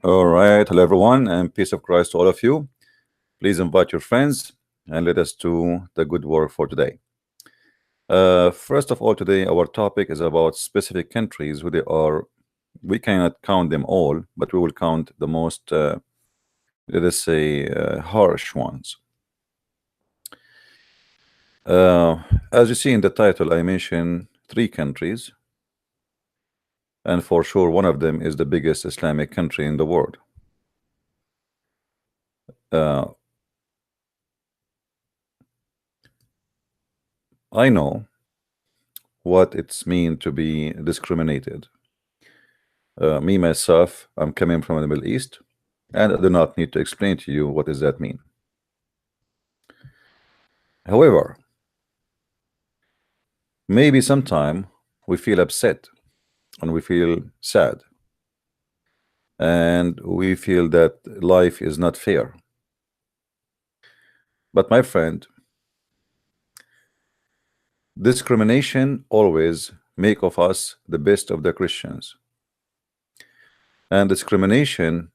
All right, hello everyone, and peace of Christ to all of you. Please invite your friends and let us do the good work for today. First of all, today our topic is about specific countries who they are. We cannot count them all, but we will count the most, let us say, harsh ones. As you see in the title, I mentioned three countries, and for sure one of them is the biggest Islamic country in the world. I know what it's mean to be discriminated. Me myself, I'm coming from the Middle East, and I do not need to explain to you what does that mean. However, maybe sometime we feel upset and we feel sad and we feel that life is not fair. But my friend, discrimination always make of us the best of the Christians, and discrimination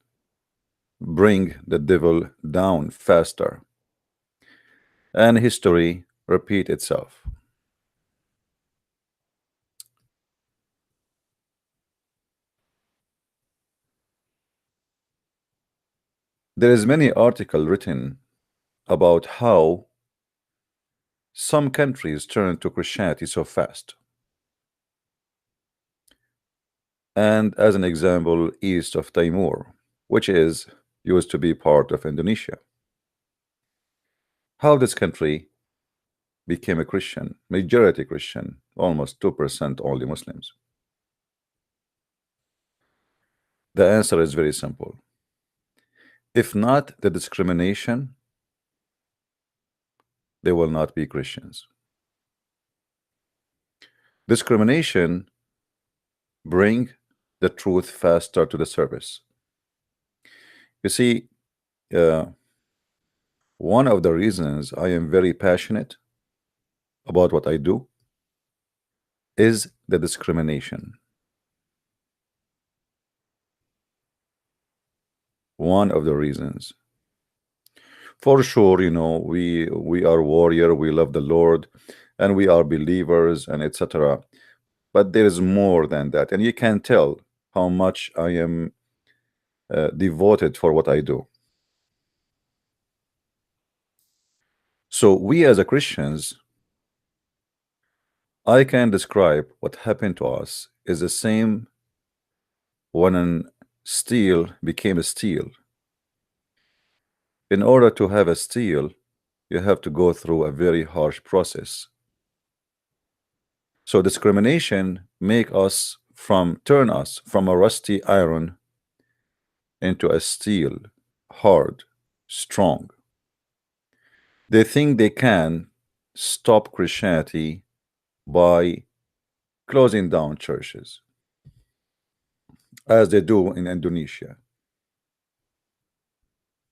bring the devil down faster, and history repeat itself. There is many article written about how some countries turn to Christianity so fast. And as an example, east of Timor, which is used to be part of Indonesia. How this country became a Christian, majority Christian, almost 2% only Muslims. The answer is very simple. If not the discrimination, they will not be Christians. Discrimination bring the truth faster to the surface. You see, one of the reasons I am very passionate about what I do is the discrimination. One of the reasons. For sure, you know, we are warrior, we love the Lord, and we are believers, and etc. But there is more than that, and you can tell how much I am devoted for what I do. So we as a Christians, I can describe what happened to us is the same when steel became a steel. In order to have a steel, you have to go through a very harsh process. So discrimination turn us from a rusty iron into a steel, hard, strong. They think they can stop Christianity by closing down churches, as they do in Indonesia.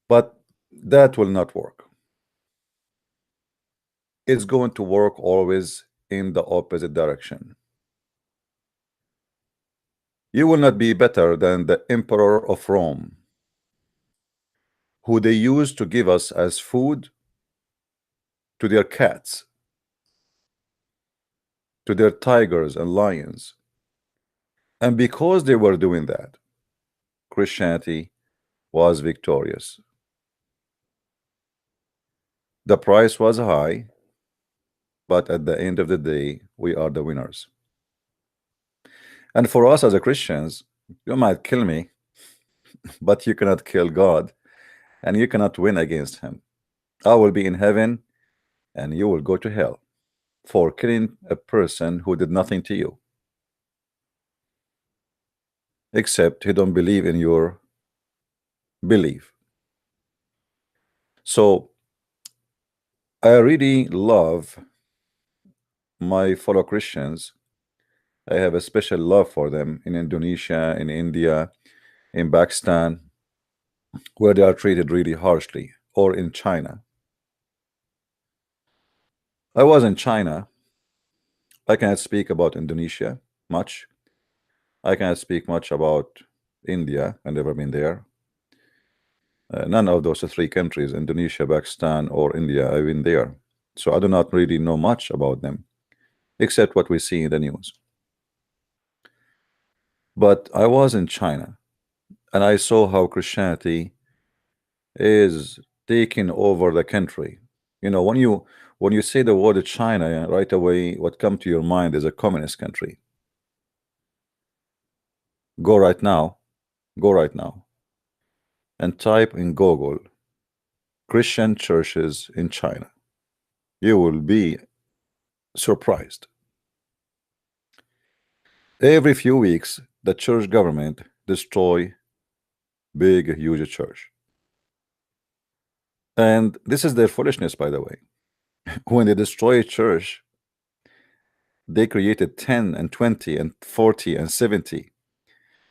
But that will not work. It's going to work always in the opposite direction. You will not be better than the Emperor of Rome, who they used to give us as food to their cats, to their tigers and lions. And because they were doing that, Christianity was victorious. The price was high, but at the end of the day, we are the winners. And for us as a Christians, you might kill me, but you cannot kill God, and you cannot win against him. I will be in heaven, and you will go to hell for killing a person who did nothing to you, except he don't believe in your belief. So I really love my fellow Christians. I have a special love for them in Indonesia, in India, in Pakistan, where they are treated really harshly, or in China. I was in China. I cannot speak about Indonesia much. I cannot speak much about India. I've never been there. None of those three countries, Indonesia, Pakistan, or India, I've been there. So I do not really know much about them, except what we see in the news. But I was in China, and I saw how Christianity is taking over the country. You know, when you say the word China, right away, what comes to your mind is a communist country. Go right now, go right now, and type in Google Christian churches in China. You will be surprised. Every few weeks, the church government destroy big, huge church. And this is their foolishness, by the way. When they destroy a church, they created 10 and 20 and 40 and 70.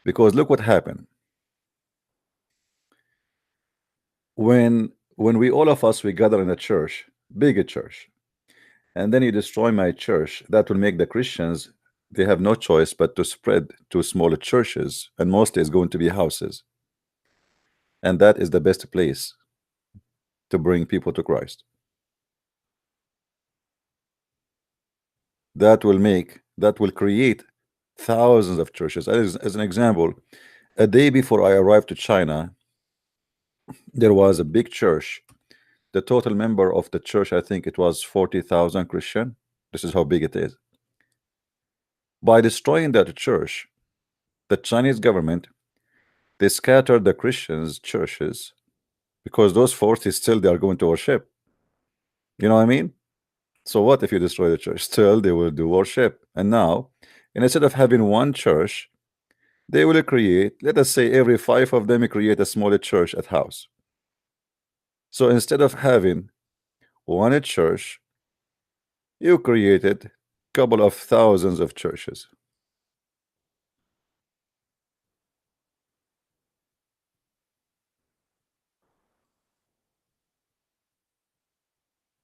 Because look what happened. When we all of us we gather in a church, big church, and then you destroy my church, that will make the Christians, they have no choice but to spread to smaller churches, and mostly it's going to be houses. And that is the best place to bring people to Christ. That will create thousands of churches. As an example, a day before I arrived to China, there was a big church. The total member of the church, I think it was 40,000 Christian. This is how big it is. By destroying that church, the Chinese government, they scattered the Christians' churches, because those 40 still they are going to worship. You know what I mean? So what if you destroy the church? Still they will do worship. And now, instead of having one church, they will create, let us say every 5 of them create a smaller church at house. So instead of having one church, you created a couple of thousands of churches.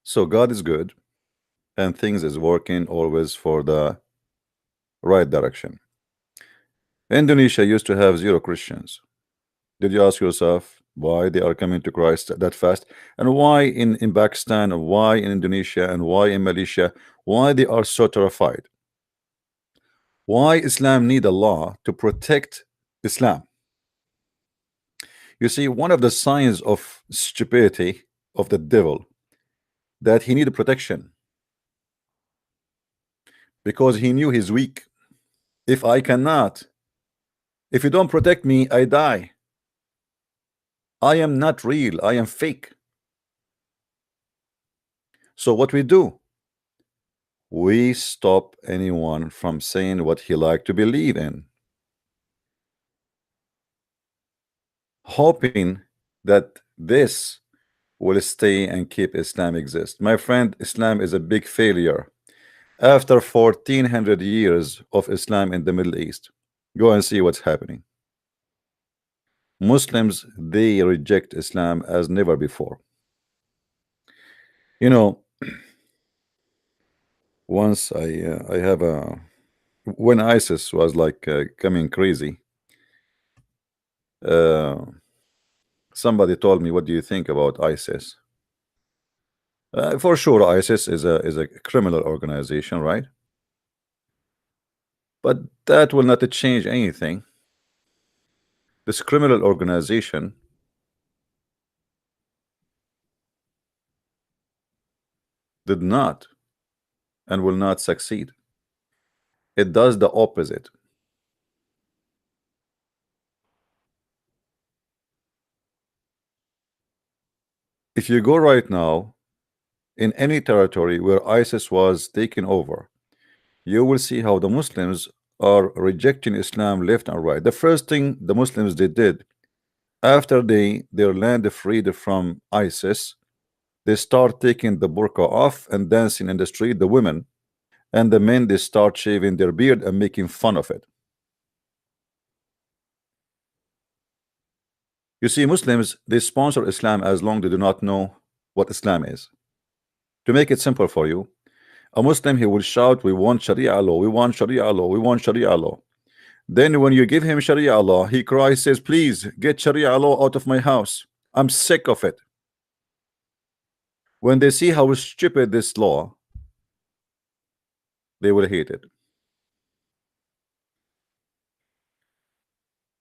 So God is good, and things is working always for the right direction. Indonesia used to have 0 Christians. Did you ask yourself why they are coming to Christ that fast? And why in Pakistan, and why in Indonesia, and why in Malaysia, why they are so terrified? Why Islam need a law to protect Islam? You see, one of the signs of stupidity of the devil, that he needed protection, because he knew he's weak. If you don't protect me, I die. I am not real, I am fake. So what we do, we stop anyone from saying what he like to believe in, hoping that this will stay and keep Islam exist. My friend, Islam is a big failure. After 1400 years of Islam in the Middle East, go and see what's happening. Muslims, they reject Islam as never before. You know, once I have a, when ISIS was like coming crazy, somebody told me, what do you think about ISIS? For sure, ISIS is a criminal organization, right? But that will not change anything. This criminal organization did not and will not succeed. It does the opposite. If you go right now in any territory where ISIS was taken over, you will see how the Muslims are rejecting Islam left and right. The first thing the Muslims did after their land freed from ISIS, they start taking the burqa off and dancing in the street, the women, and the men, they start shaving their beard and making fun of it. You see, Muslims, they sponsor Islam as long as they do not know what Islam is. To make it simple for you, a Muslim, he will shout, we want Sharia law, we want Sharia law, we want Sharia law. Then when you give him Sharia law, he cries, says, please get Sharia law out of my house. I'm sick of it. When they see how stupid this law, they will hate it.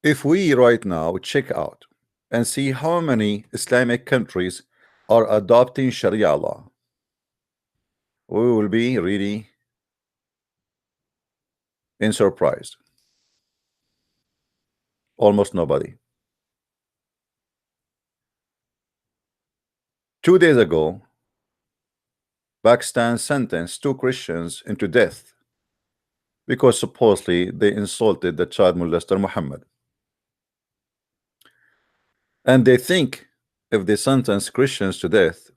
If we right now check out and see how many Islamic countries are adopting Sharia law, we will be really in surprise. Almost nobody. 2 days ago, Pakistan sentenced 2 Christians into death because supposedly they insulted the child molester Muhammad. And they think if they sentence Christians to death,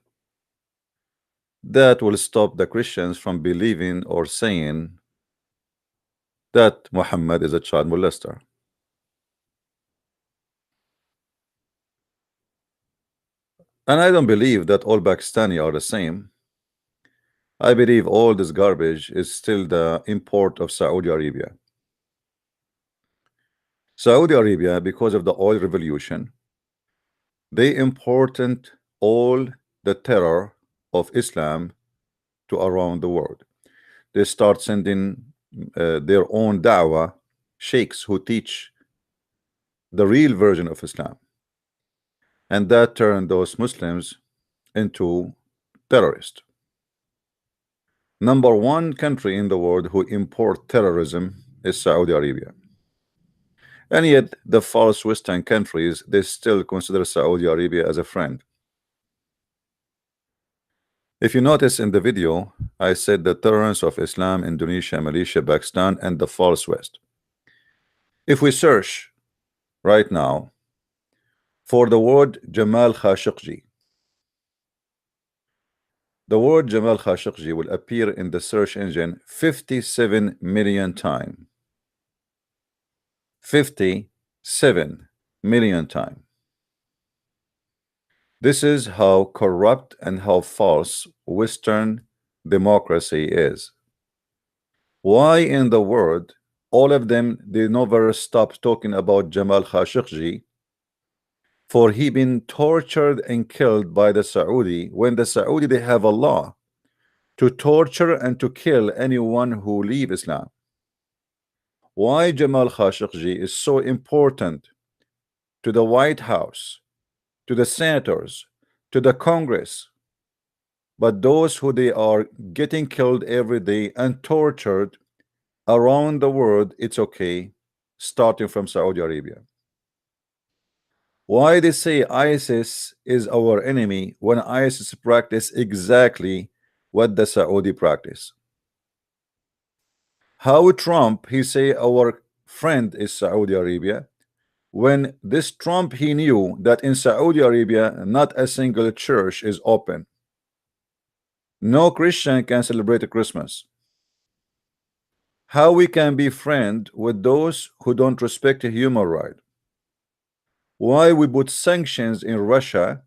that will stop the Christians from believing or saying that Muhammad is a child molester. And I don't believe that all Pakistani are the same. I believe all this garbage is still the import of Saudi Arabia. Saudi Arabia, because of the oil revolution, they imported all the terror of Islam to around the world. They start sending their own dawah sheikhs who teach the real version of Islam, and that turned those Muslims into terrorists. Number 1 country in the world who import terrorism is Saudi Arabia. And yet the false Western countries, they still consider Saudi Arabia as a friend. If you notice in the video, I said the tolerance of Islam, Indonesia, Malaysia, Pakistan, and the false West. If we search right now for the word Jamal Khashoggi, the word Jamal Khashoggi will appear in the search engine 57 million times. 57 million times. This is how corrupt and how false Western democracy is. Why in the world all of them, they never stop talking about Jamal Khashoggi, for he been tortured and killed by the Saudi, when the Saudi, they have a law to torture and to kill anyone who leave Islam. Why Jamal Khashoggi is so important to the White House, to the senators, to the Congress, but those who they are getting killed every day and tortured around the world, it's okay, starting from Saudi Arabia. Why they say ISIS is our enemy when ISIS practice exactly what the Saudi practice? How Trump, he say our friend is Saudi Arabia, when this Trump, he knew that in Saudi Arabia not a single church is open. No Christian can celebrate Christmas. How we can be friend with those who don't respect a human right? Why we put sanctions in Russia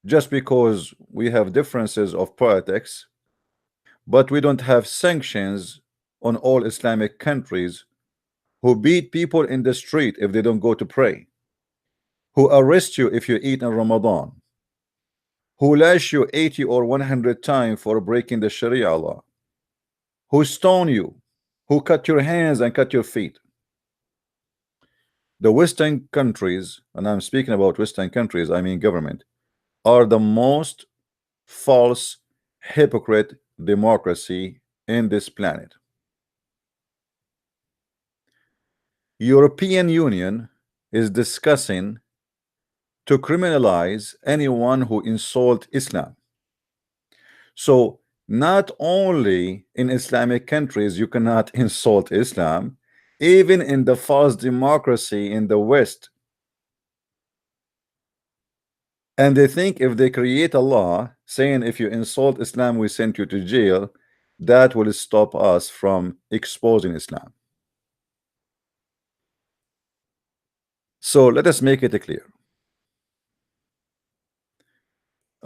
just because we have differences of politics, but we don't have sanctions on all Islamic countries who beat people in the street if they don't go to pray, who arrest you if you eat in Ramadan, who lash you 80 or 100 times for breaking the Sharia law, who stone you, who cut your hands and cut your feet. The Western countries, and I'm speaking about Western countries, I mean government, are the most false, hypocrite democracy in this planet. European Union is discussing to criminalize anyone who insult Islam. So not only in Islamic countries you cannot insult Islam, even in the false democracy in the West. And they think if they create a law saying if you insult Islam we send you to jail, that will stop us from exposing Islam. So let us make it clear.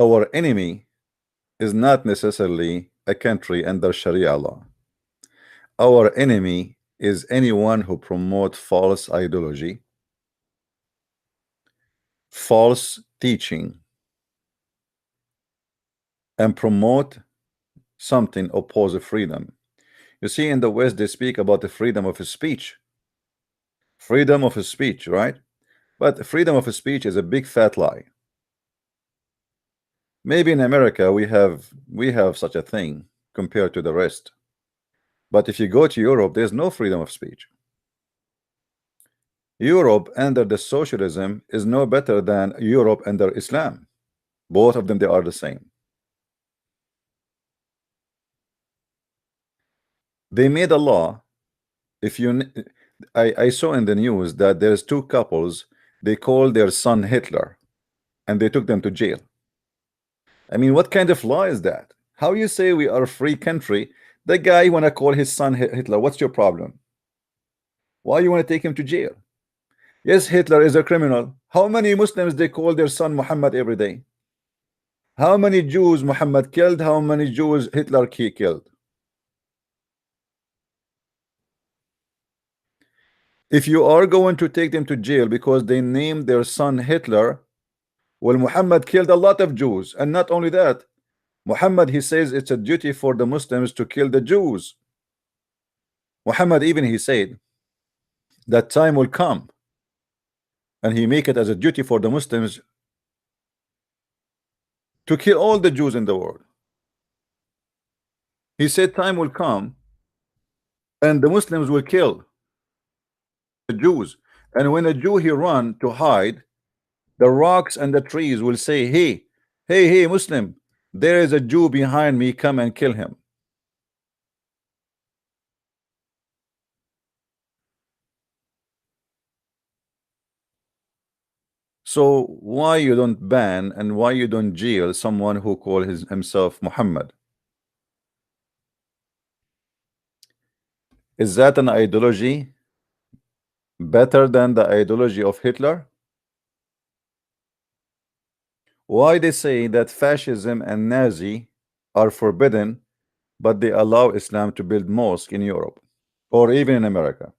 Our enemy is not necessarily a country under Sharia law. Our enemy is anyone who promote false ideology, false teaching, and promote something opposed freedom. You see, in the West, they speak about the freedom of speech. Freedom of speech, right? But freedom of speech is a big fat lie. Maybe in America we have such a thing compared to the rest. But if you go to Europe, there's no freedom of speech. Europe under the socialism is no better than Europe under Islam. Both of them, they are the same. They made a law. If you, I saw in the news that there's two couples, they called their son Hitler, and they took them to jail. I mean, what kind of law is that? How you say we are a free country? The guy wanna call his son Hitler. What's your problem? Why you want to take him to jail? Yes, Hitler is a criminal. How many Muslims they call their son Muhammad every day? How many Jews Muhammad killed? How many Jews Hitler killed? If you are going to take them to jail because they named their son Hitler, well, Muhammad killed a lot of Jews, and not only that, Muhammad, he says it's a duty for the Muslims to kill the Jews. Muhammad even he said that time will come, and he make it as a duty for the Muslims to kill all the Jews in the world. He said time will come and the Muslims will kill the Jews, and when a Jew he run to hide, the rocks and the trees will say, hey Muslim, there is a Jew behind me, come and kill him. So why you don't ban and why you don't jail someone who call himself Muhammad? Is that an ideology better than the ideology of Hitler? Why they say that fascism and Nazi are forbidden, but they allow Islam to build mosque in Europe or even in America?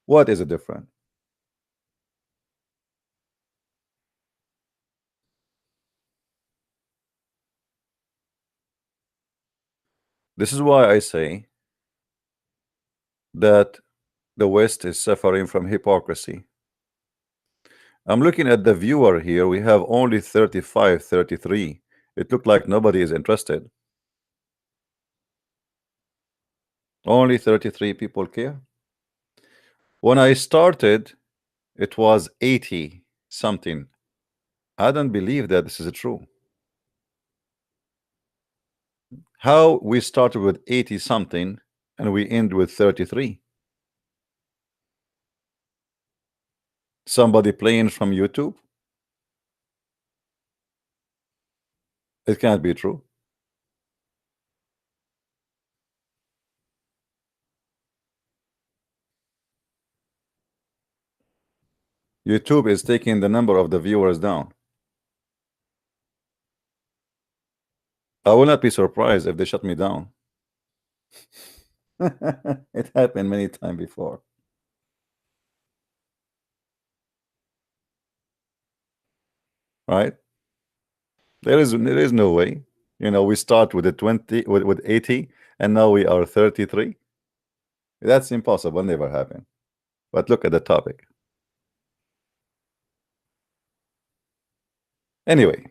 What is the difference? This is why I say that the West is suffering from hypocrisy. I'm looking at the viewer here. We have only 35, 33. It looked like nobody is interested. Only 33 people care. When I started, it was 80 something. I don't believe that this is true. How we started with 80 something and we end with 33? Somebody playing from YouTube? It can't be true. YouTube is taking the number of the viewers down. I will not be surprised if they shut me down. It happened many times before. Right? There is no way. You know, we start with the 20 with 80 and now we are 33. That's impossible, never happen. But look at the topic. Anyway,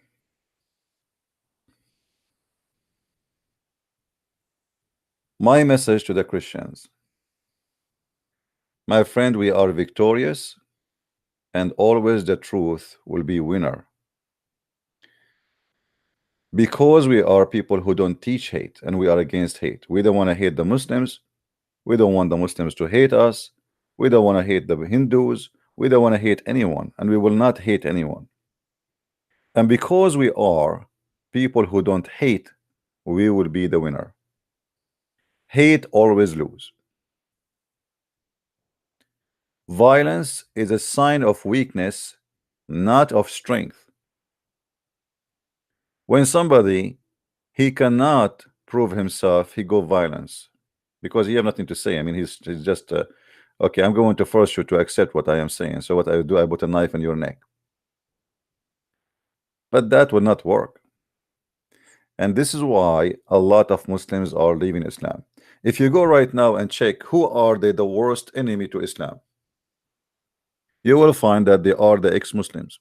my message to the Christians. My friend, we are victorious and always the truth will be winner. Because we are people who don't teach hate and we are against hate. We don't want to hate the Muslims. We don't want the Muslims to hate us. We don't want to hate the Hindus. We don't want to hate anyone, and we will not hate anyone. And because we are people who don't hate, we will be the winner. Hate always lose. Violence is a sign of weakness, not of strength. When somebody he cannot prove himself, he go violence. because he have nothing to say. I mean, he's just okay, I'm going to force you to accept what I am saying. So what I do, I put a knife in your neck. But that will not work. And this is why a lot of Muslims are leaving Islam. If you go right now and check who are they the worst enemy to Islam, you will find that they are the ex-Muslims,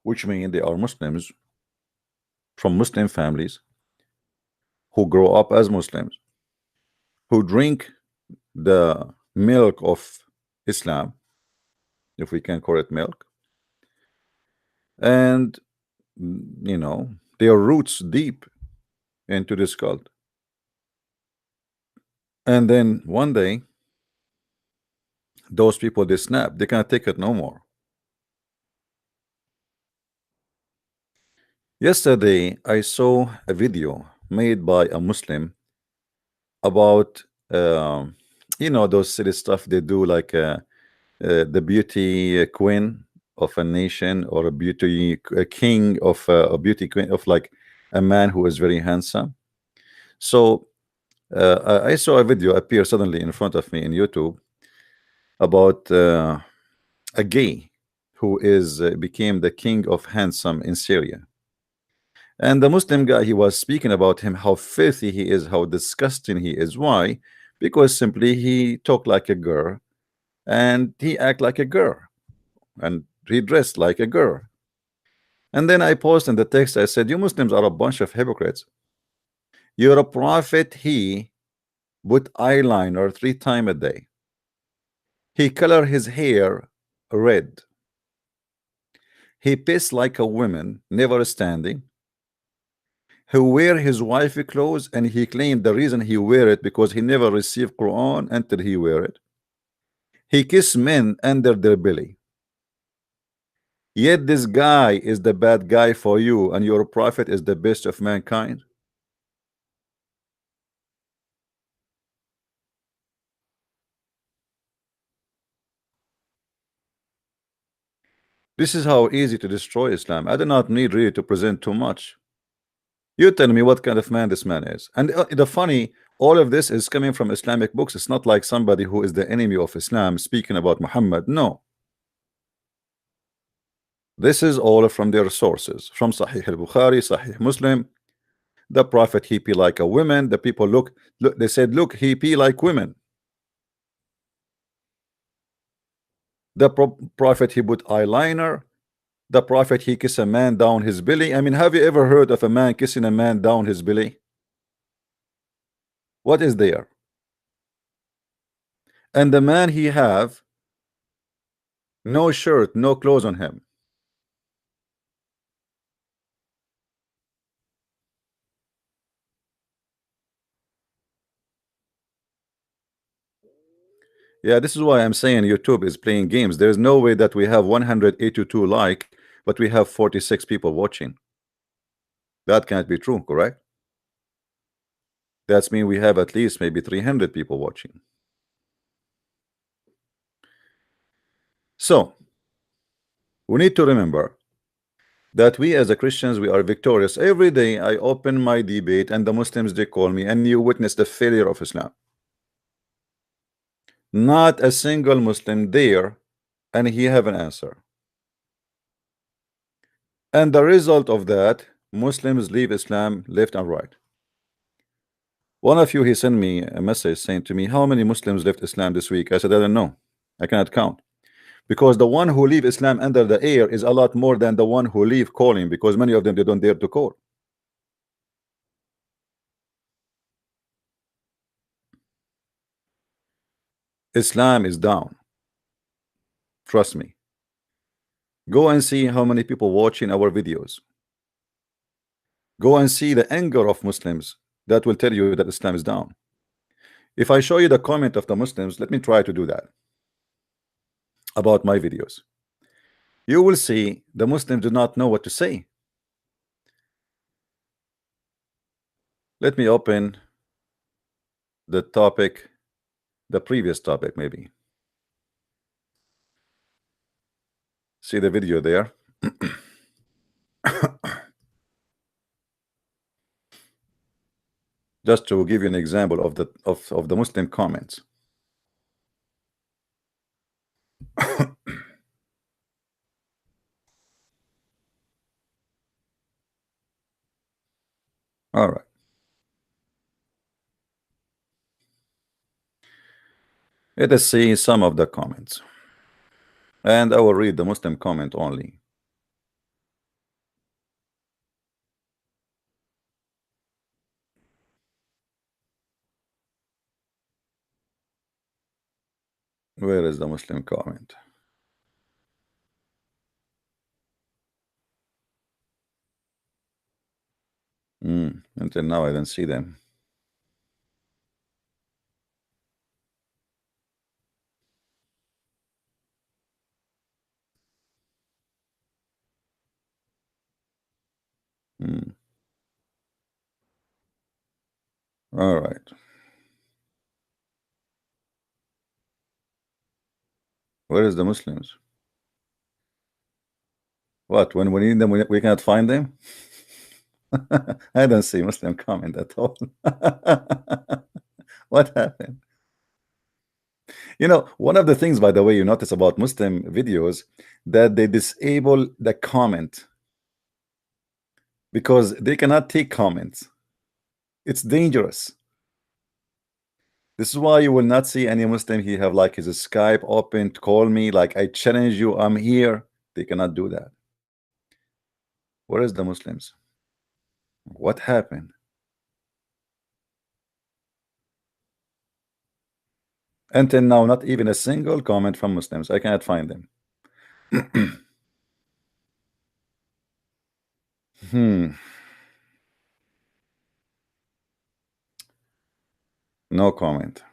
which mean they are Muslims from Muslim families who grow up as Muslims, who drink the milk of Islam, if we can call it milk, and you know, their roots deep into this cult. And then one day, those people, they snap, they can't take it no more. Yesterday, I saw a video made by a Muslim about, you know, those silly stuff they do, like the beauty queen of a nation, or a beauty king of a beauty queen of like a man who is very handsome. So I saw a video appear suddenly in front of me in YouTube about a gay who is became the king of handsome in Syria. And the Muslim guy, he was speaking about him, how filthy he is, how disgusting he is. Why? Because simply he talked like a girl, and he act like a girl, and he dressed like a girl. And then I posted in the text, I said, you Muslims are a bunch of hypocrites. You're a prophet, he put eyeliner 3 times a day. He color his hair red. He pissed like a woman, never standing. He wear his wifey clothes, and he claimed the reason he wear it because he never received Quran until he wear it. He kiss men under their belly. Yet this guy is the bad guy for you, and your prophet is the best of mankind. This is how easy to destroy Islam. I do not need really to present too much. You tell me what kind of man this man is. And the funny, all of this is coming from Islamic books. It's not like somebody who is the enemy of Islam speaking about Muhammad. No. This is all from their sources, from Sahih al-Bukhari, Sahih Muslim. The prophet, he pee like a woman. The people look, they said, look, he pee like women. The prophet, he put eyeliner. The prophet, he kiss a man down his belly. I mean, have you ever heard of a man kissing a man down his belly? What is there? And the man, he have no shirt, no clothes on him. Yeah, this is why I'm saying YouTube is playing games. There's no way that we have 182 like, but we have 46 people watching. That can't be true, correct? That's mean we have at least maybe 300 people watching. So we need to remember that we as a Christians, we are victorious. Every day I open my debate and the Muslims, they call me, and you witness the failure of Islam. Not a single Muslim there, and he have an answer. And the result of that, Muslims leave Islam left and right. One of you, he sent me a message saying to me, how many Muslims left Islam this week? I said, I don't know. I cannot count. Because the one who leave Islam under the air is a lot more than the one who leave calling, because many of them, they don't dare to call. Islam is down. Trust me. Go and see how many people watching our videos. Go and see the anger of Muslims. That will tell you that Islam is down. If I show you the comment of the Muslims, let me try to do that about my videos. You will see the Muslims do not know what to say. Let me open the topic, the previous topic, maybe. See the video there. Just to give you an example of the Muslim comments. All right. Let us see some of the comments. And I will read the Muslim comment only. Where is the Muslim comment? Until now I don't see them. All right. Where is the Muslims? What, when we need them, we cannot find them? I don't see Muslim comment at all. What happened? You know, one of the things, by the way, you notice about Muslim videos, that they disable the comment because they cannot take comments. It's dangerous. This is why you will not see any Muslim, he have like his Skype open to call me, like I challenge you, I'm here. They cannot do that. Where is the Muslims? What happened? Until now, not even a single comment from Muslims. I cannot find them. No comment.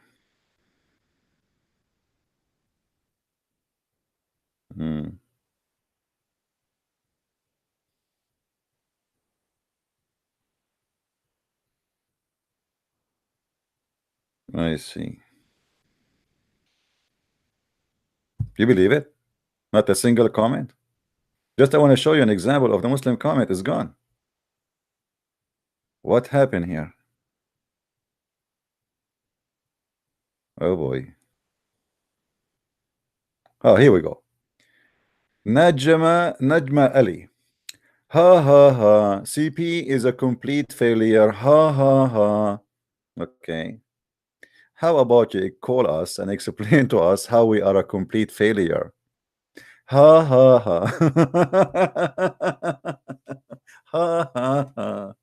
I see. You believe it? Not a single comment? Just I want to show you an example of the Muslim comment is gone. What happened here? Oh boy. Oh, here we go. Najma Ali. Ha ha ha. CP is a complete failure. Ha ha ha. Okay. How about you call us and explain to us how we are a complete failure? Ha ha ha. Ha ha ha.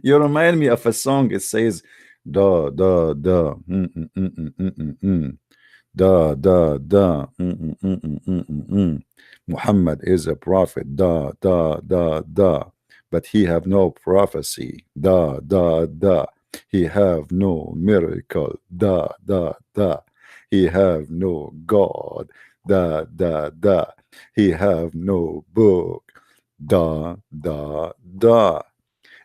You remind me of a song. It says da da da da da da Muhammad is a prophet, da da da da, but he have no prophecy, da da da. He have no miracle, da da da. He have no God, da da da. He have no book, da da da.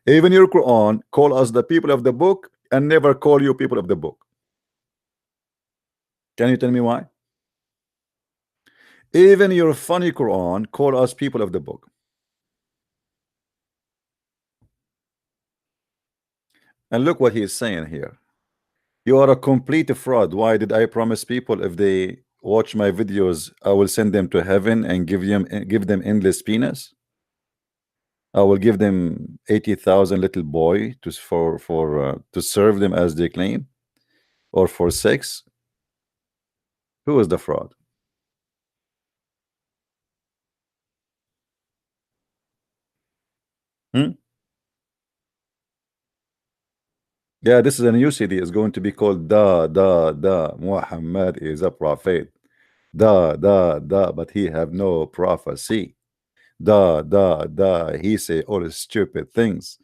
Even your Quran call us the people of the book and never call you people of the book. Can you tell me why? Even your funny Quran call us people of the book. And look what he is saying here. You are a complete fraud. Why did I promise people if they watch my videos, I will send them to heaven and give them endless penis? I will give them 80,000 little boy to serve them as they claim, or for sex. Who is the fraud? Yeah, this is a new CD. It's going to be called Da Da Da. Muhammad is a prophet. Da Da Da, but he have no prophecy. Da Da Da, he say all stupid things.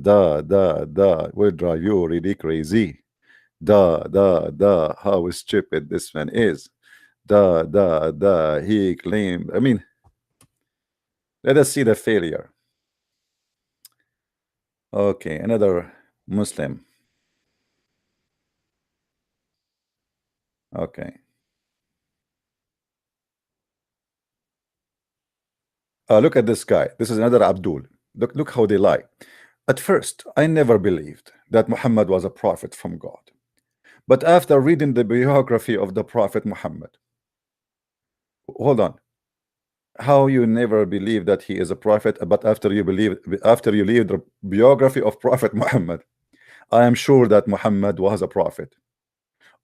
Da Da Da will drive you really crazy. Da Da Da, how stupid this man is. Da Da Da, he claimed. I mean, let us see the failure. Okay, another Muslim. Okay. Look at this guy. This is another Abdul. Look how they lie. At first, I never believed that Muhammad was a prophet from God. But after reading the biography of the Prophet Muhammad, hold on. How you never believe that he is a prophet, but after you read the biography of Prophet Muhammad, I am sure that Muhammad was a prophet.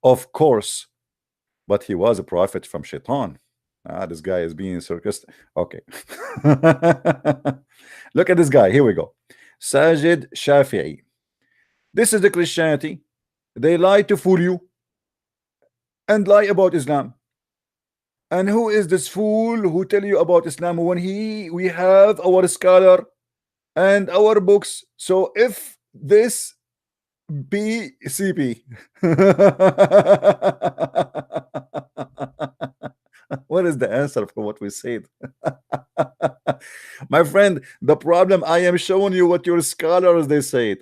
Of course, but he was a prophet from Shaitan. This guy is being sarcastic. Okay. Look at this guy. Here we go. Sajid Shafi'i. This is the Christianity. They lie to fool you and lie about Islam. And who is this fool who tell you about Islam when we have our scholar and our books? So if this BCP what is the answer for what we said? My friend, the problem, I am showing you what your scholars they said.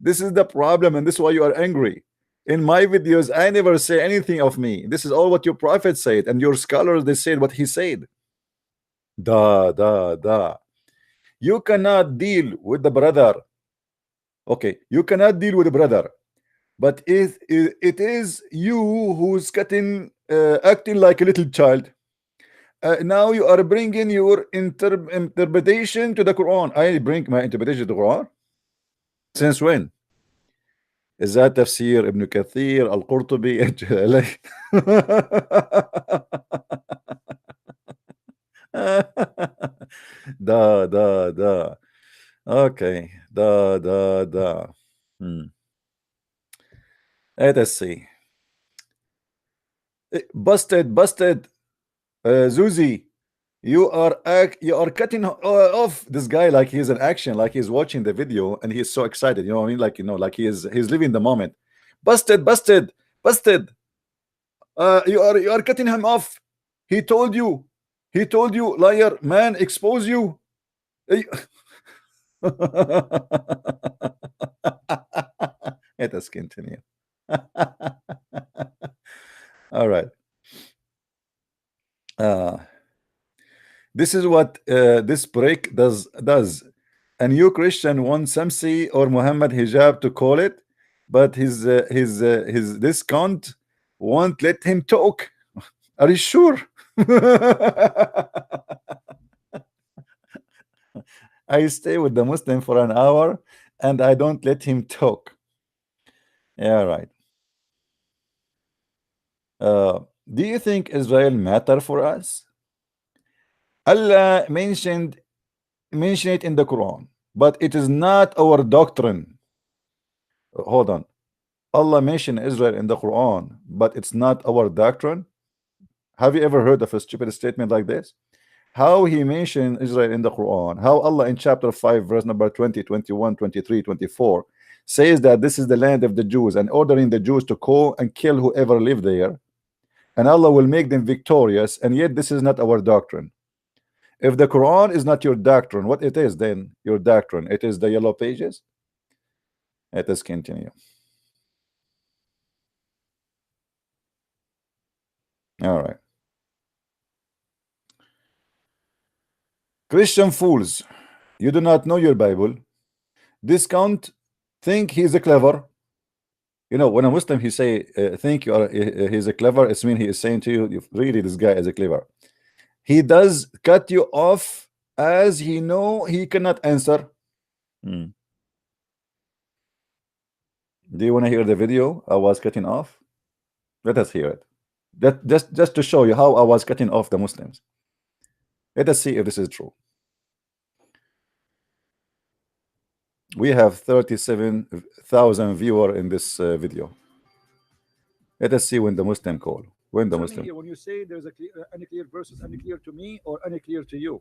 This is the problem, and this is why you are angry. In my videos, I never say anything of me. This is all what your prophet said, and your scholars they said what he said. You cannot deal with the brother. Okay, you cannot deal with the brother, but it is you who's acting like a little child. Now you are bringing your interpretation to the Quran. I bring my interpretation to the Quran. Since when? Is that tafsir Ibn Kathir, Al-Qurtubi, okay, let us see. Busted, Zuzi, you are cutting off this guy like he's an action, like he's watching the video and he's so excited. You know what I mean? Like, you know, like he's living the moment. Busted. You are cutting him off. He told you, liar, man, expose you. Let us continue. All right. This is what this break does. A new Christian wants Samsi or Muhammad hijab to call it, but his discount won't let him talk. Are you sure? I stay with the Muslim for an hour and I don't let him talk. Yeah, right. Do you think Israel matter for us? Allah mentioned it in the Quran, but it is not our doctrine. Hold on. Allah mentioned Israel in the Quran, but it's not our doctrine. Have you ever heard of a stupid statement like this? How he mentioned Israel in the Quran, how Allah in chapter 5 verse number 20, 21, 23, 24 says that this is the land of the Jews and ordering the Jews to go and kill whoever lived there, and Allah will make them victorious, and yet this is not our doctrine. If the Quran is not your doctrine, what it is then? Your doctrine, it is the yellow pages. Let us continue. All right. Christian fools, you do not know your Bible. Discount, think he's a clever. You know, when a Muslim he say think you are he's a clever, it's mean he is saying to you, really this guy is a clever. He does cut you off as he know he cannot answer. Do you want to hear the video I was cutting off? Let us hear it. That just to show you how I was cutting off the Muslims. Let us see if this is true. We have 37,000 viewers in this video. Let us see when the Muslim call. When the Muslim. When you say there's a unclear versus unclear to me or unclear to you.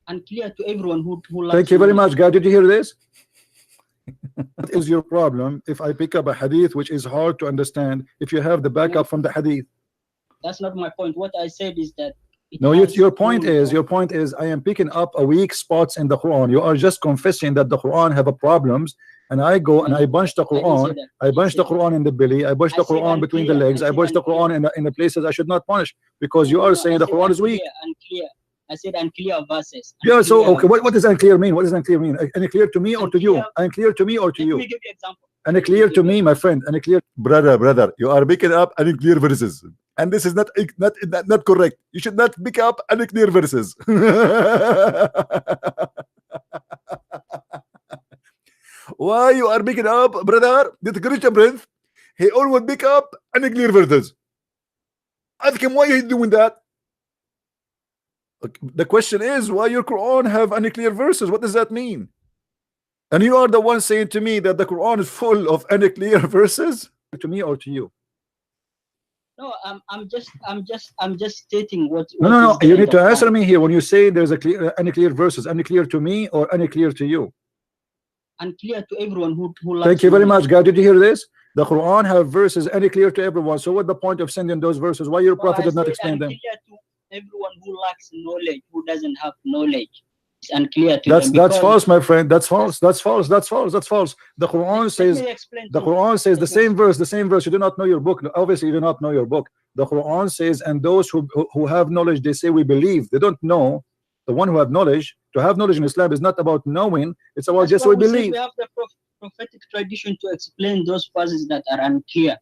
Unclear to everyone who likes. Thank you very much, guys. Did you hear this? What is your problem if I pick up a hadith which is hard to understand if you have the backup from the hadith? That's not my point. What I said is that no, your point is I am picking up a weak spots in the Quran. You are just confessing that the Quran have a problems, and I go and I bunch the Quran. I bunch the Quran in the belly. I bunch the Quran between the legs. I bunch the Quran in the places I should not punish because you are saying the Quran is weak. I said unclear verses. Yeah, so Unclear- okay, what does unclear mean? What does unclear mean? Unclear to me or to you? Unclear- Unclear to me or to Let you? me give you example. Unclear to me, my friend. Unclear, brother. You are picking up unclear verses, and this is not correct. You should not pick up unclear verses. Why you are picking up, brother? The Christian Prince, he always pick up unclear verses. Ask him why he's doing that. The question is why your Quran have unclear verses. What does that mean? And you are the one saying to me that the Quran is full of unclear verses. To me or to you? No, I'm just stating what. No. is there You in need the to answer Quran. me here when you say there's a clear unclear verses. Unclear to me or unclear to you? Unclear to everyone who likes. Thank you very knowledge. much, guys. Did you hear this? The Quran have verses unclear to everyone. So what's the point of sending those verses? Why your No, prophet I did not said explain them? unclear to everyone who lacks knowledge, who doesn't have knowledge. It's unclear to That's them. that's because- false, my friend. That's false. That's false. That's false. That's false. The Quran Let says me explain the too. Quran says the Let me same verse. The same verse. You do not know your book. Obviously, you do not know your book. The Quran says, and those who have knowledge, they say we believe. They don't know. The one who have knowledge. To have knowledge in Islam is not about knowing. It's about That's just why we we say believe. we have the prophetic tradition to explain those verses that are unclear.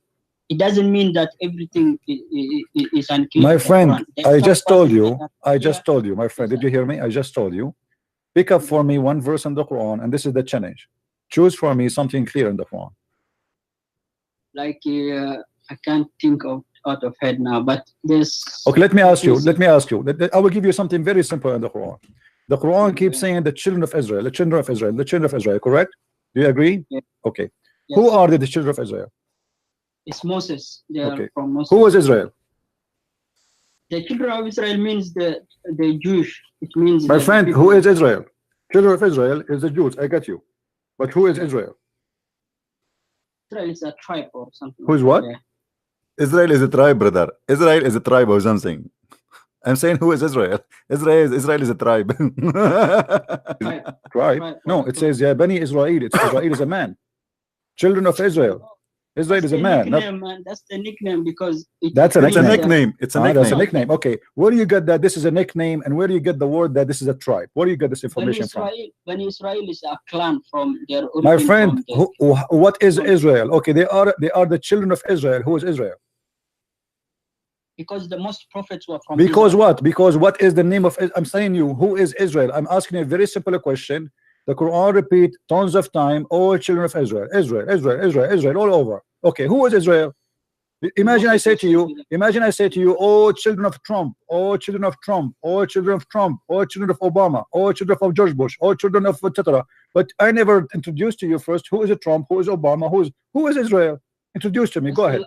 It doesn't mean that everything is unclear. My in the friend, Quran. There's I some just told verses you. that are I clear. just told you, my friend. Did you hear me? I just told you. Pick up for me one verse in the Quran, and this is the challenge. Choose for me something clear in the Quran. Like I can't think of out of head now, but there's. Okay, let me ask you. Yes. Let me ask you. I will give you something very simple in the Quran. The Quran keeps saying the children of Israel, the children of Israel, the children of Israel. Correct? Do you agree? Yeah. Okay. Yes. Who are the children of Israel? It's Moses. They are Okay. from Moses. Who was Israel? The children of Israel means the Jewish. It means My the friend, people- who is Israel? Children of Israel is the Jews. I got you. But who is Israel? Israel is a tribe or something. Who is like what? that. Israel is a tribe, brother. Israel is a tribe or something. I'm saying who is Israel? Israel is a tribe. Tribe. Tribe? No, it says yeah, Bani Israel. It's Israel is a man. Children of Israel. Israel That's is a the man. not- nickname, man. That's the nickname because That's a means that- nickname. It's a That's a nickname. nickname. Okay. Where do you get that this is a nickname, and where do you get the word that this is a tribe? Where do you get this information from? When Israel is a clan from their origin. My friend, from what is from- Israel? Okay, they are the children of Israel. Who is Israel? because the most prophets were from Because Israel. what? Because what is the name of? I'm saying you. Who is Israel? I'm asking you a very simple question. The Quran repeat tons of time. All children of Israel, Israel, all over. Okay, who is Israel? Imagine I say to you, all children of Trump, all children of Trump, all children of Trump, all children of Obama, all children of George Bush, all children of etc. But I never introduced to you first who is a Trump, who is Obama, who is Israel? Introduce to me. Go ahead.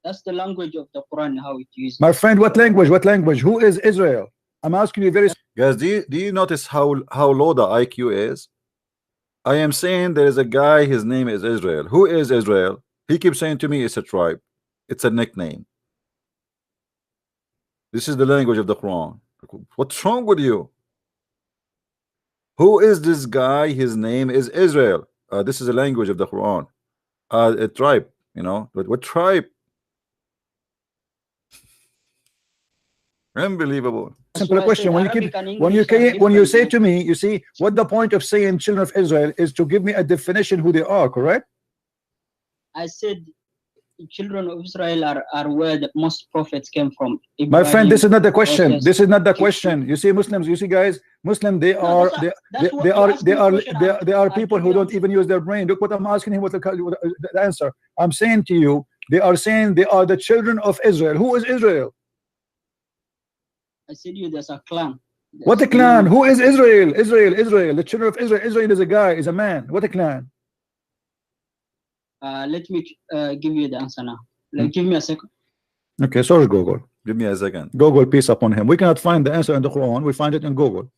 That's the language of the Quran, how it uses. My friend, what language? What language? Who is Israel? I'm asking you very. Guys, do you notice how low the IQ is? I am saying there is a guy. His name is Israel. Who is Israel? He keeps saying to me, it's a tribe. It's a nickname. This is the language of the Quran. What's wrong with you? Who is this guy? His name is Israel. This is the language of the Quran. A tribe. You know, but what tribe? Unbelievable. Simple question. When you say to me, you see what the point of saying children of Israel is to give me a definition who they are, correct? I said children of Israel are where the most prophets came from. My friend, this is not the question. Moses, This is not the question. You see, Muslims, you see, guys, Muslim, they are people who don't even use their brain. Look what I'm asking him. What the answer? I'm saying to you, they are saying they are the children of Israel. Who is Israel? I said you there's a clan. What a clan? Who is Israel? Israel. The children of Israel. Israel is a guy, is a man. What a clan? Let me give you the answer now. Give me a second. Okay, sorry, Google. Give me a second. Google, peace upon him. We cannot find the answer in the Quran. We find it in Google.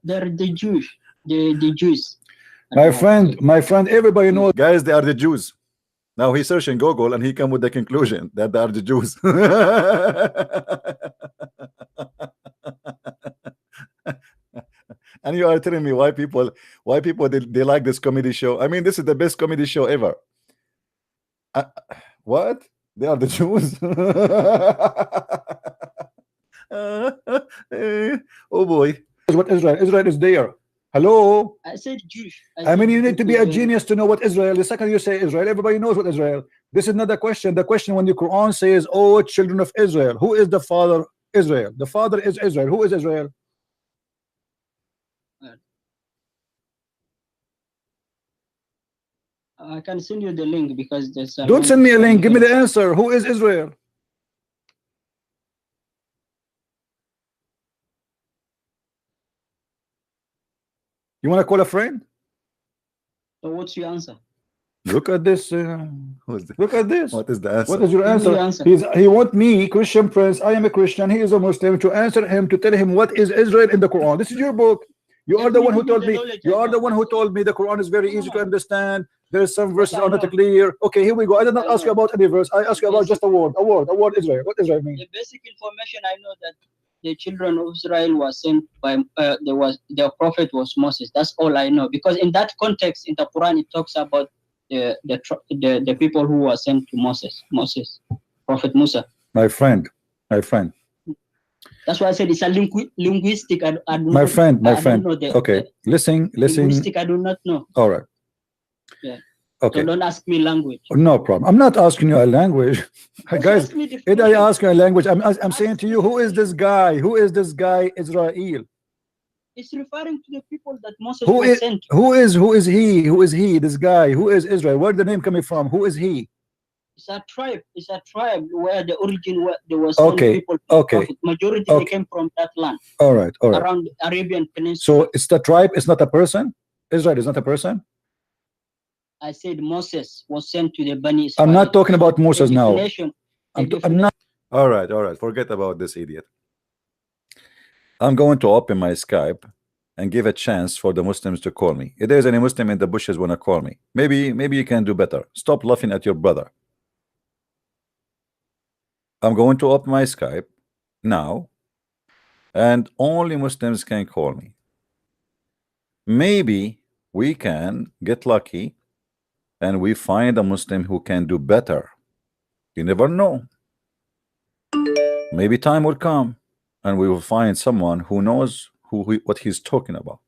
They're the Jews. The Jews. My friend, everybody knows. Guys, they are the Jews. Now he's searching Google and he come with the conclusion that they are the Jews. And you are telling me why people they like this comedy show. I mean, this is the best comedy show ever. What? They are the Jews? Oh boy. What Israel? Israel is there. Hello? I said Jewish. I mean, you need to be a genius to know what Israel. The second you say Israel, everybody knows what Israel. This is not the question. The question when the Quran says, "Oh, children of Israel," who is the father? Israel. The father is Israel. Who is Israel? I can send you the link because there's a Don't send me a link. Give me the answer. Who is Israel? You want to call a friend? So what's your answer? Look at this. Look at this. What is the answer? What is your Give me answer? your answer. He want me, Christian Prince. I am a Christian. He is a Muslim. To answer him, to tell him what is Israel in the Quran. This is your book. You are the one who told me. You are the one who told me the Quran is very easy to understand. There is some verses are not clear. Okay, here we go. I did not ask you about any verse. I asked you about just a word. A word. A word. Israel. What Israel mean? The basic information I know that the children of Israel was sent by their prophet was Moses. That's all I know, because in that context in the Quran it talks about the people who were sent to Moses, Prophet Musa. My friend. That's why I said it's a linguistic. My friend. Okay, listen. Linguistic, I do not know. All right. Yeah. Okay. So don't ask me language. No problem. I'm not asking you a language. Guys, did I ask you a language? I'm saying to you, who is this guy? Who is this guy, Israel? It's referring to the people that Moses was sent. Who is he? Who is he? This guy. Who is Israel? Where the name coming from? Who is he? It's a tribe. It's a tribe where the origin where there was people. Okay. Majority they came from that land. All right. All right. Around the Arabian Peninsula. So it's the tribe. It's not a person. Israel is not a person. I said Moses was sent to the Bani Israel. I'm not talking about Moses now. I'm not. All right. All right. Forget about this idiot. I'm going to open my Skype and give a chance for the Muslims to call me. If there's any Muslim in the bushes wanna call me, maybe you can do better. Stop laughing at your brother. I'm going to open my Skype now, and only Muslims can call me. Maybe we can get lucky and we find a Muslim who can do better. You never know. Maybe time will come and we will find someone who knows what he's talking about.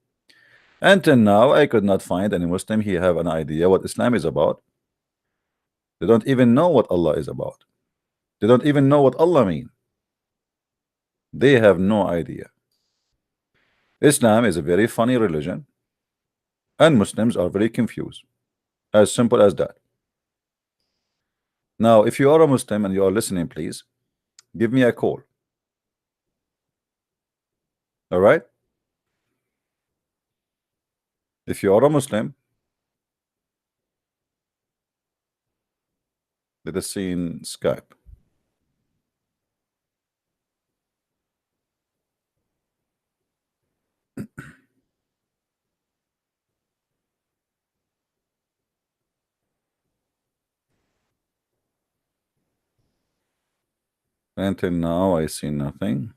Until now, I could not find any Muslim who have an idea what Islam is about. They don't even know what Allah is about. They don't even know what Allah means. They have no idea. Islam is a very funny religion, and Muslims are very confused. As simple as that. Now, if you are a Muslim and you are listening, please give me a call. All right? If you are a Muslim, let us see in Skype. Until now, I see nothing.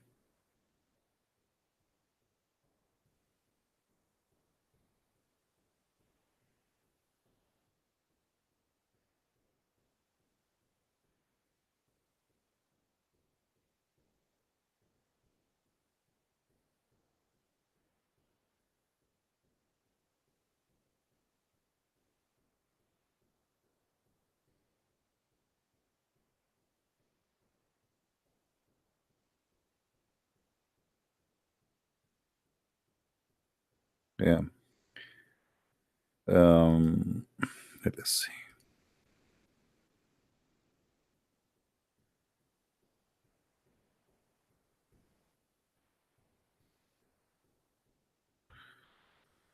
Yeah. Let us see.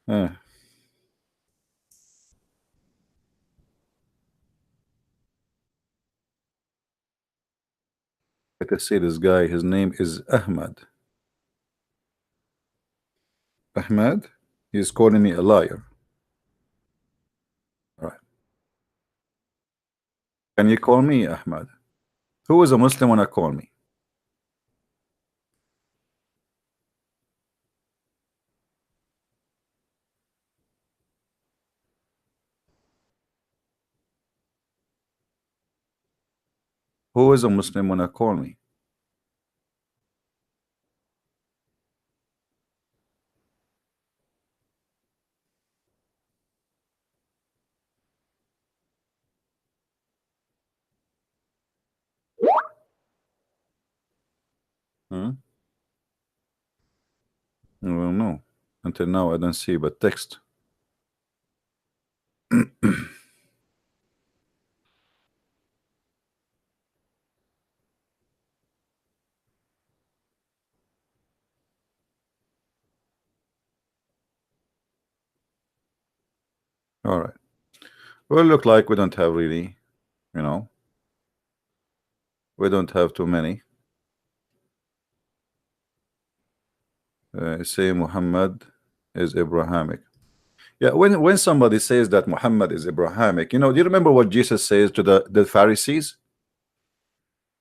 Let us see this guy. His name is Ahmad. Ahmad, he's calling me a liar. All right. Can you call me Ahmad? Who is a Muslim wanna call me? Who is a Muslim wanna call me? Hmm? I don't know. Until now, I don't see but text. All right. Well, look like we don't have really, you know, we don't have too many. Say Muhammad is Abrahamic. Yeah, when somebody says that Muhammad is Abrahamic, you know, do you remember what Jesus says to the Pharisees?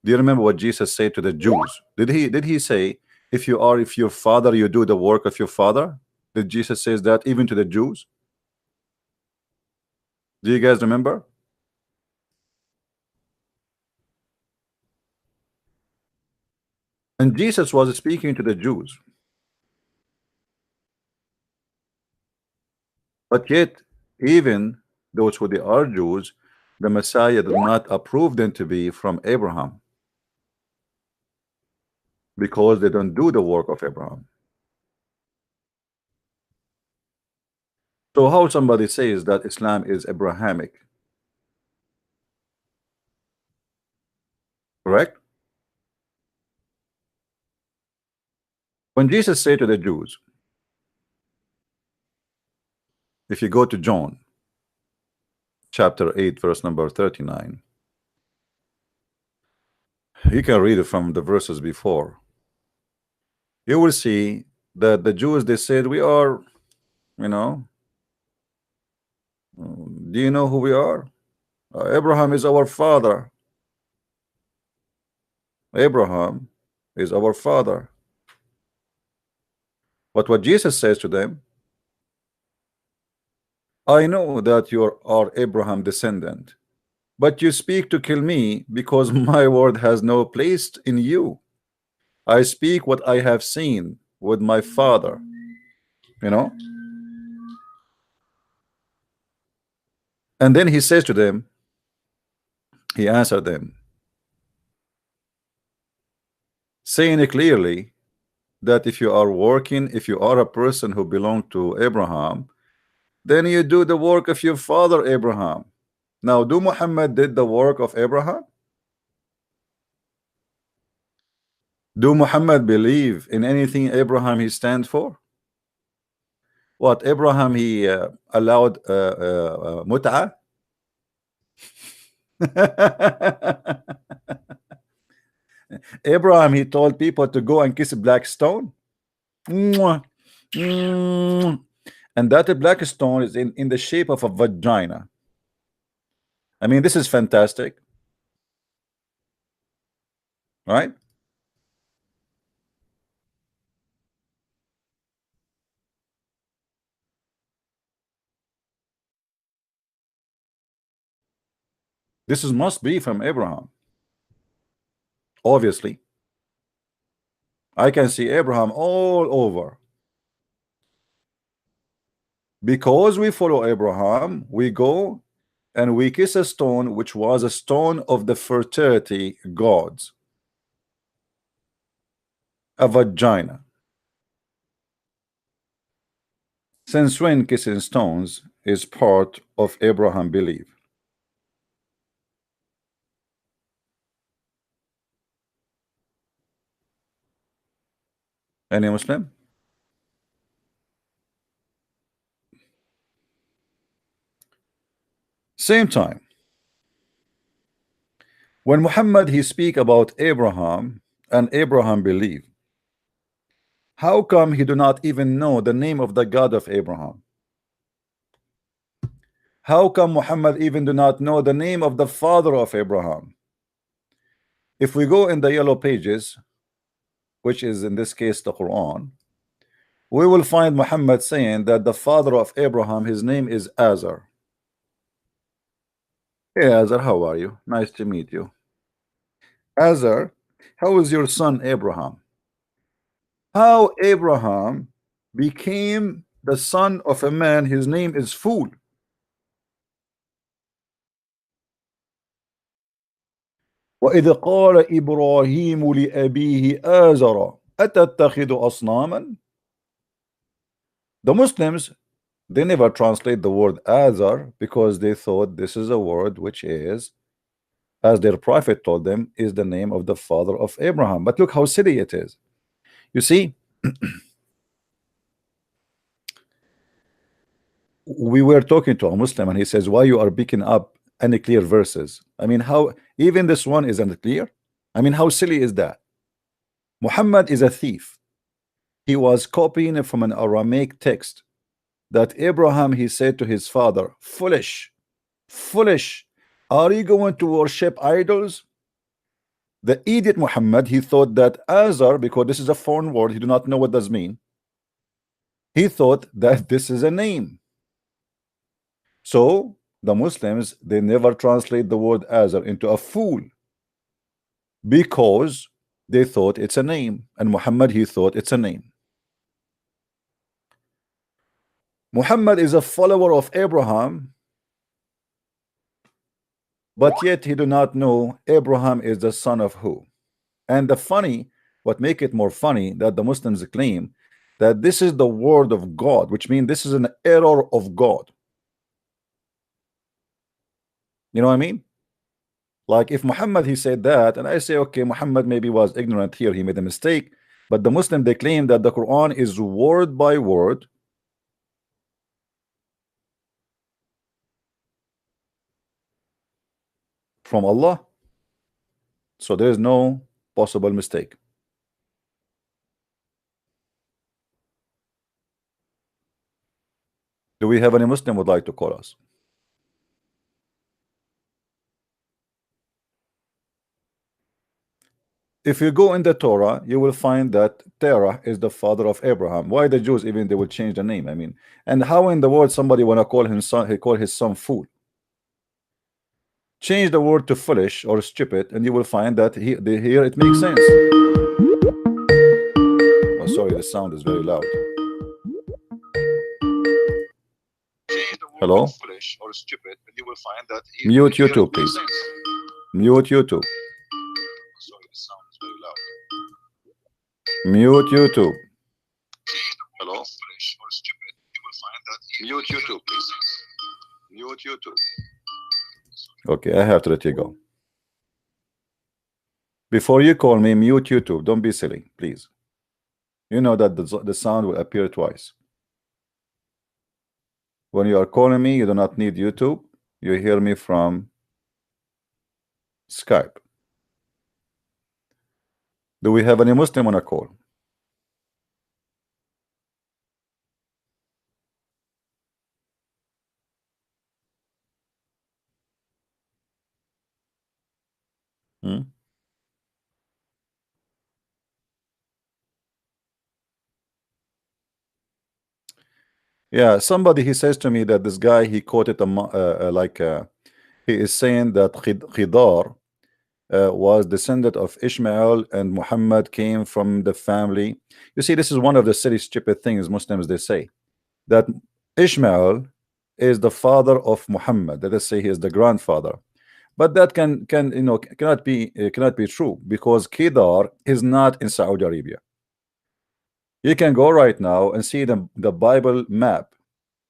Do you remember what Jesus said to the Jews? Did he say, if you are if your father, you do the work of your father? Did Jesus says that even to the Jews? Do you guys remember? And Jesus was speaking to the Jews. But yet, even those who they are Jews, the Messiah did not approve them to be from Abraham because they don't do the work of Abraham. So how somebody says that Islam is Abrahamic? Correct? When Jesus said to the Jews, if you go to John chapter 8 verse number 39, you can read it from the verses before. You will see that the Jews, they said, we are, you know, do you know who we are? Abraham is our father. Abraham is our father. But what Jesus says to them, I know that you are Abraham descendant, but you speak to kill me because my word has no place in you. I speak what I have seen with my father. You know? And then he says to them, he answered them, saying clearly that if you are working, if you are a person who belong to Abraham, then you do the work of your father Abraham. Now, do Muhammad did the work of Abraham? Do Muhammad believe in anything Abraham he stands for? What Abraham he allowed mut'ah? Abraham he told people to go and kiss a black stone. Mwah. Mm. And that black stone is in the shape of a vagina. I mean, this is fantastic, right? This is must be from Abraham. Obviously, I can see Abraham all over. Because we follow Abraham, we go and we kiss a stone which was a stone of the fertility gods, a vagina. Since when kissing stones is part of Abraham belief? Any Muslim? Same time, when Muhammad he speak about Abraham and Abraham believe, how come he do not even know the name of the God of Abraham? How come Muhammad even do not know the name of the father of Abraham? If we go in the yellow pages, which is in this case the Quran, we will find Muhammad saying that the father of Abraham, his name is Azar. Hey Azar, how are you? Nice to meet you. Azar, how is your son Abraham? How Abraham became the son of a man, his name is Fool. وإذ قال إبراهيم لأبيه آزر أتتخذ أصناما. The Muslims, they never translate the word Azar because they thought this is a word which is, as their prophet told them, is the name of the father of Abraham. But look how silly it is. You see, we were talking to a Muslim and he says, why you are picking up unclear verses? I mean, how even this one isn't clear? I mean, how silly is that? Muhammad is a thief. He was copying from an Aramaic text that Abraham, he said to his father, foolish, foolish, are you going to worship idols? The idiot Muhammad, he thought that Azar, because this is a foreign word, he do not know what does mean. He thought that this is a name. So the Muslims, they never translate the word Azar into a fool because they thought it's a name, and Muhammad, he thought it's a name. Muhammad is a follower of Abraham, but yet he do not know Abraham is the son of who. And the funny, what make it more funny, that the Muslims claim that this is the word of God, which means this is an error of God. You know what I mean? Like if Muhammad, he said that, and I say, okay, Muhammad maybe was ignorant here, he made a mistake, but the Muslim, they claim that the Quran is word by word from Allah. So there is no possible mistake. Do we have any Muslim would like to call us? If you go in the Torah, you will find that Terah is the father of Abraham. Why the Jews even they will change the name? I mean, and how in the world somebody wanna call him son? He call his son fool. Change the word to foolish or stupid, and you will find that here it makes sense. Oh, sorry, the sound is very loud. Hello? Foolish or stupid, and you will find that mute YouTube, please. Mute YouTube. Sorry, the sound is very loud. Mute YouTube. Hello? Foolish or stupid, you will find that mute YouTube, please. Mute YouTube. Okay, I have to let you go. Before you call me, mute YouTube. Don't be silly, please. You know that the sound will appear twice. When you are calling me, you do not need YouTube. You hear me from Skype. Do we have any Muslim on a call? Hmm? Yeah, somebody, he says to me that this guy, he quoted he is saying that Khidar was descendant of Ishmael and Muhammad came from the family. You see, this is one of the silly stupid things Muslims they say, that Ishmael is the father of Muhammad. Let us say he is the grandfather, but that cannot be true because Khidar is not in Saudi Arabia. You can go right now and see the Bible map,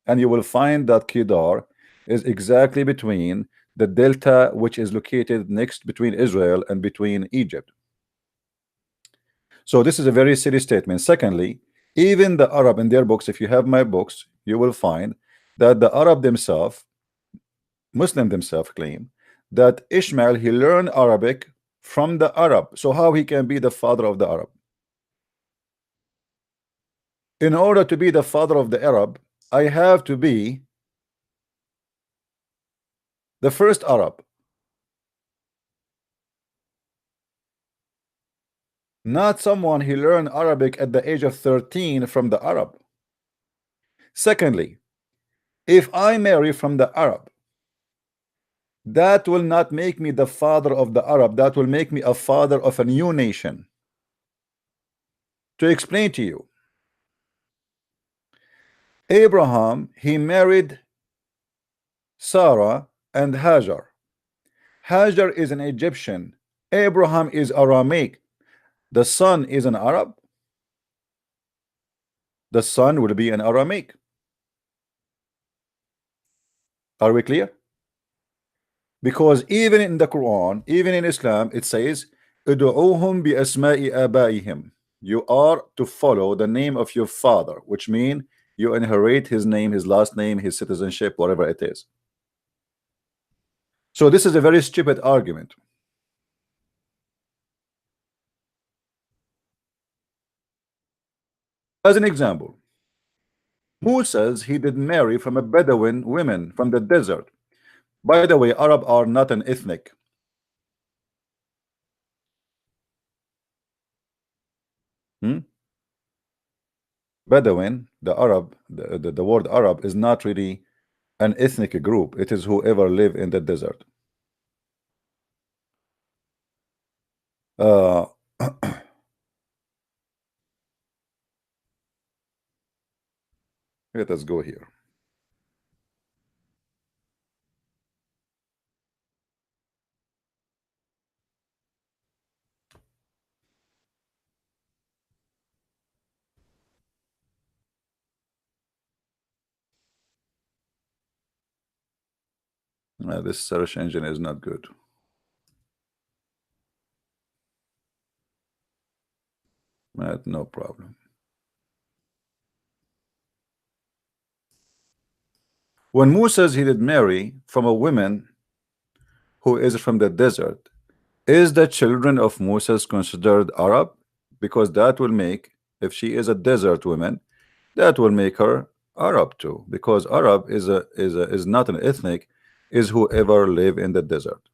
and you will find that Kedar is exactly between the delta, which is located next between Israel and between Egypt. So this is a very silly statement. Secondly, even the Arab in their books, if you have my books, you will find that the Arab themselves, Muslim themselves, claim that Ishmael, he learned Arabic from the Arab. So how he can be the father of the Arab? In order to be the father of the Arab, I have to be the first Arab, not someone who learned Arabic at the age of 13 from the Arab. Secondly, if I marry from the Arab, that will not make me the father of the Arab. That will make me a father of a new nation. To explain to you, Abraham, he married Sarah and Hajar. Hajar is an Egyptian Abraham is Aramaic. The son is an Arab. The son will be an Aramaic. Are we clear? Because even in the Quran, even in Islam, it says, "Ud'uhum bi asma'i abaihim." You are to follow the name of your father, which means you inherit his name, his last name, his citizenship, whatever it is. So this is a very stupid argument. As an example, who says he did marry from a Bedouin women from the desert? By the way, Arab are not an ethnic. Bedouin, the Arab, the word Arab is not really an ethnic group. It is whoever live in the desert. Let us go here. This search engine is not good. No problem. When Musa says he did marry from a woman who is from the desert, is the children of Moses considered Arab? Because that will make, if she is a desert woman, that will make her Arab too. Because Arab is not an ethnic, is whoever live in the desert.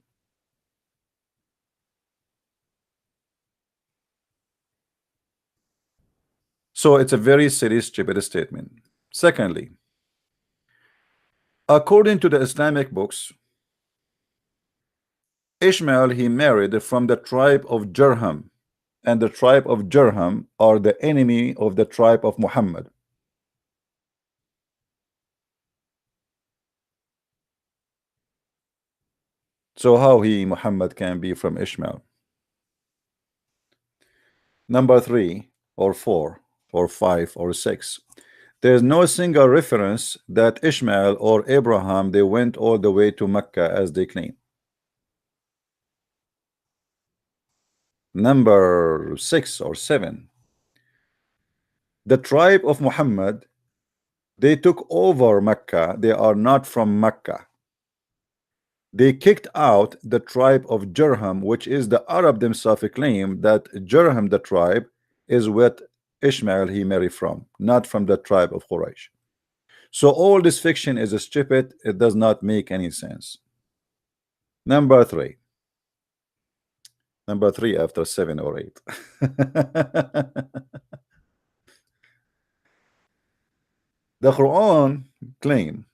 So it's a very serious, stupid statement. Secondly, according to the Islamic books, Ishmael he married from the tribe of Jurham, and the tribe of Jurham are the enemy of the tribe of Muhammad. So how Muhammad can be from Ishmael? Number 3 or 4 or 5 or 6. There's no single reference that Ishmael or Abraham they went all the way to Mecca as they claim. Number 6 or 7. The tribe of Muhammad, they took over Mecca. They are not from Mecca. They kicked out the tribe of Jurham, which is the Arab themselves claim that Jurham, the tribe, is what Ishmael he married from, not from the tribe of Quraysh. So all this fiction is stupid. It does not make any sense. Number 3. Number 3 after 7 or 8. The Quran claim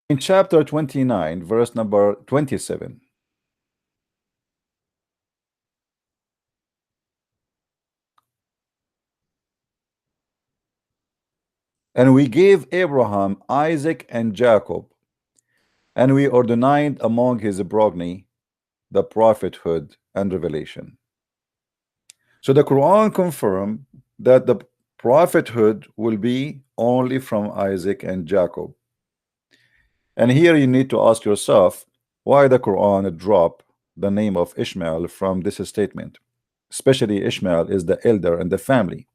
in chapter 29 verse number 27, and we gave Abraham, Isaac, and Jacob, and we ordained among his progeny the prophethood and revelation. So the Quran confirmed that the prophethood will be only from Isaac and Jacob. And here you need to ask yourself why the Quran dropped the name of Ishmael from this statement. Especially Ishmael is the elder in the family.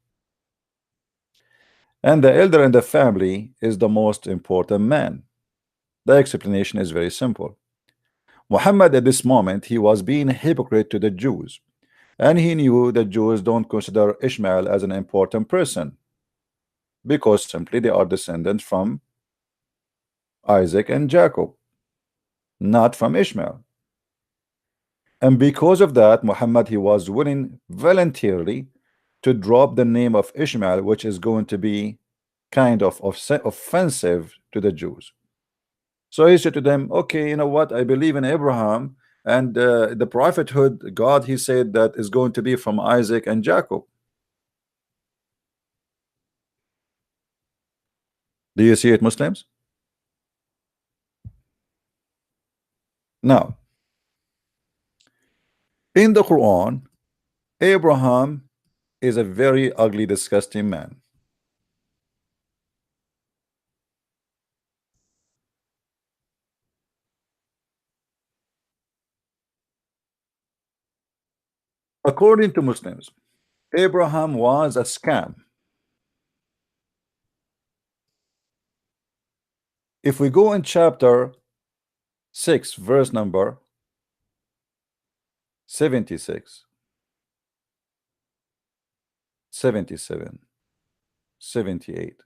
And the elder in the family is the most important man. The explanation is very simple. Muhammad at this moment, he was being a hypocrite to the Jews. And he knew the Jews don't consider Ishmael as an important person, because simply they are descendants from Isaac and Jacob, not from Ishmael. And because of that, Muhammad he was willing voluntarily to drop the name of Ishmael, which is going to be kind of offensive to the Jews. So he said to them, okay, you know what, I believe in Abraham, and the prophethood, God he said that is going to be from Isaac and Jacob. Do you see it, Muslims? Now, in the Quran, Abraham is a very ugly, disgusting man. According to Muslims, Abraham was a scam. If we go in chapter 6, verse number 76, 77, 78,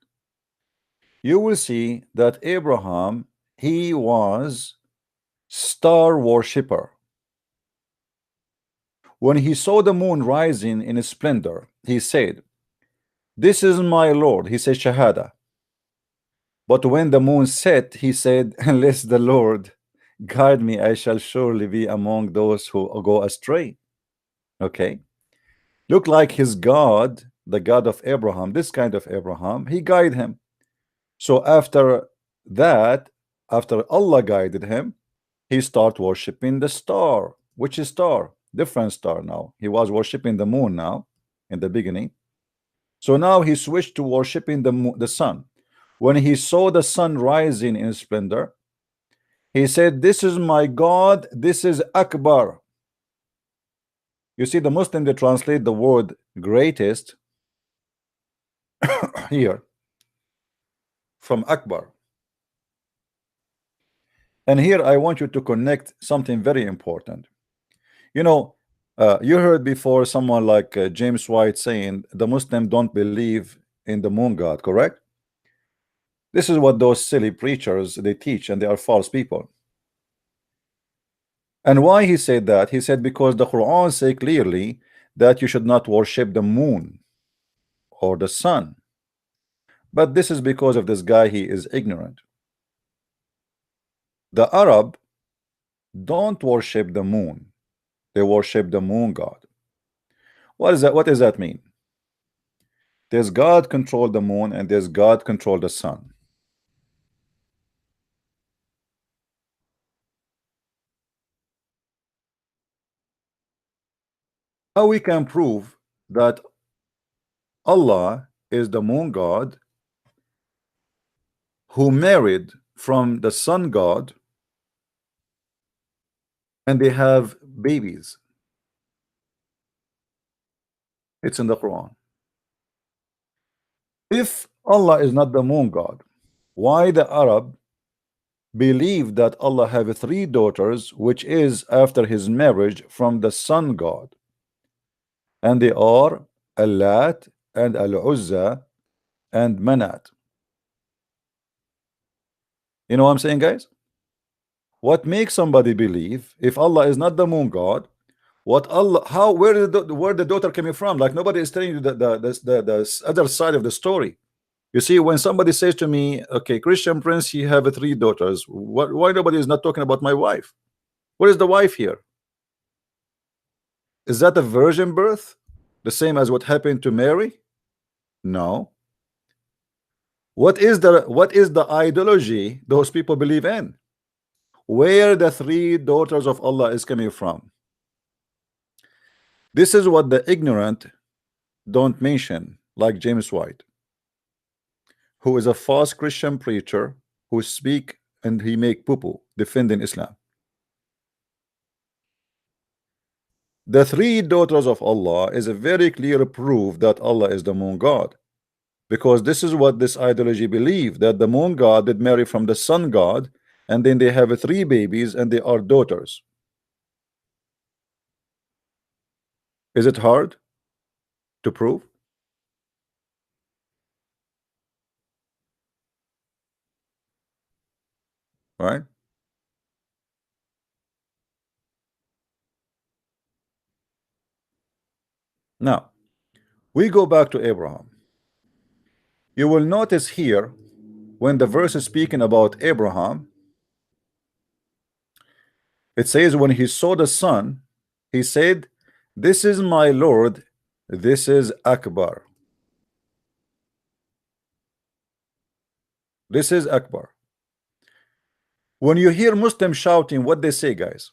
you will see that Abraham, he was star worshipper. When he saw the moon rising in splendor, he said, "This is my Lord." He said Shahada. But when the moon set, he said, "Unless the Lord guide me, I shall surely be among those who go astray." Okay. Look like his God, the God of Abraham, this kind of Abraham, he guided him. So after that, after Allah guided him, he started worshiping the star. Which is star? Different star now. He was worshiping the moon now in the beginning. So now he switched to worshiping the sun. When he saw the sun rising in splendor, he said, "This is my God, this is Akbar." You see, the Muslim, they translate the word greatest here from Akbar. And here I want you to connect something very important. You know, you heard before someone like James White saying the Muslim don't believe in the moon God, correct? This is what those silly preachers they teach, and they are false people. And why he said that? He said because the Quran say clearly that you should not worship the moon or the sun. But this is because of this guy, he is ignorant. The Arab don't worship the moon, they worship the moon god. What is that? What does that mean? There's God control the moon and there's God control the sun. How we can prove that Allah is the moon god who married from the sun god and they have babies? It's in the Quran. If Allah is not the moon god, why the Arab believe that Allah have 3 daughters, which is after his marriage from the sun god, and they are Allat and Al-Uzza and Manat? You know what I'm saying, guys? What makes somebody believe if Allah is not the moon god? What Allah? How? Where the daughter coming from? Like nobody is telling you the other side of the story. You see, when somebody says to me, "Okay, Christian Prince, he have 3 daughters," why nobody is not talking about my wife? What is the wife here? Is that a virgin birth, the same as what happened to Mary? No. What is the ideology those people believe in? Where the 3 daughters of Allah is coming from? This is what the ignorant don't mention, like James White, who is a false Christian preacher who speak and he make poo-poo defending Islam. The 3 daughters of Allah is a very clear proof that Allah is the moon god, because this is what this ideology believe, that the moon god did marry from the sun god and then they have 3 babies and they are daughters. Is it hard to prove? Right? Now we go back to Abraham. You will notice here when the verse is speaking about Abraham, it says when he saw the sun, he said, "This is my Lord, this is Akbar." This is Akbar. When you hear Muslims shouting, what they say, guys?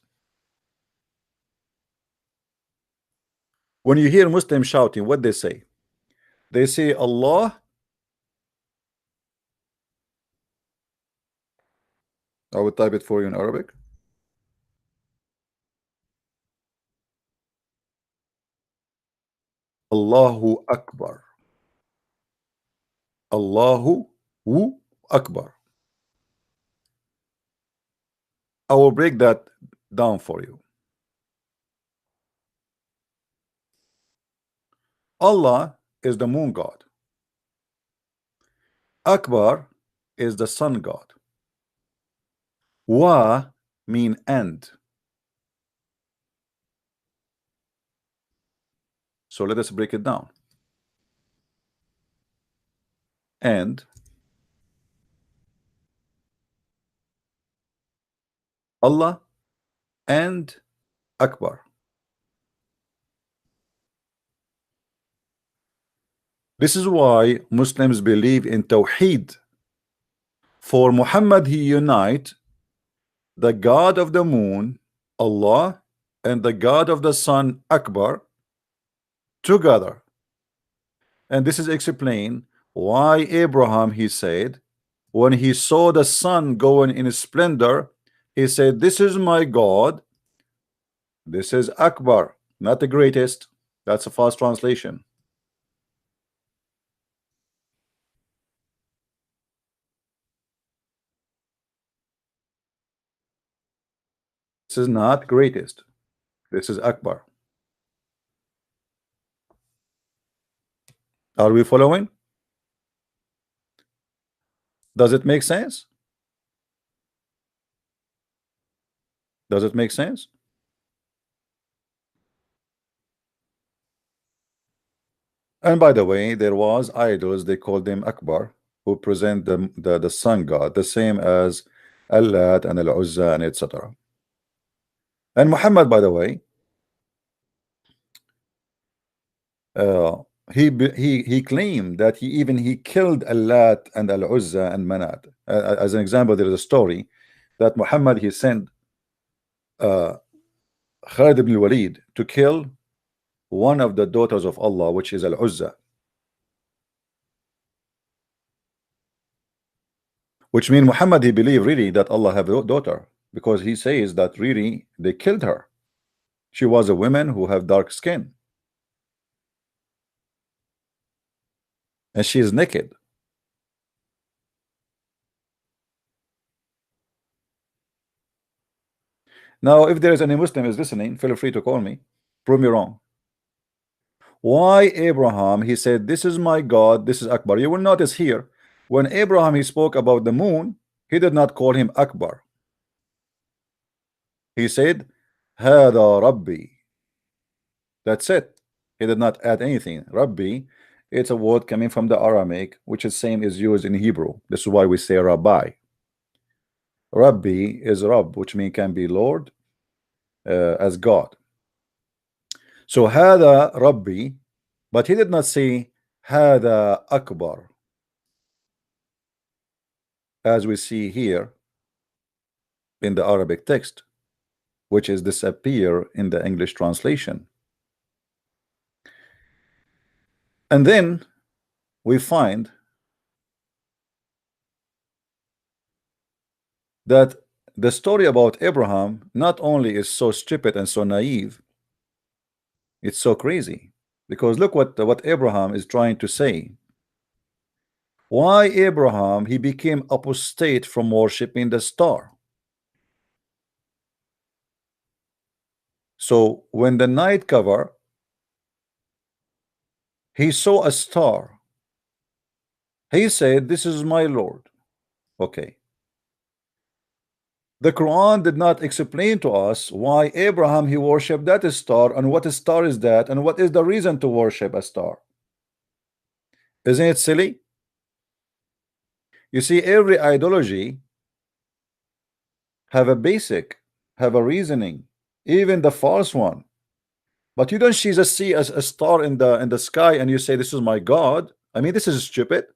When you hear Muslims shouting, what they say? They say Allah. I will type it for you in Arabic. Allahu Akbar. Allahu Akbar. I will break that down for you. Allah is the moon god. Akbar is the sun god. Wa mean and. So let us break it down. And Allah and Akbar. This is why Muslims believe in Tawheed. For Muhammad, he unite the God of the moon, Allah, and the God of the sun, Akbar, together. And this is explained why Abraham, he said, when he saw the sun going in splendor, he said, this is my God, this is Akbar, not the greatest. That's a false translation. This is not greatest. This is Akbar. Are we following? Does it make sense? Does it make sense? And by the way, there was idols, they called them Akbar, who present the sun god, the same as Allat and Al-Uzza and etc. And Muhammad, by the way, he claimed that he killed Allat and Al-Uzza and Manat. As an example, there is a story that Muhammad, he sent Khalid ibn Walid to kill one of the daughters of Allah, which is Al-Uzza, which means Muhammad, he believed really that Allah have a daughter, because he says that really they killed her. She was a woman who have dark skin, and she is naked. Now, if there is any Muslim is listening, feel free to call me, prove me wrong. Why Abraham, he said, this is my God, this is Akbar. You will notice here, when Abraham, he spoke about the moon, he did not call him Akbar. He said, Hada Rabbi. That's it. He did not add anything. Rabbi, it's a word coming from the Aramaic, which is same is used in Hebrew. This is why we say Rabbi. Rabbi is Rab, which means can be Lord, as God. So Hada Rabbi, but he did not say Hada Akbar, as we see here in the Arabic text, which is disappear in the English translation. And then we find that the story about Abraham not only is so stupid and so naive, it's so crazy, because look what Abraham is trying to say. Why Abraham, he became apostate from worshiping the star. So when the night cover, he saw a star. He said, this is my Lord. Okay. The Quran did not explain to us why Abraham, he worshipped that star, and what star is that, and what is the reason to worship a star. Isn't it silly? You see, every ideology have a basic, have a reasoning, even the false one. But you don't just see a star in the sky and you say, this is my God. I mean, this is stupid.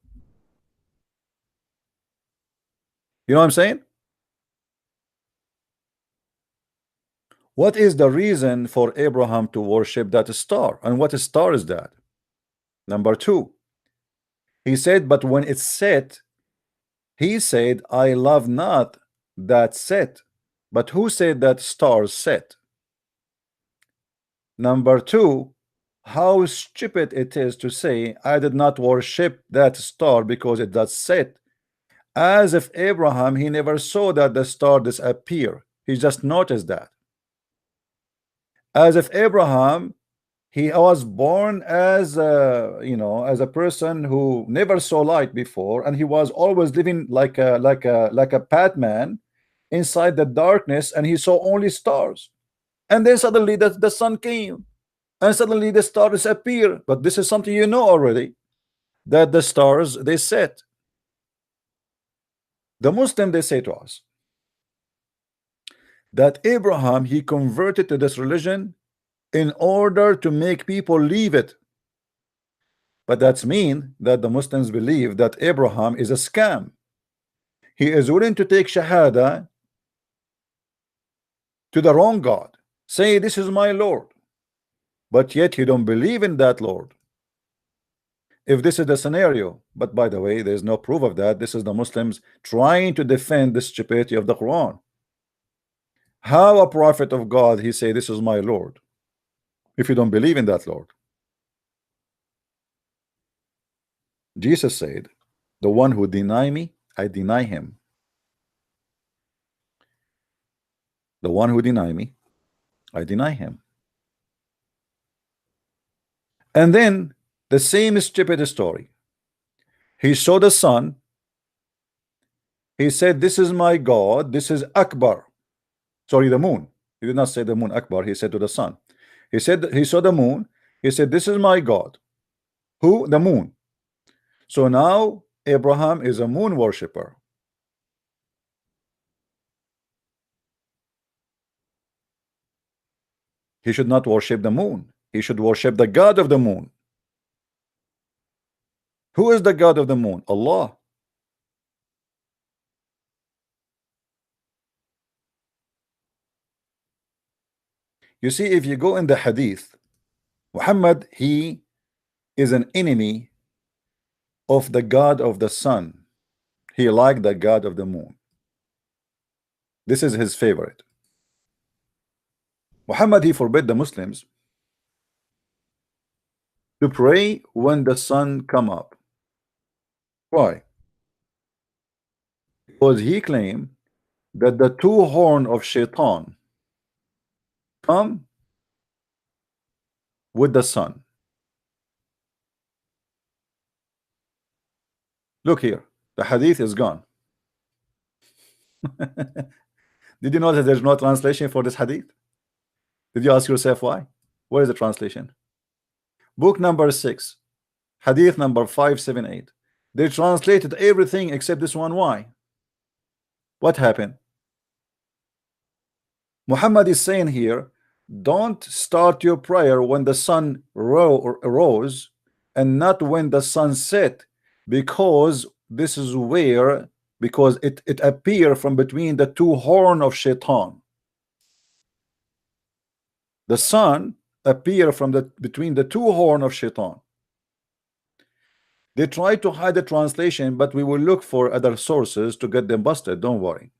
You know what I'm saying? What is the reason for Abraham to worship that star? And what star is that? Number two, he said, but when it's set, he said, I love not that set. But who said that stars set? Number two, how stupid it is to say, I did not worship that star because it does set. As if Abraham, he never saw that the star disappear. He just noticed that. As if Abraham, he was born as a, as a person who never saw light before, and he was always living like a Batman inside the darkness, and he saw only stars. And then suddenly the sun came, and suddenly the stars appear. But this is something you know already, that the stars they set. The Muslim, they say to us that Abraham, he converted to this religion in order to make people leave it. But that's mean that the Muslims believe that Abraham is a scam. He is willing to take shahada to the wrong God, say this is my Lord, but yet he don't believe in that Lord. If this is the scenario, but by the way, there's no proof of that. This is the Muslims trying to defend the stupidity of the Quran. How a prophet of God he say this is my Lord if you don't believe in that Lord? Jesus said, the one who deny me, I deny him. The one who deny me, I deny him. And then the same stupid story. He saw the sun. He said, this is my God. This is Akbar. Sorry, the moon. He did not say the moon Akbar. He said to the sun. He said he saw the moon. He said, this is my God. Who? The moon. So now Abraham is a moon worshipper. He should not worship the moon. He should worship the God of the moon. Who is the God of the moon? Allah. You see, if you go in the hadith, Muhammad, he is an enemy of the God of the sun. He liked the God of the moon. This is his favorite. Muhammad, he forbid the Muslims to pray when the sun come up. Why? Because he claimed that the two horn of shaitan come with the sun. Look here, the hadith is gone. Did you know that there's no translation for this hadith? Did you ask yourself why? Where is the translation? Book number 6, hadith number 578. They translated everything except this one. Why? What happened? Muhammad is saying here, don't start your prayer when the sun rose and not when the sun set, because this is where, because it appear from between the two horn of shaitan. The sun appear from between the two horn of shaitan. They try to hide the translation, but we will look for other sources to get them busted. Don't worry.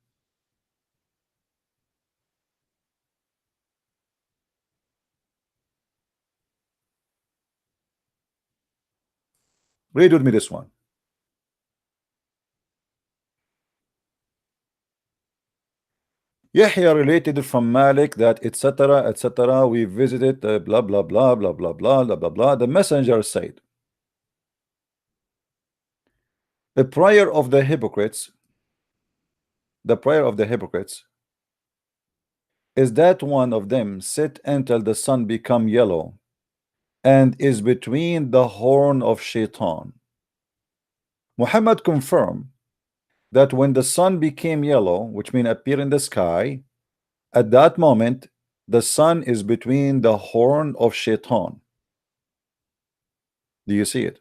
Read with me this one. Yahya related from Malik that etc. etc. We visited blah blah blah blah blah blah blah blah blah. The messenger said, the prayer of the hypocrites, the prayer of the hypocrites is that one of them sit until the sun become yellow and is between the horn of shaitan. Muhammad confirmed that when the sun became yellow, which means appear in the sky, at that moment the sun is between the horn of shaitan. Do you see it?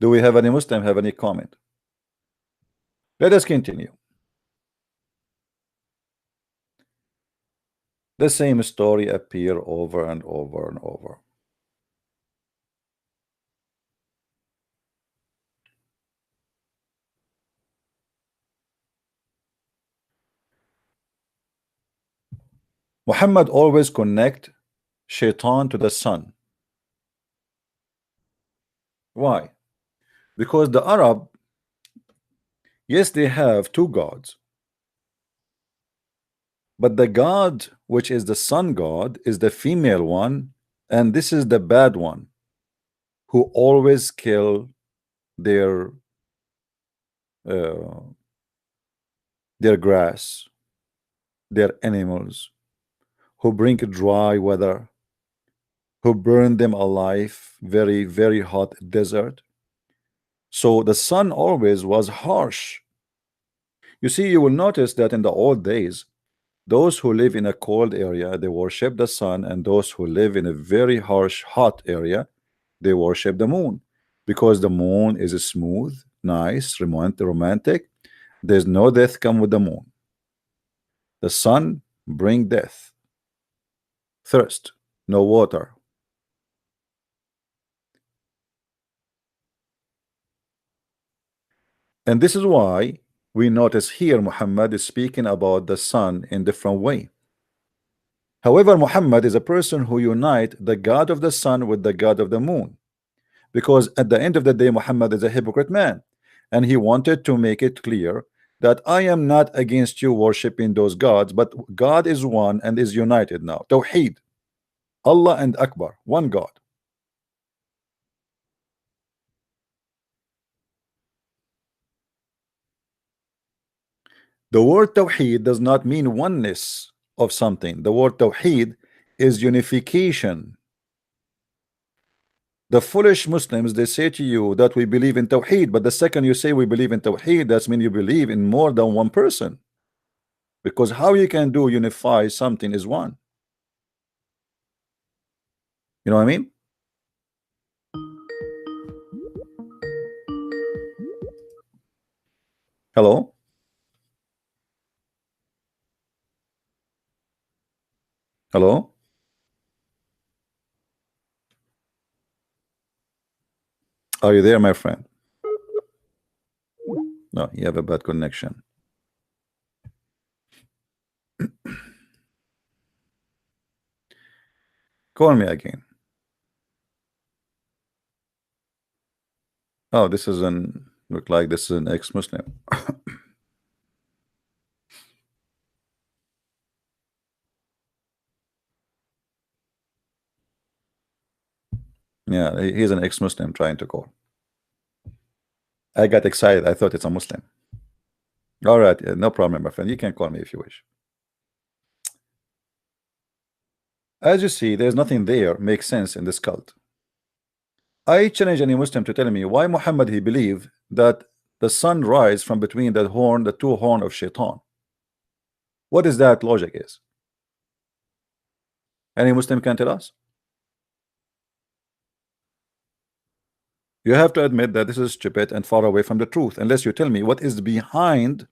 Do we have any Muslim have any comment? Let us continue. The same story appear over and over and over. Muhammad always connect shaitan to the sun. Why? Because the Arab, yes, they have two gods, but the God which is the sun god is the female one, and this is the bad one who always kill their uh, grass, their animals, who bring dry weather, who burn them alive, very, very hot desert. So the sun always was harsh. You see, you will notice that in the old days, those who live in a cold area, they worship the sun, and those who live in a very harsh, hot area, they worship the moon, because the moon is smooth, nice, romantic. There's no death come with the moon. The sun bring death, thirst, no water. And this is why we notice here Muhammad is speaking about the sun in different way. However, Muhammad is a person who unite the God of the sun with the God of the moon, because at the end of the day Muhammad is a hypocrite man, and he wanted to make it clear that I am not against you worshiping those gods, but God is one and is united now. Tawheed, Allah and Akbar, one God. The word Tawheed does not mean oneness of something. The word Tawheed is unification. The foolish Muslims, they say to you that we believe in Tawheed, but the second you say we believe in Tawheed, that's mean you believe in more than one person. Because how you can do unify something is one. You know what I mean? Hello? Hello? Are you there, my friend? No, you have a bad connection. Call me again. Oh, this is an look like this is an ex-Muslim. Yeah, he's an ex-Muslim trying to call. I got excited. I thought it's a Muslim. All right, no problem, my friend. You can call me if you wish. As you see, there's nothing there makes sense in this cult. I challenge any Muslim to tell me why Muhammad he believed that the sun rise from between the two horn of Shaitan. What is that logic is? Any Muslim can tell us? You have to admit that this is stupid and far away from the truth, unless you tell me what is behind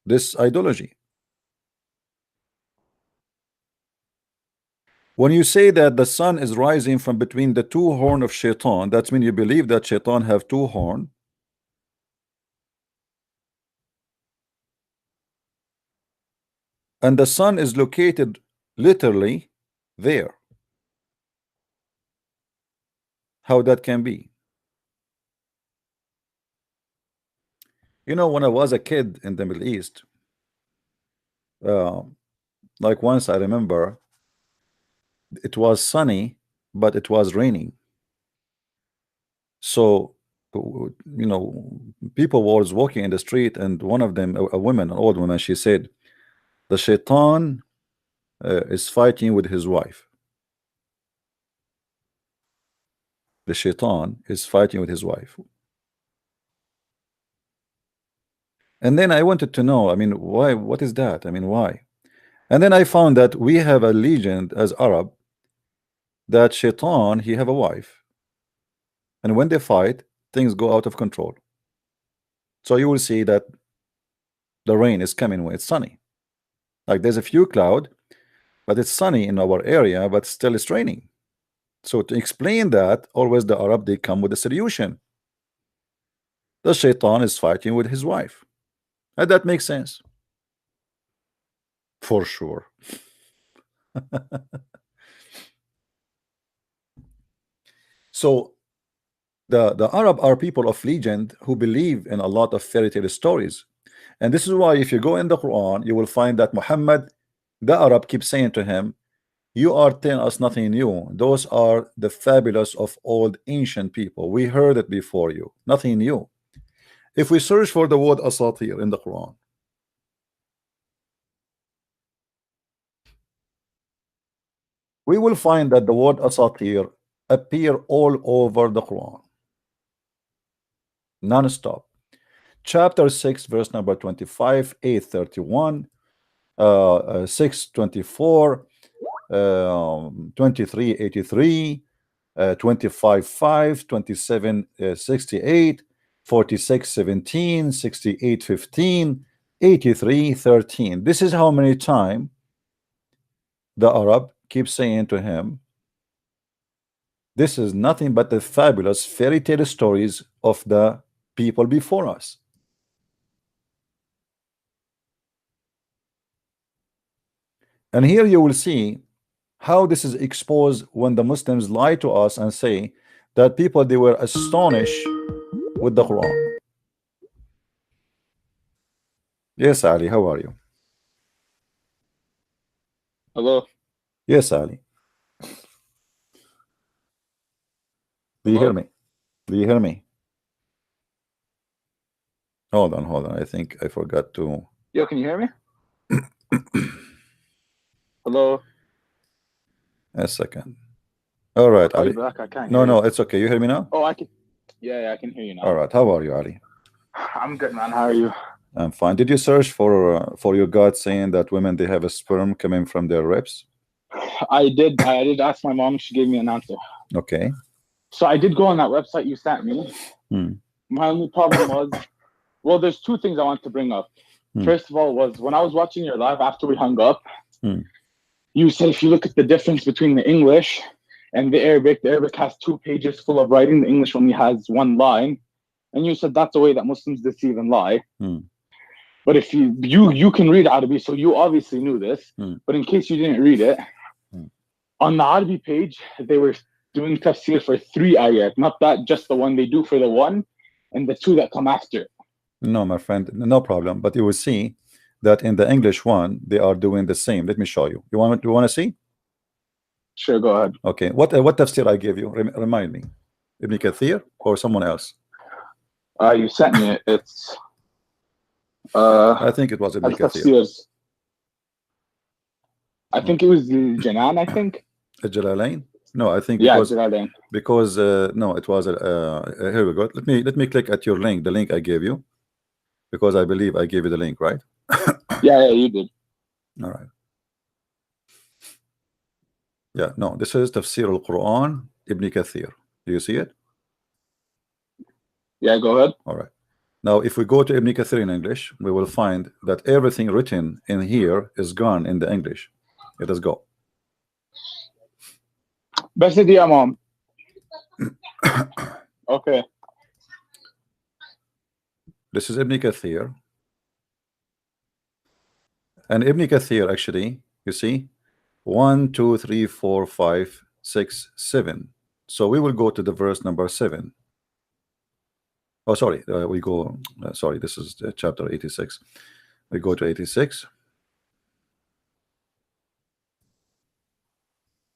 this ideology. When you say that the sun is rising from between the two horn of Shaitan, that means you believe that Shaitan have two horn. And the sun is located literally there. How that can be? You know, when I was a kid in the Middle East, like once I remember it was sunny, but it was raining. So, you know, people was walking in the street, and one of them, a woman, an old woman, she said, the Shaitan is fighting with his wife. The Shaitan is fighting with his wife. And then I wanted to know, I mean, why? What is that? I mean, why? And then I found that we have a legend as Arab that Shaitan, he have a wife. And when they fight, things go out of control. So you will see that the rain is coming when it's sunny. Like there's a few cloud, but it's sunny in our area, but still it's raining. So to explain that, always the Arab, they come with a solution. The shaitan is fighting with his wife. And that makes sense. For sure. So the Arab are people of legend who believe in a lot of fairy tale stories. And this is why if you go in the Quran, you will find that Muhammad, the Arab, keeps saying to him, you are telling us nothing new. Those are the fabulous of old ancient people. We heard it before you. Nothing new. If we search for the word asatir in the Quran, we will find that the word asatir appear all over the Quran, non-stop. Chapter 6, verse number 25, 831, 624, 2383, 25:5, 27:68, 46:17, 68:15, 83:13. This is how many times the Arab keeps saying to him, this is nothing but the fabulous fairy tale stories of the people before us. And here you will see how this is exposed when the Muslims lie to us and say that people, they were astonished with the Quran. Yes, Ali, how are you? Hello. Yes, Ali. Do you hear me? Do you hear me? Hold on. I think I forgot to. Yo, can you hear me? Hello. A second. All right, Ali. Back. I can't No, hear you. it's okay. You hear me now? Oh, I can. Yeah, I can hear you now. All right. How are you, Ali? I'm good, man. How are you? I'm fine. Did you search for your God saying that women, they have a sperm coming from their ribs? I did ask my mom. She gave me an answer. Okay. So I did go on that website you sent me. My only problem was, well, there's two things I want to bring up. First of all, was when I was watching your live after we hung up, you said if you look at the difference between the English and the Arabic has 2 pages full of writing. The English only has 1 line. And you said that's the way that Muslims deceive and lie. But if you can read Arabic, so you obviously knew this. But in case you didn't read it, on the Arabic page, they were doing tafsir for 3 ayat, not that just the one they do for the 1 and the 2 that come after. No, my friend, no problem. But you will see that in the English one, they are doing the same. Let me show you. You want to see? Sure, go ahead. Okay. What tafsir I gave you? Remind me. Ibn Kathir or someone else? You sent me it. It's I think it was Ibn Kathir. I think it was Janan, I think. Jalalain? No, I think Jalalain. Because no, it was here we go. Let me click at your link, the link I gave you, because I believe I gave you the link, right? Yeah, you did. All right. Yeah, no, this is Tafsir al-Quran, Ibn Kathir. Do you see it? Yeah, go ahead. All right. Now, if we go to Ibn Kathir in English, we will find that everything written in here is gone in the English. Let us go. Best idea, Mom. Okay. This is Ibn Kathir. And Ibn Kathir, actually, you see, 1, 2, 3, 4, 5, 6, 7. So we will go to the verse number 7. Oh, sorry, we go. Sorry, this is chapter 86. We go to 86.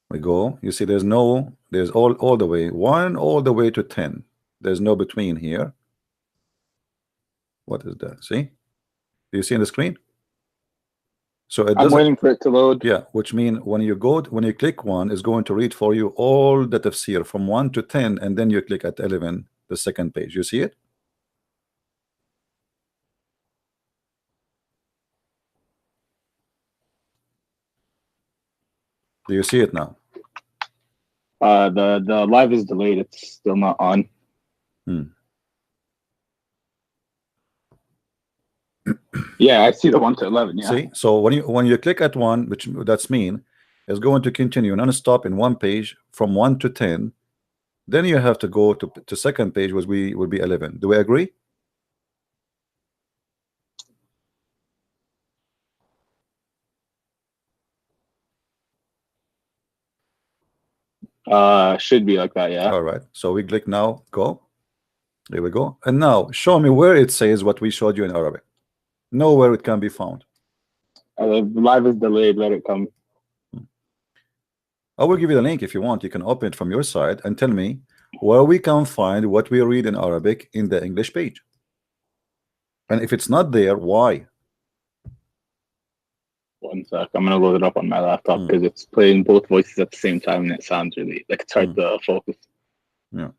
We go. You see, there's all the way 1 all the way to 10. There's no between here. What is that? See? Do you see on the screen? So it I'm waiting for it to load. Yeah, which means when you click 1, it's going to read for you all the tafsir from 1 to 10, and then you click at 11, the second page. You see it? Do you see it now? The live is delayed. It's still not on. Yeah, I see the 1 to 11. Yeah. See, so when you click at 1, which that's mean, is going to continue non-stop in one page from 1 to 10. Then you have to go to second page, which will be 11. Do we agree? Should be like that, yeah. All right. So we click now, go. There we go. And now show me where it says what we showed you in Arabic. Nowhere it can be found. The live is delayed. Let it come. I will give you the link if you want. You can open it from your side and tell me where we can find what we read in Arabic in the English page. And if it's not there, why? 1 sec. I'm gonna load it up on my laptop because it's playing both voices at the same time and it sounds really like it's hard to focus. Yeah.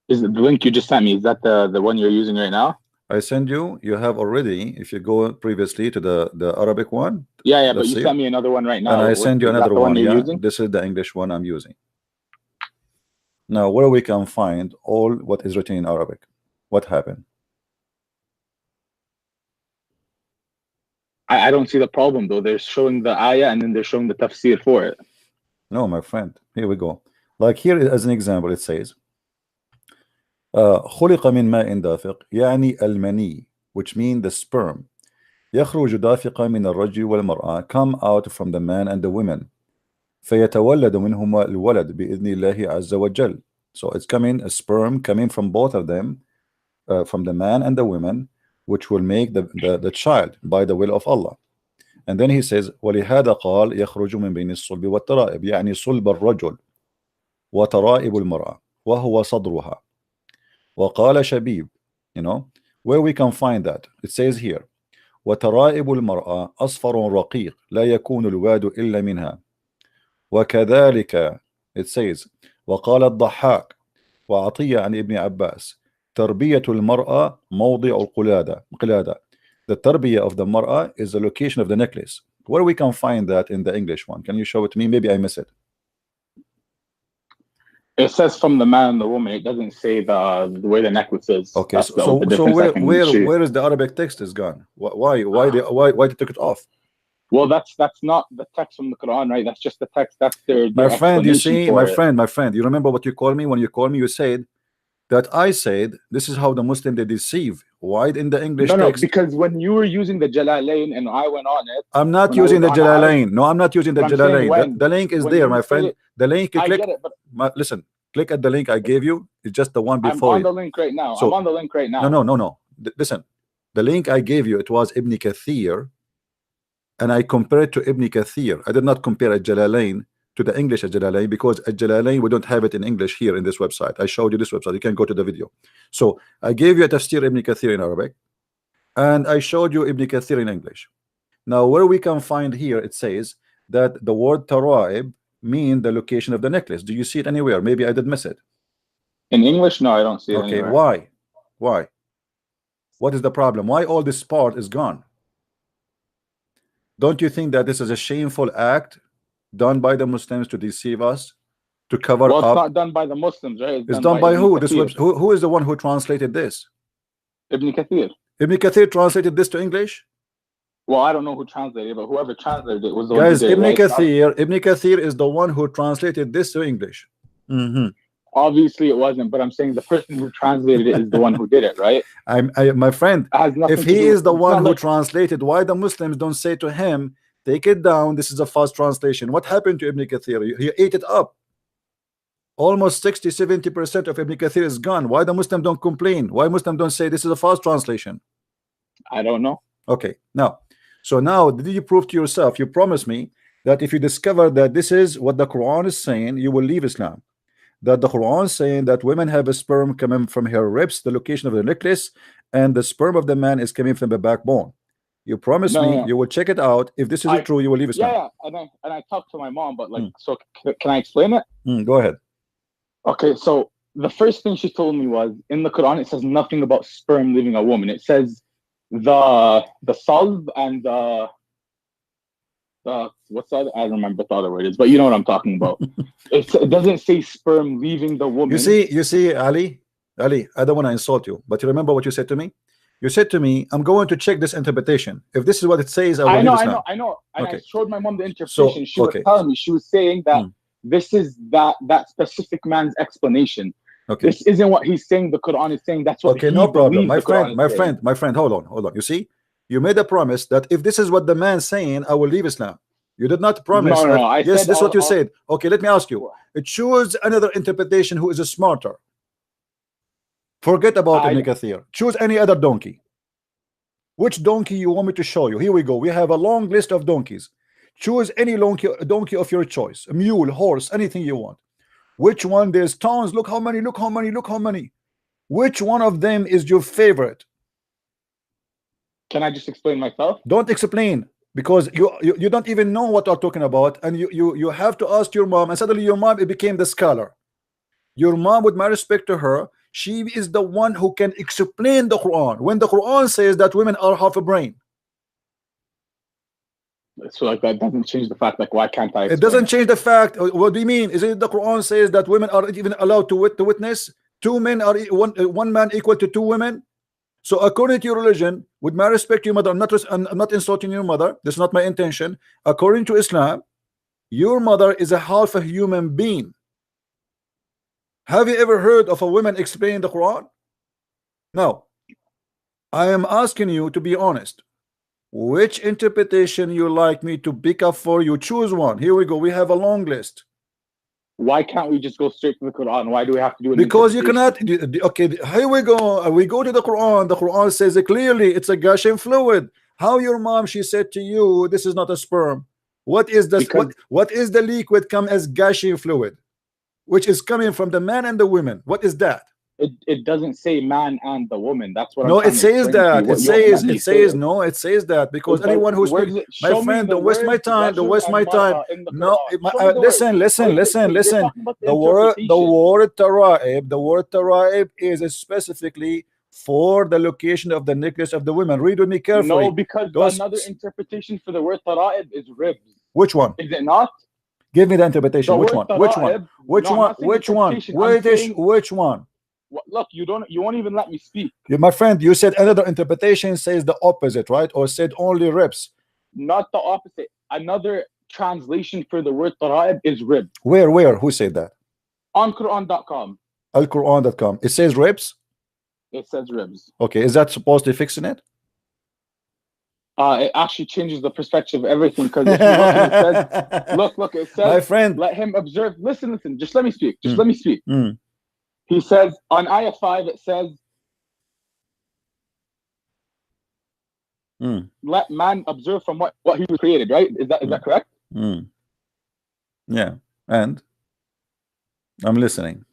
Is it the link you just sent me? Is that the one you're using right now? I send you. You have already. If you go previously to the Arabic one. Yeah, but you sent me another one right now. And I send you another one. Yeah, using? this is the English one I'm using. Now, where we can find all what is written in Arabic? What happened? I don't see the problem though. They're showing the ayah and then they're showing the tafsir for it. No, my friend. Here we go. Like here as an example, it says. خلق من ماء دافق يعني المني, which means the sperm. يخرج دافقا من الرجل والمرأة, come out from the man and the woman. فيتولد منهما الولد بإذن الله عز وجل. So it's coming a sperm coming from both of them, from the man and the woman, which will make the child by the will of Allah. And then he says ولهذا قال يخرج من بين الصلب والترائب يعني صلب الرجل وترائب المرأة وهو صدرها. وقال شبيب, you know, where we can find that? It says here وترائب المرأة أصفر رقيق لا يكون الواد إلا منها. وكذلك it says وقال الضحاك وعطية عن ابن عباس تربية المرأة موضع القلادة. The tarbiyah of the mar'a is the location of the necklace. Where we can find that in the English one? Can you show it to me? Maybe I miss it. It says from the man and the woman. It doesn't say the way the necklace is. Okay, so where is the Arabic text is gone? Why they took it off? Well, that's not the text from the Quran, right? That's just the text. That's their my friend. You see, my friend. You remember what you called me when you called me? You said that I said this is how the Muslim they deceive. Why in the English text? No, because when you were using the Jalalain and I went on it, I'm not using the Jalalain. No, I'm not using the Jalalain. The link is there, my friend. The link you click. Listen, click at the link I gave you. It's just the one before. I'm on the link right now. So, I'm on the link right now. No. Listen, the link I gave you, it was Ibn Kathir, and I compared to Ibn Kathir. I did not compare a Jalalain to the English Jalalain, because a Jalalain we don't have it in English here in this website. I showed you this website. You can go to the video. So I gave you a tafsir Ibn Kathir in Arabic, and I showed you Ibn Kathir in English. Now where we can find here, it says that the word taraib mean the location of the necklace. Do you see it anywhere? Maybe I did miss it. In English, no, I don't see it anywhere. Okay, why? What is the problem? Why all this part is gone? Don't you think that this is a shameful act done by the Muslims to deceive us, to cover up? It's not done by the Muslims, right? It's done by who? Who is the one who translated this? Ibn Kathir. Ibn Kathir translated this to English? Well, I don't know who translated it, but whoever translated it was the guys. One who did, Ibn Kathir is the one who translated this to English. Obviously, it wasn't, but I'm saying the person who translated it is the one who did it, right? My friend, if he is the one who translated, why the Muslims don't say to him, take it down, this is a false translation? What happened to Ibn Kathir? He ate it up. Almost 60-70% of Ibn Kathir is gone. Why the Muslim don't complain? Why Muslim don't say this is a false translation? I don't know. Okay, now, so now did you prove to yourself? You promised me that if you discover that this is what the Quran is saying, you will leave Islam. That the Quran is saying that women have a sperm coming from her ribs, the location of the necklace, and the sperm of the man is coming from the backbone. You promised me you will check it out. If this is true, you will leave Islam. Yeah, and I talked to my mom, but like, so can I explain it? Go ahead. Okay, so the first thing she told me was in the Quran it says nothing about sperm leaving a woman. It says the salb and what's the other? I don't remember what the other word is, but you know what I'm talking about. It doesn't say sperm leaving the woman. You see, Ali, I don't want to insult you, but you remember what you said to me? You said to me, I'm going to check this interpretation. If this is what it says, I will leave Islam. I know. And okay. I showed my mom the interpretation. So, she was telling me, she was saying that this is that specific man's explanation. Okay. This isn't what he's saying. The Quran is saying. That's what. Okay, no problem, my friend. Hold on. You see, you made a promise that if this is what the man's saying, I will leave Islam. You did not promise. No. Yes, this is what you said. Okay, let me ask you. Choose another interpretation who is smarter. Forget about Ibn Kathir. Choose any other donkey. Which donkey you want me to show you? Here we go. We have a long list of donkeys. Choose any donkey of your choice. A mule, horse, anything you want. Which one? There's tons. Look how many. Look how many. Look how many. Which one of them is your favorite? Can I just explain myself? Don't explain, because you don't even know what I'm talking about, and you have to ask your mom, and suddenly your mom became the scholar. Your mom, with my respect to her, she is the one who can explain the Quran. When the Quran says that women are half a brain. So like that doesn't change the fact, like, why can't I? It doesn't change the fact. What do you mean? Is it the Quran says that women are even allowed to witness? Two men are one man equal to two women? So according to your religion, with my respect to your mother, I'm not insulting your mother. This is not my intention. According to Islam, your mother is a half a human being. Have you ever heard of a woman explaining the Quran? No. I am asking you to be honest. Which interpretation you like me to pick up for you? Choose one. Here we go. We have a long list. Why can't we just go straight to the Quran? Why do we have to do it? Because you cannot. Okay, here we go. We go to the Quran. The Quran says it clearly. It's a gushing fluid. How your mom, she said to you, this is not a sperm. What is this? What is the liquid come as gushing fluid, which is coming from the man and the women? What is that? It doesn't say man and the woman. That's what. No, I'm it says that. It says no. It says that because But anyone who's my friend, don't waste my time. Don't waste my time. No, listen. The word tara'ib is specifically for the location of the necklace of the women. Read with me carefully. No, because another interpretation for the word tara'ib is ribs. Which one? Is it not? Give me the interpretation. Which one? Which one? Which one? Which one? Which one? Look, you won't even let me speak. My friend, you said another interpretation says the opposite, right? Or said only ribs. Not the opposite. Another translation for the word tara'ib is rib. Where? Who said that? On Quran.com. Al-Quran.com. It says ribs? It says ribs. Okay, is that supposed to be fixing it? It actually changes the perspective of everything, because if you look, it says, look, it says, my friend, let him observe. Listen, just let me speak. Let me speak. He says on ayah 5, it says, let man observe from what he was created, right? Is that correct? Yeah, and I'm listening.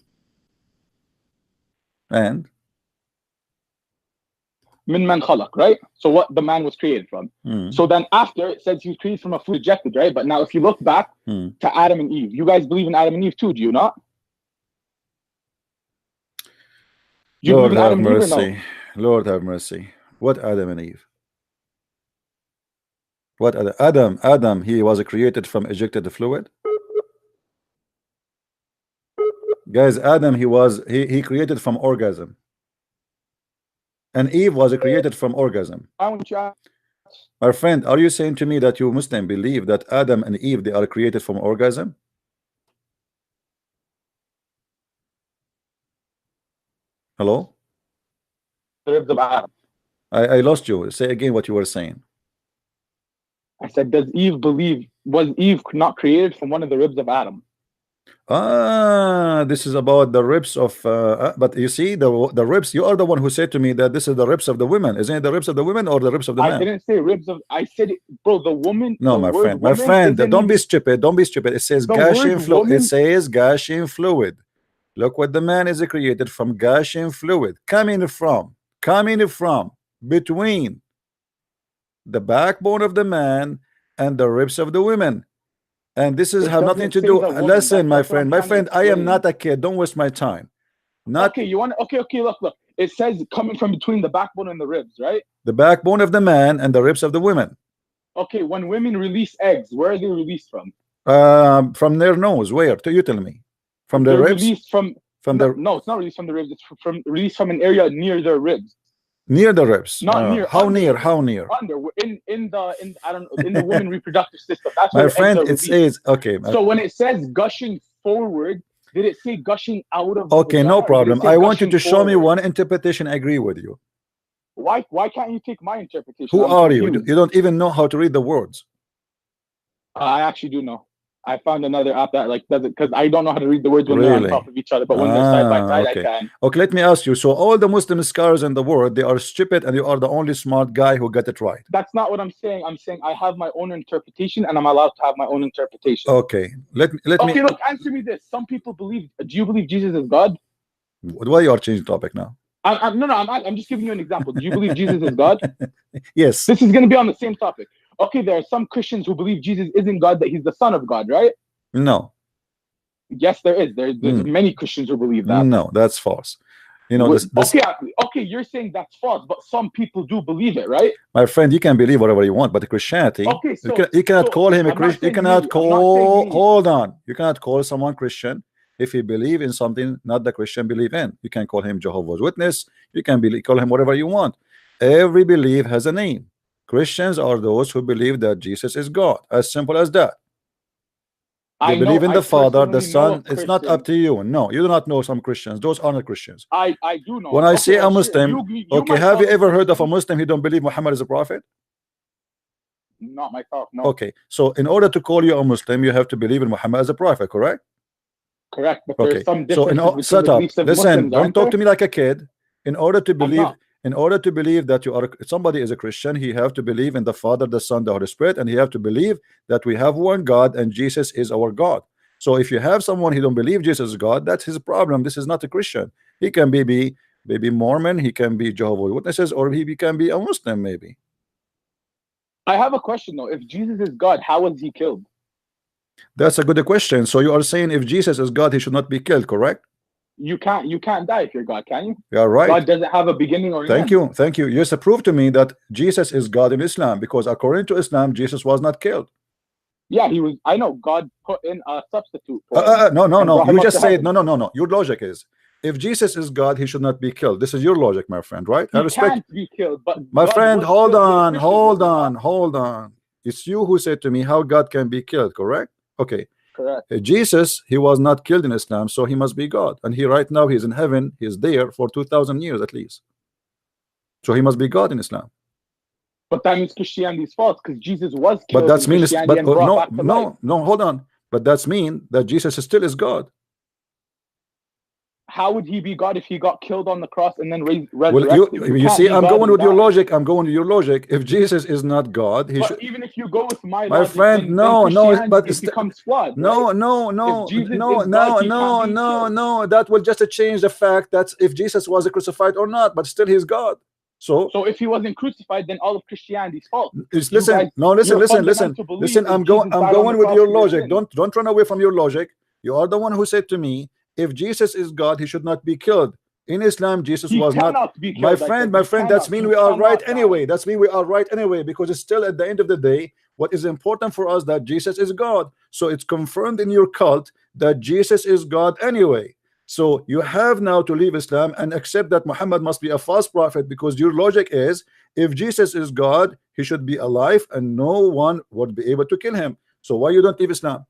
And min man khalaq, right? So what the man was created from. So then after it says he was created from a fruit rejected, right? But now if you look back to Adam and Eve, you guys believe in Adam and Eve too, do you not? Lord have mercy. Lord have mercy. What Adam and Eve? What Adam, he was created from ejected fluid. Guys, Adam, he created from orgasm. And Eve was created from orgasm. My friend, are you saying to me that you Muslim believe that Adam and Eve, they are created from orgasm? Hello? I lost you. Say again what you were saying. I said, was Eve not created from one of the ribs of Adam? This is about the ribs of but you see the ribs, you are the one who said to me that this is the ribs of the women. Isn't it the ribs of the women or the ribs of the man? I didn't say ribs of, I said, bro, the woman. No, my friend, don't be stupid. Don't be stupid. It says gushing fluid. It says gushing fluid. Look what the man is created from, gushing fluid, coming from between the backbone of the man and the ribs of the women. And this is have nothing to do. Listen, my friend, I am not a kid. Don't waste my time. Okay, you want okay, look. It says coming from between the backbone and the ribs, right? The backbone of the man and the ribs of the women. Okay, when women release eggs, where are they released from? From their nose. Where? You tell me. From their They're ribs? released from no, it's not released from the ribs. It's from released from an area near their ribs. Near the ribs. Not near. How under, near? How near? Under in I don't know, in the woman reproductive system. That's My where the friend, eggs are it released. says okay. So when it says gushing forward, did it say gushing out of? Okay, no problem. I want you to show me forward? one interpretation. I agree with you. Why can't you take my interpretation? Who I'm are confused. you? You don't even know how to read the words. I actually do know. I found another app that like does it because I don't know how to read the words when they're on Really? top of each other, but when they're side by side, Okay. I can. Okay, let me ask you. So all the Muslim scholars in the world, they are stupid, and you are the only smart guy who got it right. That's not what I'm saying. I'm saying I have my own interpretation, and I'm allowed to have my own interpretation. Okay, let me. Okay, look, answer me this. Some people believe. Do you believe Jesus is God? Why you are changing topic now? I'm just giving you an example. Do you believe Jesus is God? Yes. This is going to be on the same topic. Okay, there are some Christians who believe Jesus isn't God, that he's the Son of God, right? No. Yes, there is. There's many Christians who believe that. No, that's false. You know, this Okay, you're saying that's false, but some people do believe it, right? my friend, you can believe whatever you want, but Christianity, Okay, so you cannot call him a I'm not Christian. You saying cannot me, call. I'm not saying me. Hold on. You cannot call someone Christian if he believe in something not the Christian believe in. You can call him Jehovah's Witness. You can call him whatever you want. Every belief has a name. Christians are those who believe that Jesus is God. As simple as that. They believe in the Father, the Son. It's not up to you. No, you do not know some Christians. Those are not Christians. I do know. When I say a Muslim, you okay, have you ever heard of a Muslim who don't believe Muhammad is a prophet? Not myself, no. Okay, so in order to call you a Muslim, you have to believe in Muhammad as a prophet, correct? Correct, but Okay, there's some so differences set up. between the beliefs of Listen, Muslims, don't aren't talk there? to me like a kid. In order to believe, not. that you are somebody is a Christian, he have to believe in the Father, the Son, the Holy Spirit, and he have to believe that we have one God and Jesus is our God. So if you have someone who don't believe Jesus is God, that's his problem. This is not a Christian. He can be Mormon, he can be Jehovah's Witnesses, or he can be a Muslim maybe. I have a question though. If Jesus is God, how was he killed? That's a good question. So you are saying if Jesus is God, he should not be killed, correct? You can't die if you're God, can you? You are right. God doesn't have a beginning or an end. Thank you. You just prove to me that Jesus is God in Islam, because according to Islam, Jesus was not killed. Yeah, he was. I know God put in a substitute for him. No. You just said no. Your logic is if Jesus is God, he should not be killed. This is your logic, my friend, right? He can't be killed, but my God friend, was hold killed on. It's you who said to me how God can be killed, correct? Okay. Correct. Jesus, he was not killed in Islam, so he must be God. And he right now he's in heaven, he's there for 2,000 years at least. So he must be God in Islam. But that means Christianity's false because Jesus was killed. But that's mean no, hold on. But that's mean that Jesus still is God. How would he be God if he got killed on the cross and then resurrected? Well, you see, I'm going with your logic. If Jesus is not God, he should. Even if you go with my logic, friend, but it becomes flawed. No. That will just change the fact that if Jesus was crucified or not, but still he's God. So if he wasn't crucified, then all of Christianity is false. Listen. I'm going with your logic. Don't run away from your logic. You are the one who said to me, if Jesus is God, he should not be killed. In Islam, Jesus was not. My friend, that's mean we are right anyway. That's mean we are right anyway, because it's still at the end of the day, what is important for us that Jesus is God. So it's confirmed in your cult that Jesus is God anyway. So you have now to leave Islam and accept that Muhammad must be a false prophet, because your logic is if Jesus is God, he should be alive and no one would be able to kill him. So why you don't leave Islam?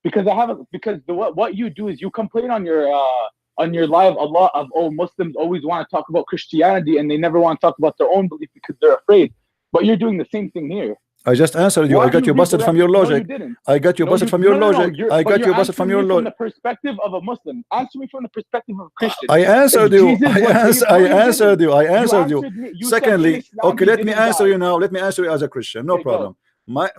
Because what you do is you complain on your live a lot of Muslims always want to talk about Christianity and they never want to talk about their own belief because they're afraid. But you're doing the same thing here. I just answered you. I got you busted from your logic. I got you busted from your logic. I got you busted from your logic. From the perspective of a Muslim. Answer me from the perspective of a Christian. I answered you. I answered you. Secondly, okay, let me answer you now. Let me answer you as a Christian. No problem.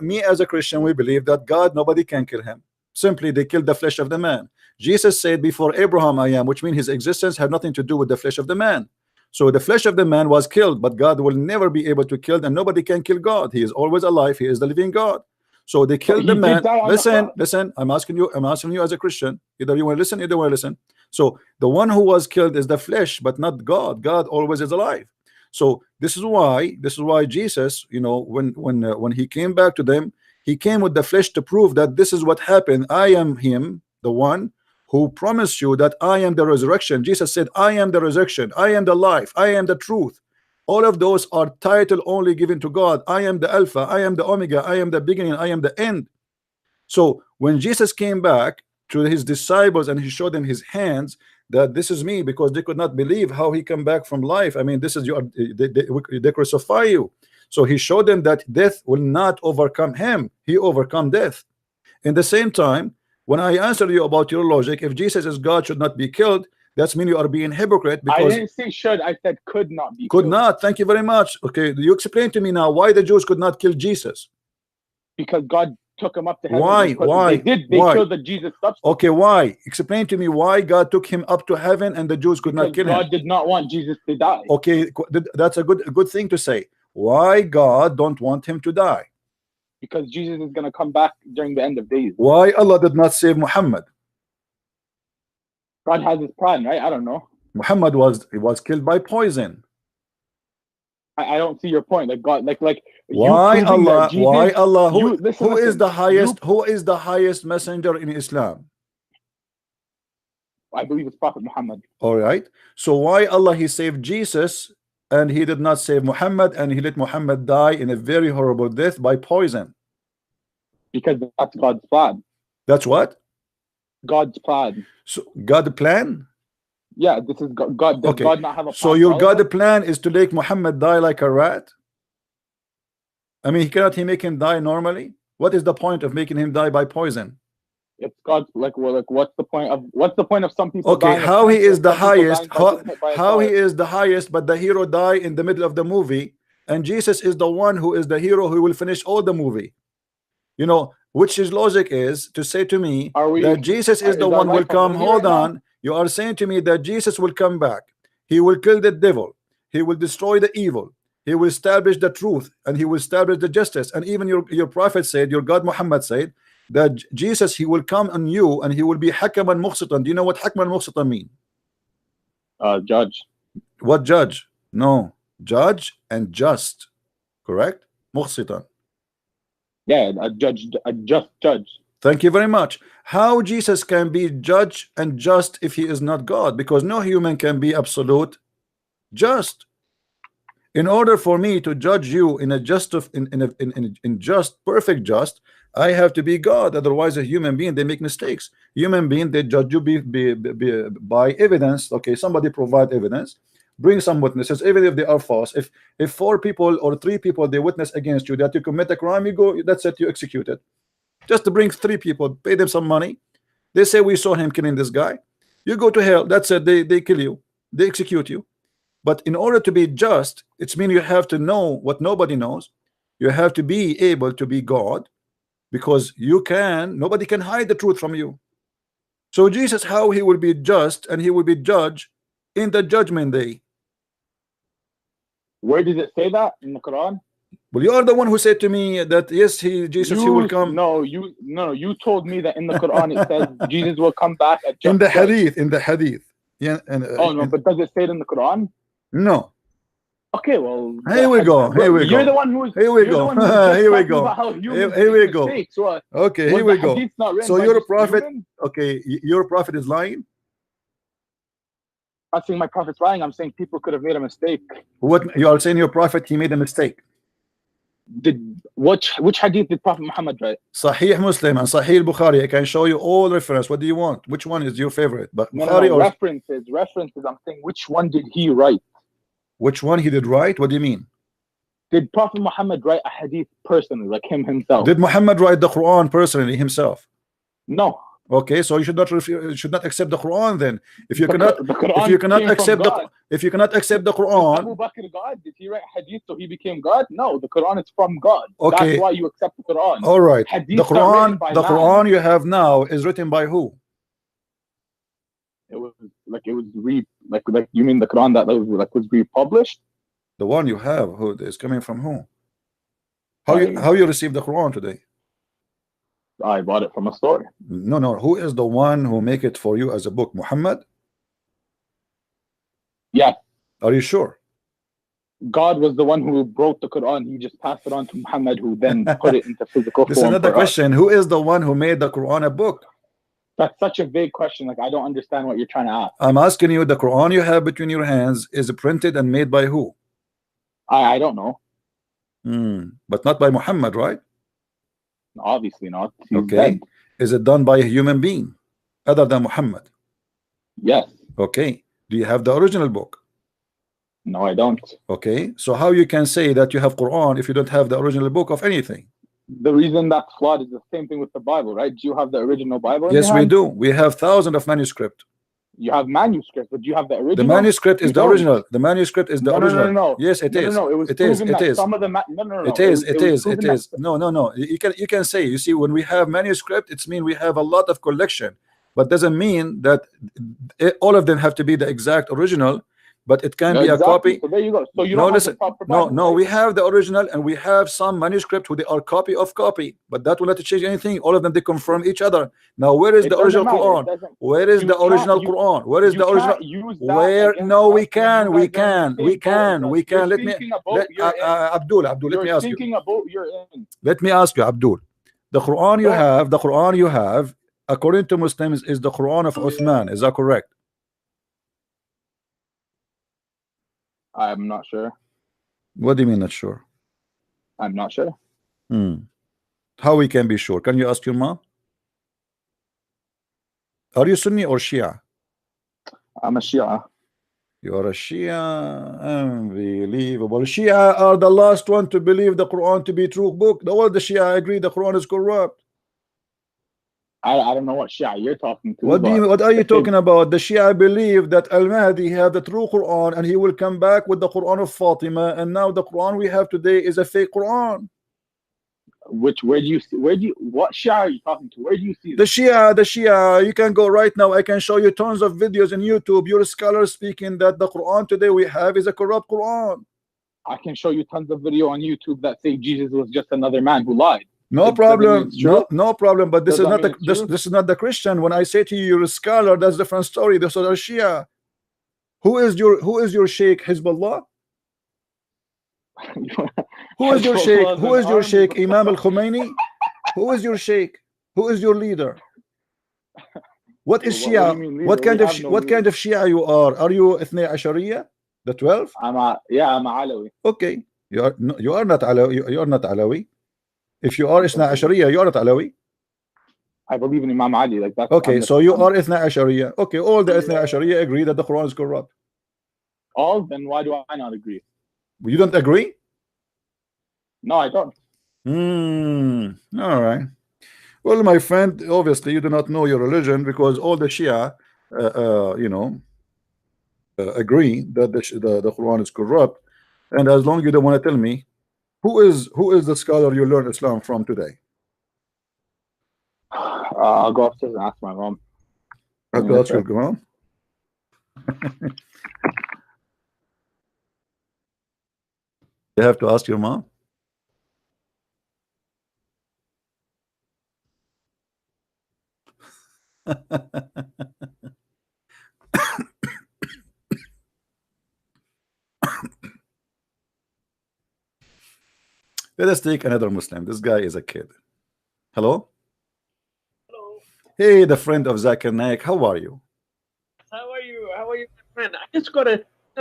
Me as a Christian, we believe that God, nobody can kill him. Simply, they killed the flesh of the man. Jesus said, before Abraham I am, which means his existence had nothing to do with the flesh of the man. So the flesh of the man was killed, but God will never be able to kill, and nobody can kill God. He is always alive. He is the living God. So they killed the man. Listen, I'm asking you as a Christian. Either you want to listen, either you want to listen. So the one who was killed is the flesh, but not God. God always is alive. So this is why Jesus, you know, when he came back to them, he came with the flesh to prove that this is what happened. I am him, the one who promised you that I am the resurrection. Jesus said, I am the resurrection, I am the life, I am the truth. All of those are title only given to God. I am the Alpha, I am the Omega, I am the beginning, I am the end. So when Jesus came back to his disciples and he showed them his hands, that this is me, because they could not believe how he come back from life. I mean, this is your, they crucify you. So he showed them that death will not overcome him. He overcome death. In the same time, when I answered you about your logic, if Jesus is God, should not be killed, that's mean you are being hypocrite. Because I didn't say should, I said could not be could killed. not. Thank you very much. Okay, you explain to me now why the Jews could not kill Jesus. Because God took him up to heaven. Why? They killed the Jesus substance. Okay, why? Explain to me why God took him up to heaven and the Jews could not kill him. God did not want Jesus to die. Okay, that's a good thing to say. Why God don't want him to die? Because Jesus is going to come back during the end of days. Why Allah did not save Muhammad? God has his plan, right? I don't know. Muhammad was killed by poison. I don't see your point. Like God, like why Allah? Jesus, why Allah? Who listen, is the highest? Who is the highest messenger in Islam? I believe it's Prophet Muhammad. All right. So why Allah he saved Jesus and he did not save Muhammad, and he let Muhammad die in a very horrible death by poison? Because that's God's plan. That's what? God's plan. So God plan? Yeah, this is God. Does Okay. God not have a plan? So your God plan is to make Muhammad die like a rat? I mean, cannot he make him die normally? What is the point of making him die by poison? It's God's what's the point of some people? Okay, how he is the highest? How he is the highest, but the hero die in the middle of the movie, and Jesus is the one who is the hero who will finish all the movie. You know, which his logic is to say to me that Jesus is the one who will come. Hold on. You are saying to me that Jesus will come back. He will kill the devil. He will destroy the evil. He will establish the truth, and he will establish the justice. And even your prophet said, your God Muhammad said, that Jesus, he will come on you and he will be hakaman muqsitan. Do you know what hakaman muqsitan mean? Judge. What judge? No, judge and just. Correct? Muqsitan. Yeah, a just judge. Thank you very much. How Jesus can be judge and just if he is not God? Because no human can be absolute just. In order for me to judge you in a just in just perfect just, I have to be God. Otherwise, a human being, they make mistakes. Human being, they judge you by evidence. Okay, somebody provide evidence, bring some witnesses, even if they are false. If 4 people or 3 people they witness against you that you commit a crime, you go, that's it, you execute it. Just to bring 3 people, pay them some money. They say we saw him killing this guy. You go to hell. That's it. They kill you. They execute you. But in order to be just, it's mean you have to know what nobody knows. You have to be able to be God, because nobody can hide the truth from you. So Jesus, how he will be just and he will be judged in the judgment day? Where does it say that in the Quran? Well, you are the one who said to me that yes, Jesus he will come. No, you told me that in the Quran it says Jesus will come back at in the hadith. Yeah. Oh no, but does it say it in the Quran? No. Okay, well, here we go. You're the one who's. Here we go. Here we go. Here we go. So, okay, here we go. So you're a prophet. Human? Okay, your prophet is lying. I'm not saying my prophet's lying. I'm saying people could have made a mistake. What you are saying? Your prophet, he made a mistake. Which hadith did Prophet Muhammad write? Sahih Muslim and Sahih Bukhari. I can show you all reference. What do you want? Which one is your favorite? But Bukhari or references. I'm saying which one did he write? Which one he did write? What do you mean? Did Prophet Muhammad write a hadith personally, like him himself? Did Muhammad write the Quran personally himself? No. Okay, so you should not accept the Quran then. If you cannot accept the Quran. Abu Bakr God? Did he write hadith so he became God? No, the Quran is from God. Okay. That's why you accept the Quran. All right. Hadith the Quran you have now is written by who? It was you mean the Quran that was republished? The one you have, who is coming from who? How you receive the Quran today? I bought it from a store. No. Who is the one who make it for you as a book? Muhammad? Yeah. Are you sure? God was the one who wrote the Quran. He just passed it on to Muhammad, who then put it into physical This is form another for us. question. Who is the one who made the Quran a book? That's such a vague question. Like, I don't understand what you're trying to ask. I'm asking you, the Quran you have between your hands is printed and made by who? I don't know. But not by Muhammad, right? Obviously not. He's Okay. dead. Is it done by a human being other than Muhammad? Yes. Okay. Do you have the original book? No, I don't. Okay. So how you can say that you have Quran if you don't have the original book of anything? The reason that's flawed is the same thing with the Bible, right? Do you have the original Bible? Yes, we do. We have thousands of manuscripts. You have manuscripts, but do you have the original? The manuscript is You the don't. original. The manuscript is the No, original. no. Yes, it is. No, it was It is. proven It that is. some of the no. It is. It is. proven It is. that- No. You can say. You see, when we have manuscript, it's mean we have a lot of collection, but doesn't mean that all of them have to be the exact original. But it can be a copy. So there you go. So you No, don't listen. have the proper No, Bible, no. right? We have the original, and we have some manuscript who they are copy of copy. But that will not change anything. All of them they confirm each other. Now, where is It the original doesn't matter. It Quran? doesn't- Where is you the can't- original you- Quran? Where is you the original? can't use that Where? against No, us we when can. you We guys are in can. the We same can. boat. We can. You're Let me. thinking about Let, you're in. Abdul. Let me You're ask you. thinking about you're in. Let me ask you, Abdul. The Quran you Go. have. The Quran you have, according to Muslims, is the Quran of Uthman. Is that correct? I'm not sure. What do you mean not sure? I'm not sure. How we can be sure? Can you ask your mom? Are you Sunni or Shia? I'm a Shia. You are a Shia. Unbelievable. Shia are the last one to believe the Quran to be true book. All the Shia agree the Quran is corrupt. I don't know what Shia you're talking to. What are you talking about? The Shia believe that Al-Mahdi have the true Quran and he will come back with the Quran of Fatima, and now the Quran we have today is a fake Quran. Where do you see? What Shia are you talking to? Where do you see The Shia, you can go right now. I can show you tons of videos on YouTube. Your scholars speaking that the Quran today we have is a corrupt Quran. I can show you tons of video on YouTube that say Jesus was just another man who lied. No problem. No problem. But this is not this is not the Christian. When I say to you you're a scholar, that's a different story. This is a Shia. Who is your Sheikh? Hezbollah? Who is your Sheikh? Who is your Sheikh? Imam al-Khomeini? Who is your Sheikh? Who is your leader? What is Shia? What kind of Shia you are? Are you Ithna Ashariya? The 12? I'm a Alawi. Okay. You are not Alawi. You are not Alawi. If you are Ithna Ashariya, you are not Alawi. I believe in Imam Ali. Like that. Okay, so you are Ithna Ashariya. Okay, all the Ithna Ashariya agree that the Quran is corrupt. All? Then why do I not agree? You don't agree? No, I don't. All right. Well, my friend, obviously you do not know your religion, because all the Shia, agree that the Quran is corrupt. And as long as you don't want to tell me, who is the scholar you learn Islam from today? I'll go upstairs and ask my mom. I'll go upstairs, go on. You have to ask your mom. Let us take another Muslim. This guy is a kid. Hello? Hello. Hey, the friend of Zakir Naik. How are you? How are you? How are you, my friend? I just got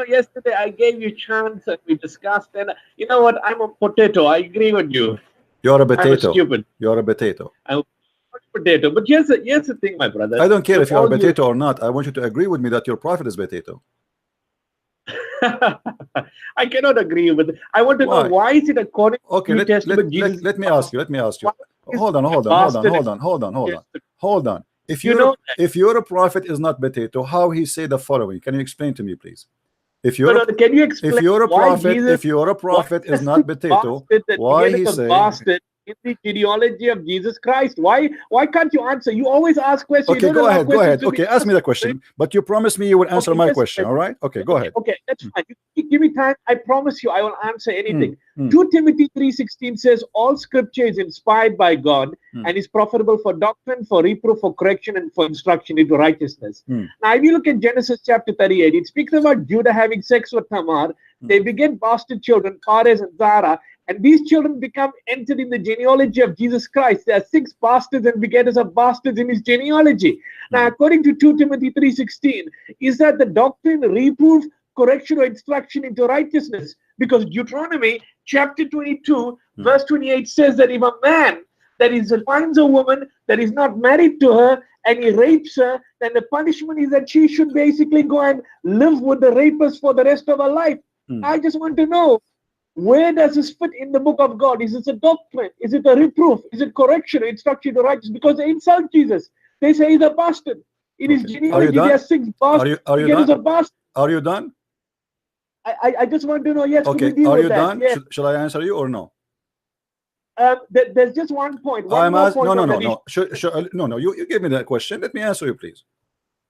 yesterday I gave you a chance and we discussed, and you know what? I'm a potato. I agree with you. You're a potato. I'm stupid. You're a potato. I'm a potato. But here's the thing, my brother. I don't care if you're a potato or not. I want you to agree with me that your prophet is potato. I cannot agree with it. I want to know why is it according to New Testament Jesus? Let me ask you. Hold on. If you're a prophet is not potato, how he say the following? Can you explain to me, please? Can you explain if you're a prophet is not potato, why he say in the genealogy of Jesus Christ? Why can't you answer? You always ask questions. Okay, go ahead. Okay, ask me the question. But you promised me you will answer my question. All right? Okay, go ahead. Okay, that's fine. You give me time. I promise you I will answer anything. 2 Timothy 3:16 says all scripture is inspired by God and is profitable for doctrine, for reproof, for correction, and for instruction into righteousness. Now, if you look at Genesis chapter 38, it speaks about Judah having sex with Tamar, They beget bastard children, Perez and Zara, and these children become entered in the genealogy of Jesus Christ. There are 6 bastards and begetters of bastards in his genealogy. Now, according to 2 Timothy 3:16, is that the doctrine, reproof, correction, or instruction into righteousness? Because Deuteronomy chapter 22, verse 28 says that if a man that finds a woman that is not married to her and he rapes her, then the punishment is that she should basically go and live with the rapist for the rest of her life. I just want to know, where does this fit in the book of God? Is this a doctrine? Is it a reproof? Is it correction or instruction to righteousness? Because they insult Jesus. They say he's a bastard. In his genealogy, there are 6 bastards. Are you done? Are you done? I just want to know, yes, okay, are you done? Yes. Shall I answer you or no? There's just one point. No, you give me that question. Let me answer you, please.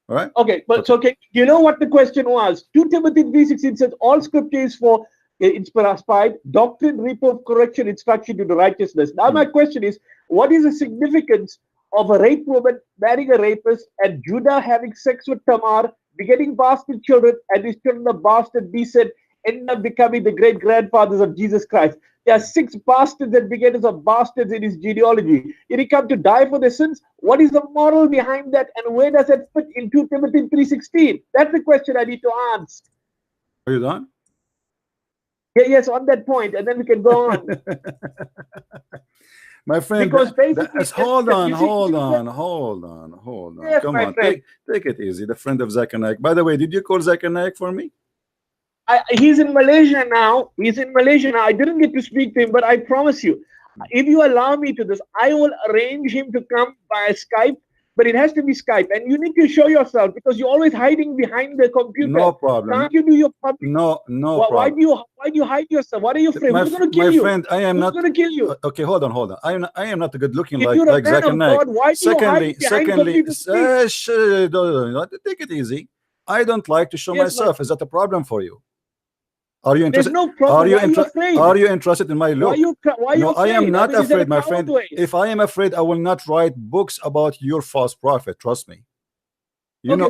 All right? Okay, but okay. You know what the question was? 2 Timothy 3:16 says all scripture is for inspired, doctrine, reproof, correction, instruction to the righteousness. Now my question is, what is the significance of a raped woman marrying a rapist and Judah having sex with Tamar, begetting bastard children, and these children of bastard descent end up becoming the great grandfathers of Jesus Christ? There are 6 bastards and begetters of bastards in his genealogy. Did he come to die for their sins? What is the moral behind that, and where does that fit in 2 Timothy 3:16? That's the question I need to ask. Are you done? Yeah, yes, on that point, and then we can go on. My friend, hold on. Yes, come on, take it easy. The friend of Zachariah. By the way, did you call Zachariah for me? He's in Malaysia now. I didn't get to speak to him, but I promise you, if you allow me to this, I will arrange him to come via Skype. But it has to be Skype, and you need to show yourself because you're always hiding behind the computer. No problem. Can't you do your public? No problem. Why do you hide yourself? What are you afraid? Who's going to kill you? My friend, I am not. Who's going to kill you? Okay, hold on. I am not good looking if like Zachariah. Secondly, take it easy. I don't like to show myself. Is that a problem for you? Are you interested? There's no problem. Are you interested in my look? Why no, I am not afraid, my friend. If I am afraid, I will not write books about your false prophet. Trust me.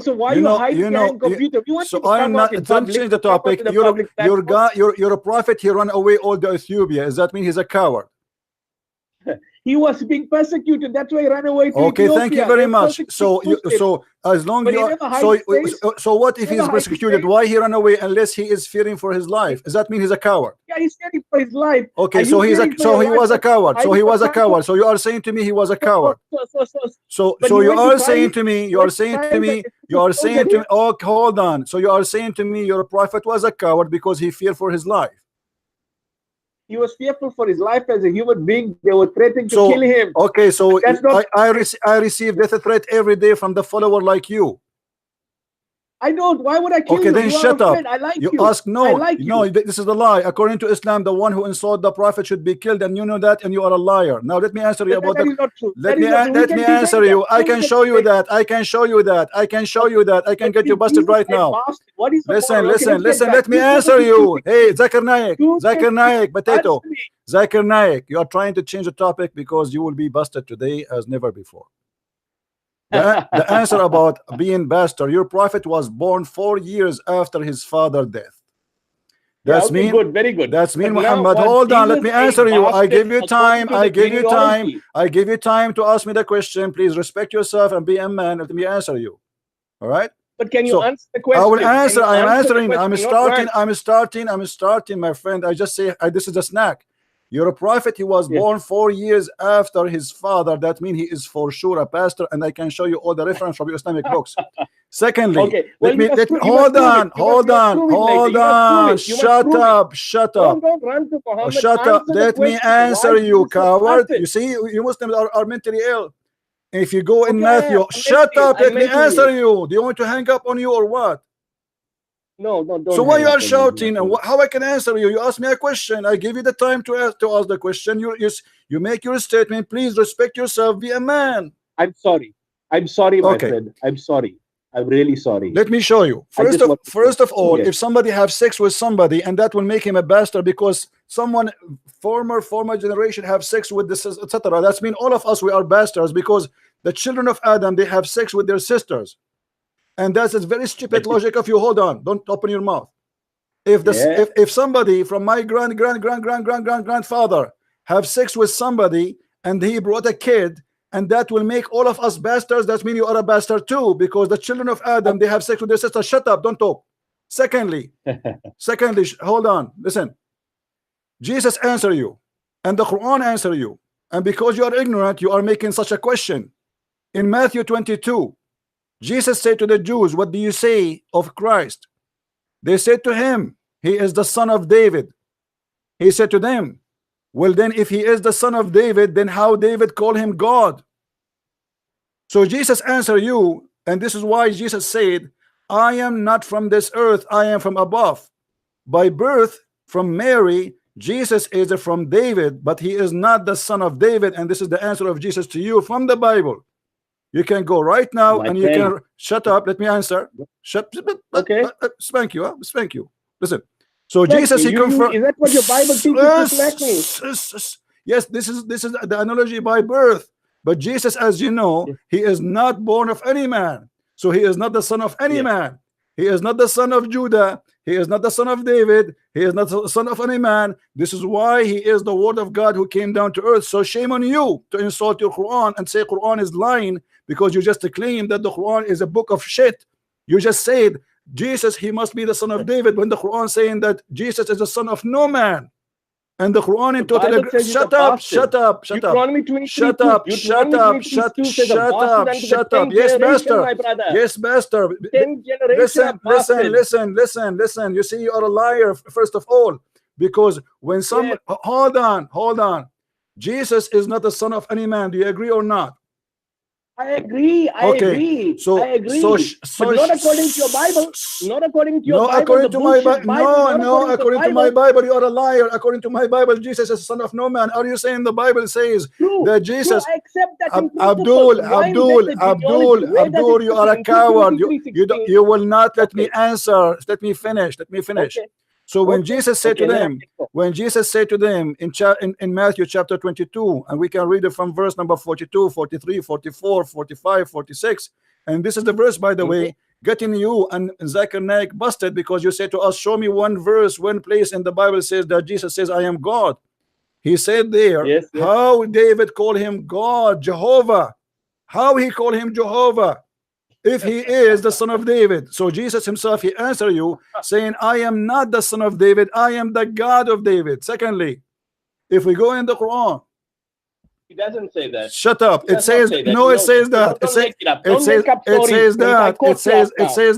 So why you hiding behind computer? So I am not. Don't change the topic. You're a prophet. He ran away all the Ethiopia. Does that mean he's a coward? He was being persecuted. That's why he ran away to Okay, Ethiopia. thank you very much. So as long you are, so what if he's persecuted? Why he ran away unless he is fearing for his life? Does that mean he's a coward? Yeah, he's fearing for his life. Okay, so he was a coward. So he was a coward. So you are saying to me he was a coward. So you are saying to me, oh, hold on. So you are saying to me your prophet was a coward because he feared for his life. He was fearful for his life as a human being. They were threatening to kill him. Okay, so I receive death threat every day from the follower like you. I don't. Why would I kill you? Okay, then shut up. I like you ask no. This is the lie. According to Islam, the one who insulted the prophet should be killed, and you know that, and you are a liar. Now let me answer you about that. Let me answer you. I can show you that. I can get you busted right now. Listen. Let me answer you. Hey, Zakir Naik, potato. Zakir Naik, you are trying to change the topic because you will be busted today as never before. The answer about being bastard, your prophet was born 4 years after his father's death. That's very good. That's mean, Muhammad. Hold on, let me answer you. I give you time. I give you time to ask me the question. Please respect yourself and be a man. Let me answer you. All right? But can you answer the question? I will answer. I am answering. I'm starting, my friend. I just say this is a snack. You're a prophet. He was born 4 years after his father. That means he is for sure a pastor, and I can show you all the reference from your Islamic books. Secondly, hold on. Shut up. Let me answer you, coward. You see, you Muslims are mentally ill. If you go in Matthew, shut up. Let me answer you. Do you want to hang up on you or what? No, don't. So why you are shouting? And how I can answer you? You ask me a question. I give you the time to ask the question. You make your statement. Please respect yourself. Be a man. I'm sorry, my friend. I'm sorry. I'm really sorry. Let me show you. First of all, if somebody have sex with somebody, and that will make him a bastard because someone former generation have sex with this, etc. That's mean all of us we are bastards because the children of Adam, they have sex with their sisters. And that's a very stupid logic of you. Hold on. Don't open your mouth. if somebody from my grandfather have sex with somebody and he brought a kid, and that will make all of us bastards, that means you are a bastard too, because the children of Adam, they have sex with their sister. Shut up, don't talk. Secondly, hold on, listen. Jesus answer you, and the Quran answer you, and because you are ignorant, you are making such a question. In Matthew 22, Jesus said to the Jews, what do you say of Christ? They said to him, he is the son of David. He said to them, well then, if he is the son of David, then how David call him God? So Jesus answer you, and this is why Jesus said, I am not from this earth, I am from above. By birth from Mary, Jesus is from David, but he is not the son of David. And this is the answer of Jesus to you from the Bible. You can go right now and you can shut up. Let me answer. Shut. Okay. Spank you. Spank you. Listen. So Jesus, he confirmed. Is that what your Bible teaches? Yes. This is the analogy by birth. But Jesus, as you know, he is not born of any man. So he is not the son of any man. He is not the son of Judah. He is not the son of David. He is not the son of any man. This is why he is the word of God who came down to earth. So shame on you to insult your Quran and say Quran is lying, because you just claim that the Quran is a book of shit. You just said Jesus, he must be the son of David, when the Quran saying that Jesus is the son of no man. And the Quran in total shut up. Shut up. Yes, master. Yes, master. Listen. You see, you are a liar, first of all, because when some hold on. Jesus is not the son of any man. Do you agree or not? I agree. I agree. So, I agree. So, but not according to your Bible. Not according to your Bible. According to my Bible. No, according to my Bible, you are a liar. According to my Bible, Jesus is the son of no man. Are you saying the Bible says that Jesus? I accept that. Abdul, you are a coward. You will not let me answer. Let me finish. Okay. So when Jesus said to them, in Matthew chapter 22, and we can read it from verse number 42, 43, 44, 45, 46, and this is the verse, by the way, getting you and Zakir Naik busted, because you said to us, show me one verse, one place in the Bible says that Jesus says, I am God. He said there, how David called him God, Jehovah. How he called him Jehovah, if he is the son of David. So Jesus himself, he answered you saying, I am not the son of David, I am the God of David. Secondly, if we go in the Quran, he doesn't say that. Shut up. It says no, it says that. It says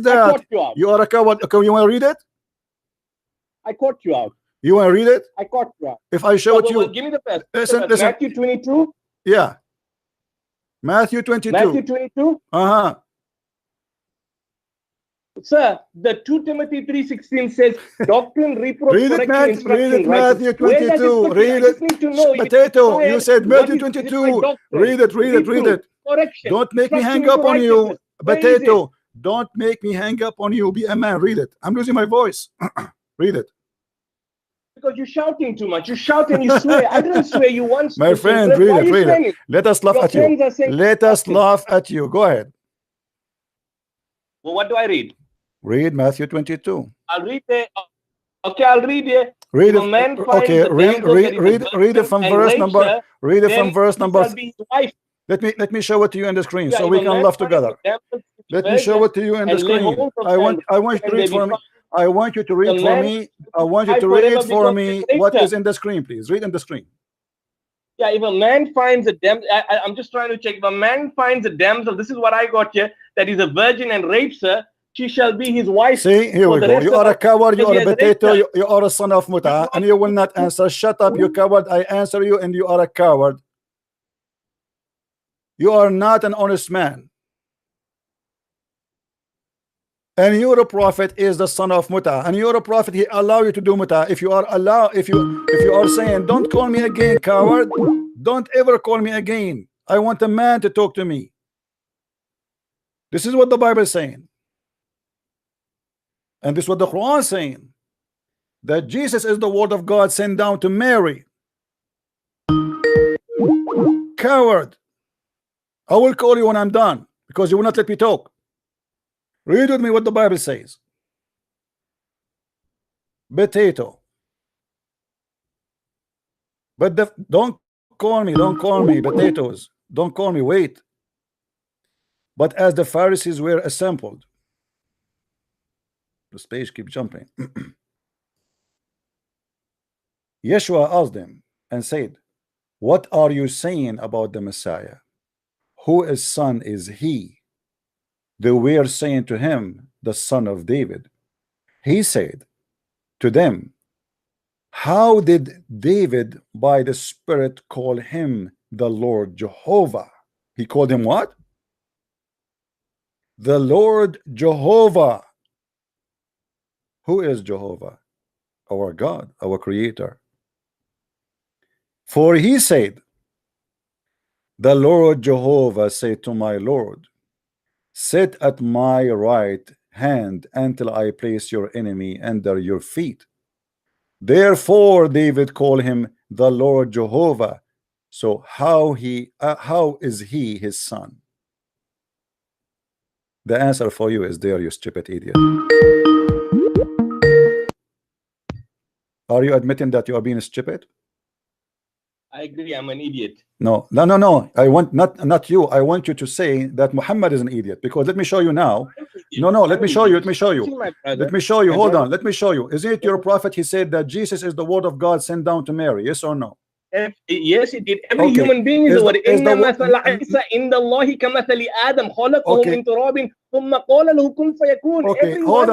that. You are a coward. Okay, you want to read it? I caught you out. You want to read it? I caught you out. If I show it to you, give me the best. Listen. Matthew 22. Yeah. Matthew 22. Matthew 22. Sir, the 2 Timothy 3:16 says, doctrine, reproof, correction, instruction. Read it, Matthew 22. Read it. Potato, you said Matthew 22. Read it. Correction. Don't make me hang up on you. Potato, don't make me hang up on you. Be a man. Read it. I'm losing my voice. Read it. Because you're shouting too much. You shout and you swear. I didn't swear you once. My friend, read it. Let us laugh at you. Let us laugh at you. Go ahead. Well, what do I read? Read Matthew 22. I'll read it. Okay, I'll read it. Read it. Okay, read it from verse number. Read it from verse number. Let me show it to you on the screen so we can laugh together. Let me show it to you on the screen. I want you to read for me. I want you to read for me. I want you to read for me what is in the screen, please. Read on the screen. Yeah, if a man finds a damsel, I'm just trying to check. If a man finds a damsel, this is what I got here, that is a virgin and rapes her, she shall be his wife. See, here we go. You are a coward, you are a potato, you are a son of muta, and you will not answer. Shut up, you coward. I answer you, and you are a coward. You are not an honest man. And your prophet is the son of muta, and your prophet, he allow you to do muta. If you are if you are saying, don't call me again, coward, don't ever call me again. I want a man to talk to me. This is what the Bible is saying, and this is what the Quran is saying, that Jesus is the word of God sent down to Mary. Coward. I will call you when I'm done, because you will not let me talk. Read with me what the Bible says. potato. But don't call me potatoes. Don't call me, wait. But as the Pharisees were assembled, this page keep jumping. Yeshua asked them and said, what are you saying about the Messiah? Whose son is he? They were saying to him, the son of David. He said to them, how did David by the Spirit call him the Lord Jehovah? He called him what? The Lord Jehovah. Who is Jehovah? Our God, our Creator. For he said, the Lord Jehovah said to my Lord, sit at my right hand until I place your enemy under your feet. Therefore David called him the Lord Jehovah. So how is he his son? The answer for you is there, you stupid idiot. Are you admitting that you are being stupid? I agree, I'm an idiot. No. I want not you. I want you to say that Muhammad is an idiot, because let me show you now. No, let me show you. Let me show you. Hold on. Let me show you. Isn't it your prophet? He said that Jesus is the word of God sent down to Mary. Yes or no? Yes, it did. Every human being is the word. Inna mathala Isa inda Allahi kamathali Adam khalaqahu min turabin thumma qala lahu kun fayakun. Okay, hold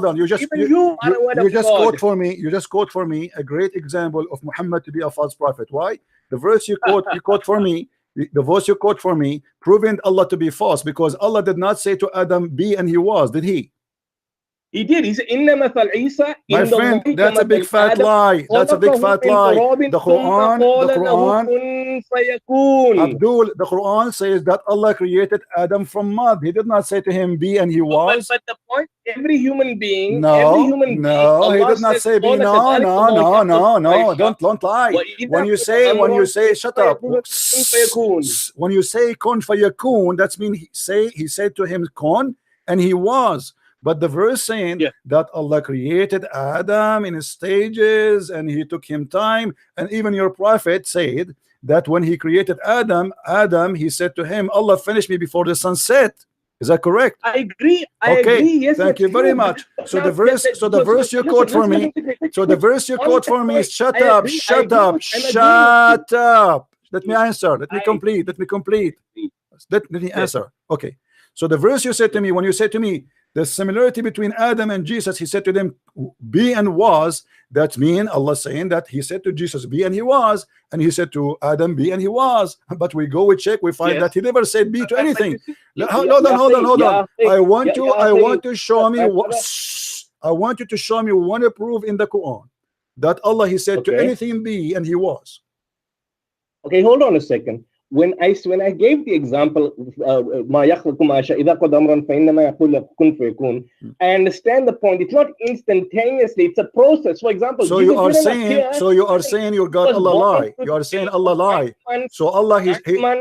on. You just quote for me. You just quote for me a great example of Muhammad to be a false prophet. Why? The verse you quote for me, the verse you quote for me, proving Allah to be false, because Allah did not say to Adam, be, and he was, did he? He did. He said, Inna mathal Isa. My friend, that's a big fat lie. That's a big fat lie. The Quran, Abdul, the Quran says that Allah created Adam from mud. He did not say to him, be, and he was. But the point, every human being, he did not say be. No. Don't lie. When you say, shut up. When you say kun fayakun, that's mean he said to him kun, and he was. But the verse saying that Allah created Adam in stages and he took him time, and even your prophet said that when he created Adam, he said to him, Allah finished me before the sun set. Is that correct? I agree. I agree. Yes. Thank you very much. So the verse you quote for me. So the verse you quote for me is shut up. Let me answer. Let me complete. Let me answer. Okay. So the verse you said to me, when you said to me, the similarity between Adam and Jesus, he said to them, be and was. That means Allah saying that he said to Jesus, be and he was, and he said to Adam, be and he was. But we check, we find that he never said be to anything. Hold on. I want to show me I want you to show me one proof in the Quran that Allah he said to anything be and he was. Okay, hold on a second. When I gave the example, I understand the point. It's not instantaneously; it's a process. For example, so you are saying you got Allah lie. You are saying Allah lie. So Allah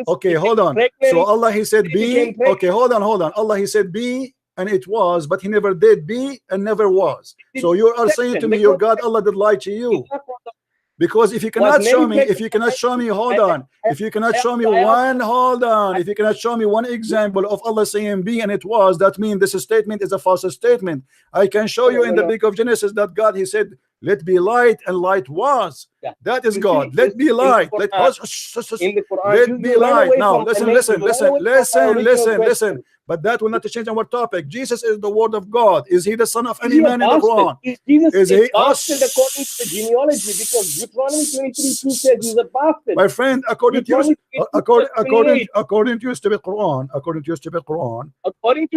okay, hold on. So Allah he said be. Okay, hold on. Allah he said be, and it was, but he never did be and never was. So you are saying to me, your God Allah did lie to you. Because if you cannot show me, if you cannot show me one example of Allah saying be and it was, that means this statement is a false statement. I can show you in the book of Genesis that God he said, let be light, and light was. That is God. Let be light. Let be light. Now listen. But that will not change our topic. Jesus is the word of God. Is he the son of any man in the Quran? Is he bastard according to the genealogy? Because Deuteronomy 23:2 says he's a bastard. My friend, according to your stupid Quran, according to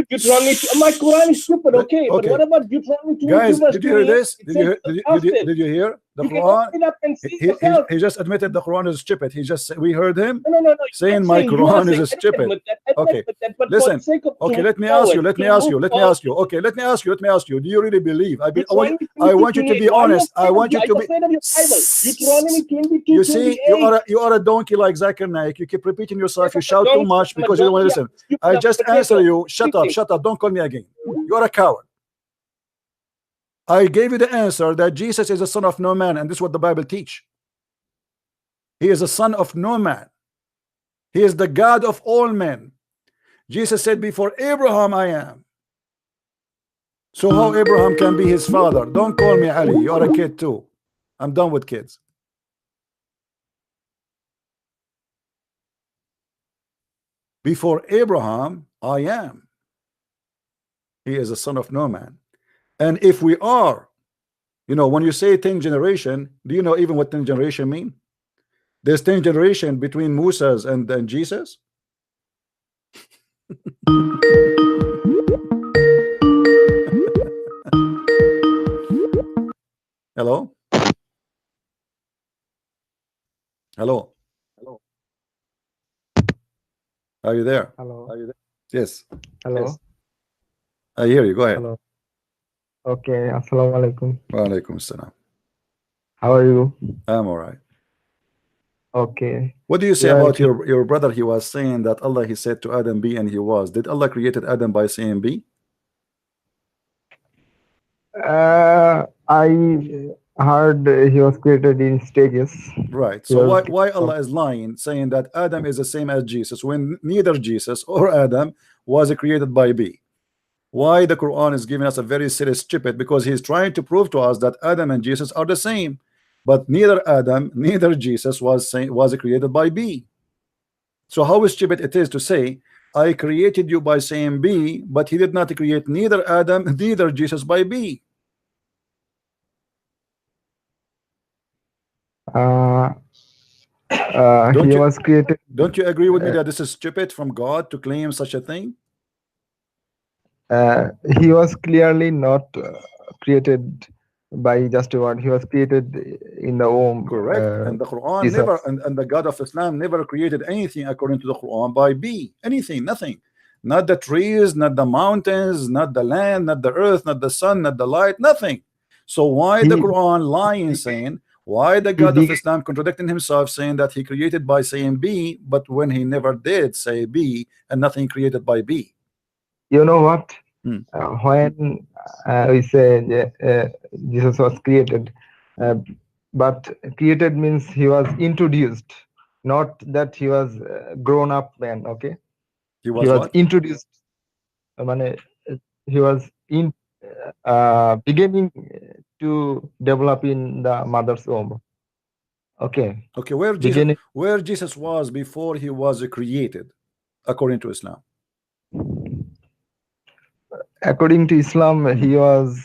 Deuteronomy, my Quran is stupid. Okay, but what about Deuteronomy 22? Guys, did you hear this? Did you hear the Quran? He just admitted the Quran is stupid. We heard him saying my Quran is stupid. Okay, listen. Okay, let me ask you. Okay, let me ask you. Do you really believe? I want you to be honest. I want you to be. You see, you are a donkey like Zakir Naik. You keep repeating yourself. You shout too much because you don't want to listen. I just answer you. Shut up. Don't call me again. You are a coward. I gave you the answer that Jesus is the son of no man, and this is what the Bible teach. He is the son of no man. He is the God of all men. Jesus said, before Abraham I am. So how Abraham can be his father? Don't call me Ali. You are a kid too. I'm done with kids. Before Abraham I am. He is the son of no man. And if we are, you know, when you say 10 generation, do you know even what 10 generation mean? There's 10 generation between Moses and Jesus. Hello? Hello? Hello? Are you there? Hello. Are you there? Yes. Hello. Yes. I hear you. Go ahead. Hello. Okay. Assalamu alaikum. Wa alaikum assalam. How are you? I'm all right. Okay. What do you say Yeah, about your brother? He was saying that Allah, he said to Adam, be, and he was. Did Allah created Adam by saying be? I heard he was created in stages. Right. So why Allah is lying, saying that Adam is the same as Jesus, when neither Jesus or Adam was created by be? Why the Quran is giving us a very serious stupid? Because he's trying to prove to us that Adam and Jesus are the same, but neither Adam, neither Jesus was created by be. So how stupid it is to say, I created you by saying be, but he did not create neither Adam, neither Jesus by be. He was created. Don't you agree with me that this is stupid from God to claim such a thing? He was clearly not created by just a word. He was created in the womb. Correct. And the Quran Jesus. never, and the God of Islam never created anything according to the Quran by be. Anything, nothing. Not the trees, not the mountains, not the land, not the earth, not the sun, not the light, nothing. So why the Quran lying, saying, why the God of Islam contradicting himself, saying that he created by saying be, but when he never did say be, and nothing created by be? You know what? When we say Jesus was created, but created means he was introduced, not that he was grown up man. Okay, he was introduced. He was in beginning to develop in the mother's womb. Okay. Okay, where Jesus was before he was created, according to Islam? According to Islam, he was.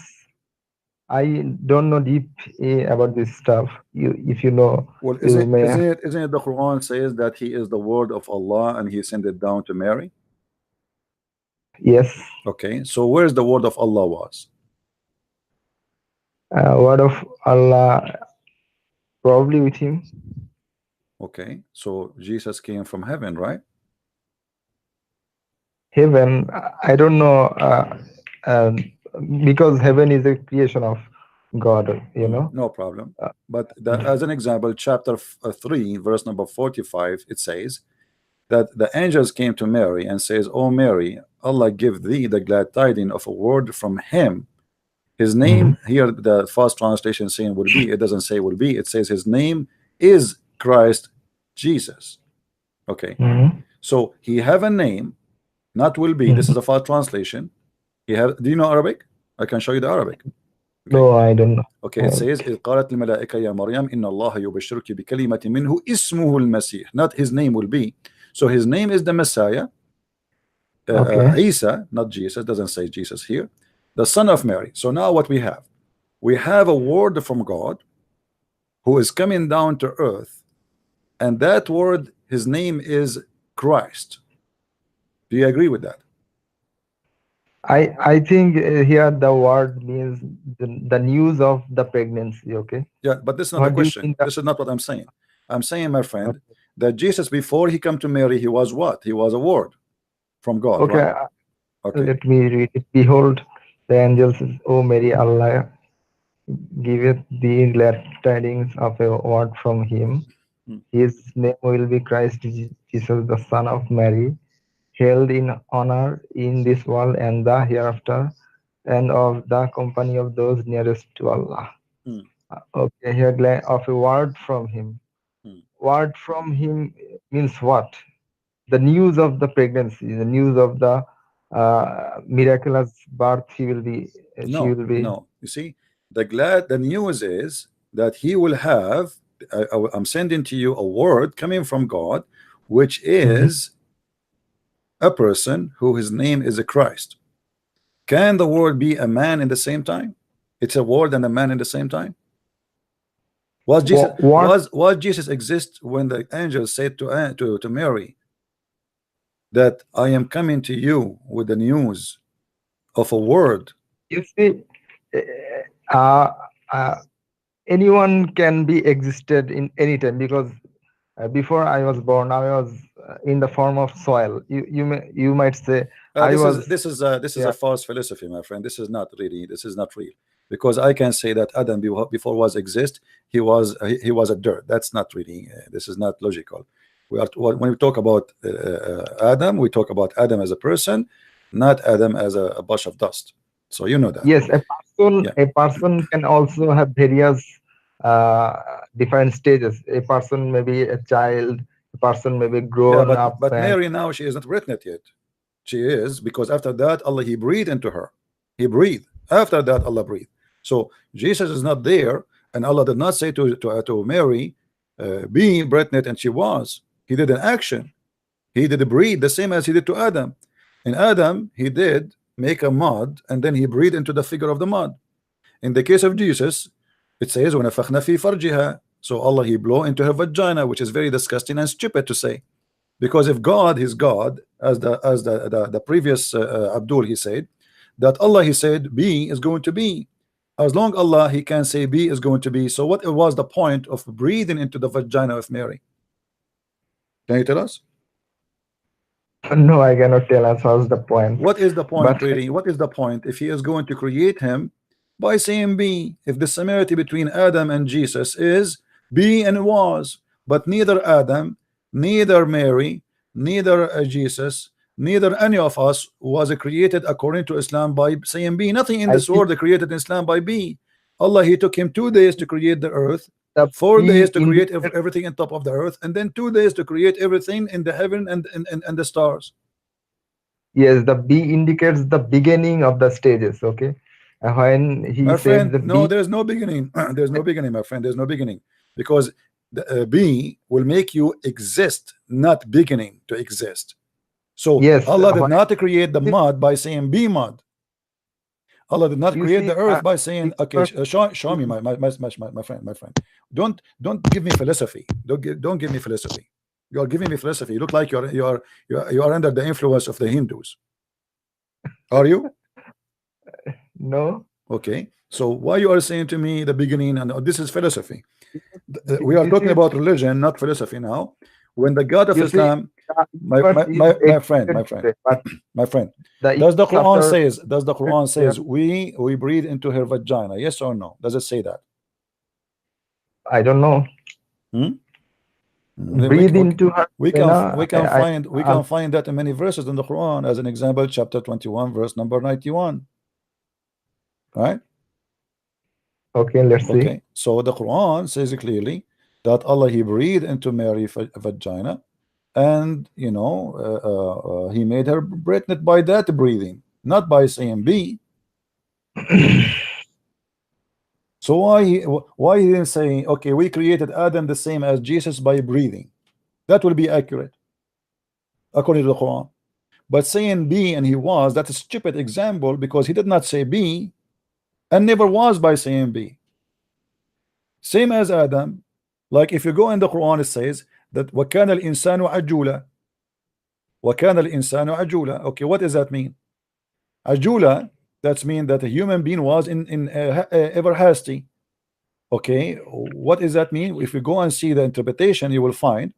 I don't know deep about this stuff. If you know, well, isn't it the Quran says that he is the word of Allah and he sent it down to Mary? Yes. Okay, so where's the word of Allah was? Word of Allah, probably with him. Okay, so Jesus came from heaven, right? Heaven, I don't know, because heaven is a creation of God, you know. No problem. But as an example, chapter 3, verse number 45, it says that the angels came to Mary and says, "Oh Mary, Allah give thee the glad tidings of a word from him." His name, here the first translation saying will be, it doesn't say will be, it says his name is Christ Jesus. Okay. So he have a name, not will be. This is the first translation. He have, do you know Arabic? I can show you the Arabic. Okay. No, I don't know. Okay, it says إذ قالت الملائكة يا مريم إن الله يبشرك بكلمة منه اسمه المسيح. Not his name will be. So his name is the Messiah. Isa, not Jesus, doesn't say Jesus here. The son of Mary. So now what we have a word from God who is coming down to earth, and that word, his name is Christ. Do you agree with that? I think here the word means the news of the pregnancy. Okay. Yeah, but this is not the question. This is not what I'm saying. I'm saying, my friend, that Jesus, before he come to Mary, he was what? He was a word from God. Okay. Right? Okay. Let me read it. Behold, the angel says, "O Mary, Allah giveth thee glad tidings of a word from him. His name will be Christ Jesus, the Son of Mary, held in honor in this world and the hereafter. and of the company of those nearest to Allah. Hmm. Okay, here of a word from him. Word from him means what? The news of the pregnancy, the news of the miraculous birth. She will be. No. You see, the news is that he will have. I'm sending to you a word coming from God, which is a person who his name is a Christ. Can the word be a man in the same time? It's a word and a man in the same time. Was Jesus exist when the angel said to Mary that I am coming to you with the news of a word? You see, anyone can be existed in any time, because before I was born, I was in the form of soil. You might say this is a false philosophy, my friend. This is not real, because I can say that Adam before was exist, he was a dirt. That's not really this is not logical. When we talk about Adam, we talk about Adam as a person, not Adam as a bunch of dust. So you know that. Yes, a person can also have various different stages. A person may be a child, a person may be grown up. But Mary now, she is not pregnant yet. She is, because after that Allah he breathed into her. He breathed. After that Allah breathed. So Jesus is not there, and Allah did not say to Mary, be pregnant, and she was. He did an action. He did breathe the same as he did to Adam. In Adam he did make a mud, and then he breathed into the figure of the mud. In the case of Jesus, it says وَنَفَخْنَا فِي فَرْجِهَا. So Allah he blow into her vagina, which is very disgusting and stupid to say, because if God is God, as the previous Abdul he said that Allah he said be is going to be. As long Allah he can say be is going to be. So what was the point of breathing into the vagina of Mary? Can you tell us? No, I cannot tell us what's the point. What is the point, really? What is the point if he is going to create him by saying be? If the similarity between Adam and Jesus is be and was, but neither Adam, neither Mary, neither Jesus, neither any of us was created according to Islam by saying be. Nothing in this world created in Islam by be. Allah he took him 2 days to create the earth, 4 days to create everything on top of the earth, and then 2 days to create everything in the heaven and the stars. Yes, the B indicates the beginning of the stages. Okay, when he my said friend, the no, B, there's no beginning. There's no beginning, my friend. There's no beginning, because the B will make you exist, not beginning to exist. So yes, Allah did not create the mud by saying be mud. Allah did not create the earth by saying okay. Show me my friend. Don't give me philosophy. Don't give me philosophy. You are giving me philosophy. You look like you are under the influence of the Hindus. Are you? No. Okay. So why you are saying to me the beginning and this is philosophy? We are talking about religion, not philosophy now. When the God of Islam, my friend, does the Quran says we breathe into her vagina? Yes or no? Does it say that? I don't know. Breathe into her. We can find that in many verses in the Quran. As an example, chapter 21, verse number 91. Right? Okay, let's see. Okay, so the Quran says clearly that Allah he breathed into Mary's vagina, and you know he made her pregnant by that breathing, not by saying be. So why he didn't say okay, we created Adam the same as Jesus by breathing? That will be accurate according to the Quran. But saying be and he was, that's a stupid example, because he did not say be and never was by saying be. Same as Adam. Like if you go in the Quran, it says that وَكَانَ الْإِنسَانُ عَجُولًا. وَكَانَ الْإِنسَانُ عَجُولًا. Okay, what does that mean? Ajula, that's mean that a human being was ever hasty. Okay, what does that mean? If you go and see the interpretation, you will find,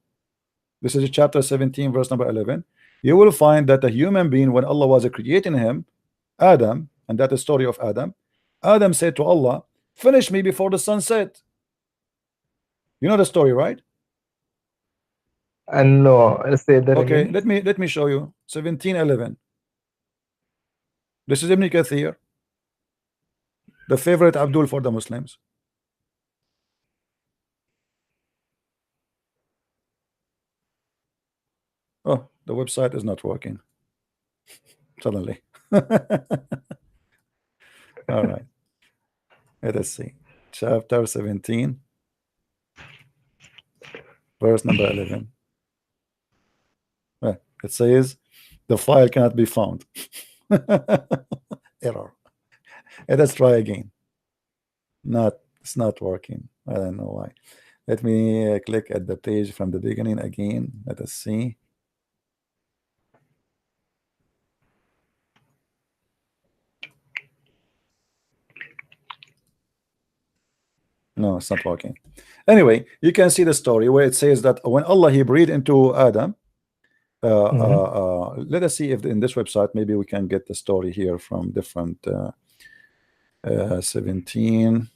this is chapter 17, verse number 11. You will find that a human being, when Allah was creating him, Adam, and that is the story of Adam. Adam said to Allah, finish me before the sun set. You know the story, right? And no, let's say that okay again. let me show you 17:11. This is Ibn Kathir. The favorite Abdul for the Muslims. Oh, the website is not working. Suddenly. All right. Let us see. Chapter 17, verse number 11. It says the file cannot be found. Error. Let us try again. It's not working. I don't know why. Let me click at the page from the beginning again. Let us see. No, it's not working. Anyway, you can see the story where it says that when Allah he breathed into Adam. Let us see if in this website maybe we can get the story here from different 17.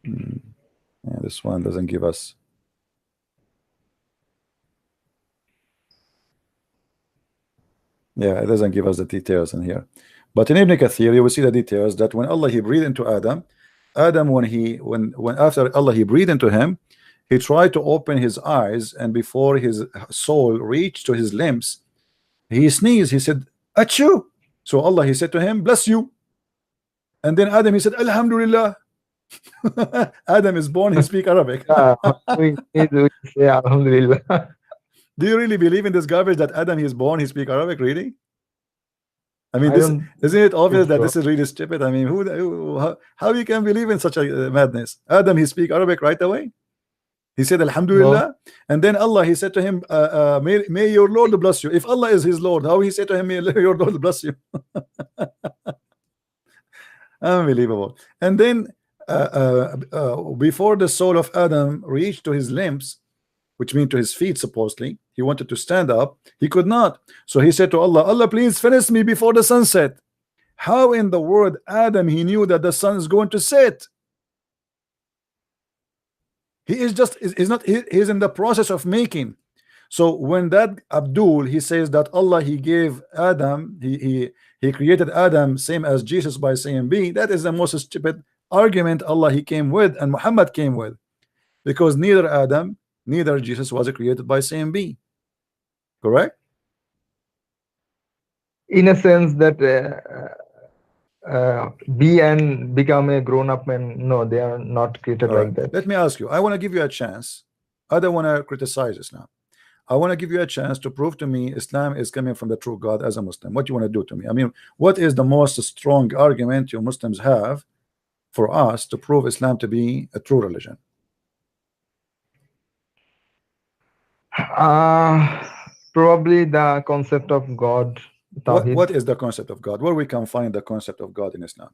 Yeah, this one doesn't give us. Yeah, it doesn't give us the details in here. But in Ibn Kathir, you will see the details that when Allah he breathed into Adam, when after Allah he breathed into him, he tried to open his eyes, and before his soul reached to his limbs, he sneezed. He said, "Achoo!" So Allah he said to him, "Bless you." And then Adam he said, "Alhamdulillah." Adam is born, he speaks Arabic. We say Alhamdulillah. Do you really believe in this garbage that Adam he is born, he speaks Arabic? Really? I mean, isn't it obvious that this is really stupid? I mean, how you can believe in such a madness? Adam he speak Arabic right away. He said Alhamdulillah, no. And then Allah he said to him, may your Lord bless you. If Allah is his Lord, how he said to him, may your Lord bless you? Unbelievable. And then before the soul of Adam reached to his limbs, which means to his feet, supposedly he wanted to stand up, he could not. So he said to Allah, Allah, please finish me before the sun set. How in the world Adam he knew that the sun is going to set? He is just he's in the process of making. So when that Abdul he says that Allah he gave Adam, he created Adam same as Jesus by saying B, that is the most stupid argument Allah he came with and Muhammad came with, because neither Adam neither Jesus was created by saying B. Correct? In a sense that be and become a grown-up man, no, they are not created like that. Let me ask you, I want to give you a chance. I don't want to criticize Islam. I want to give you a chance to prove to me Islam is coming from the true God as a Muslim. What do you want to do to me? I mean, what is the most strong argument you Muslims have for us to prove Islam to be a true religion? Probably the concept of God. What is the concept of God? Where we can find the concept of God in Islam?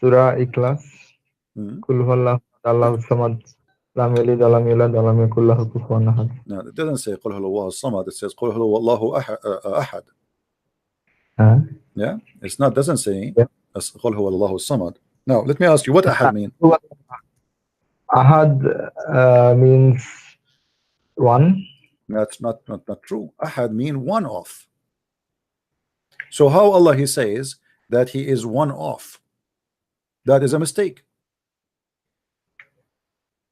Surah Ikhlas. Kul huwallahu Allahu samad lam yalid wa lam yulad wa lam yakul lahu kufuwan ahad. No, it doesn't say Qul huwallahu samad. It says Qul huwallahu ahad. Yeah, it's not. Doesn't say Qul huwallahu samad. Now let me ask you, what ahad mean? Ahad means one. That's not true. Ahad mean one of. So how Allah he says that he is one of? That is a mistake.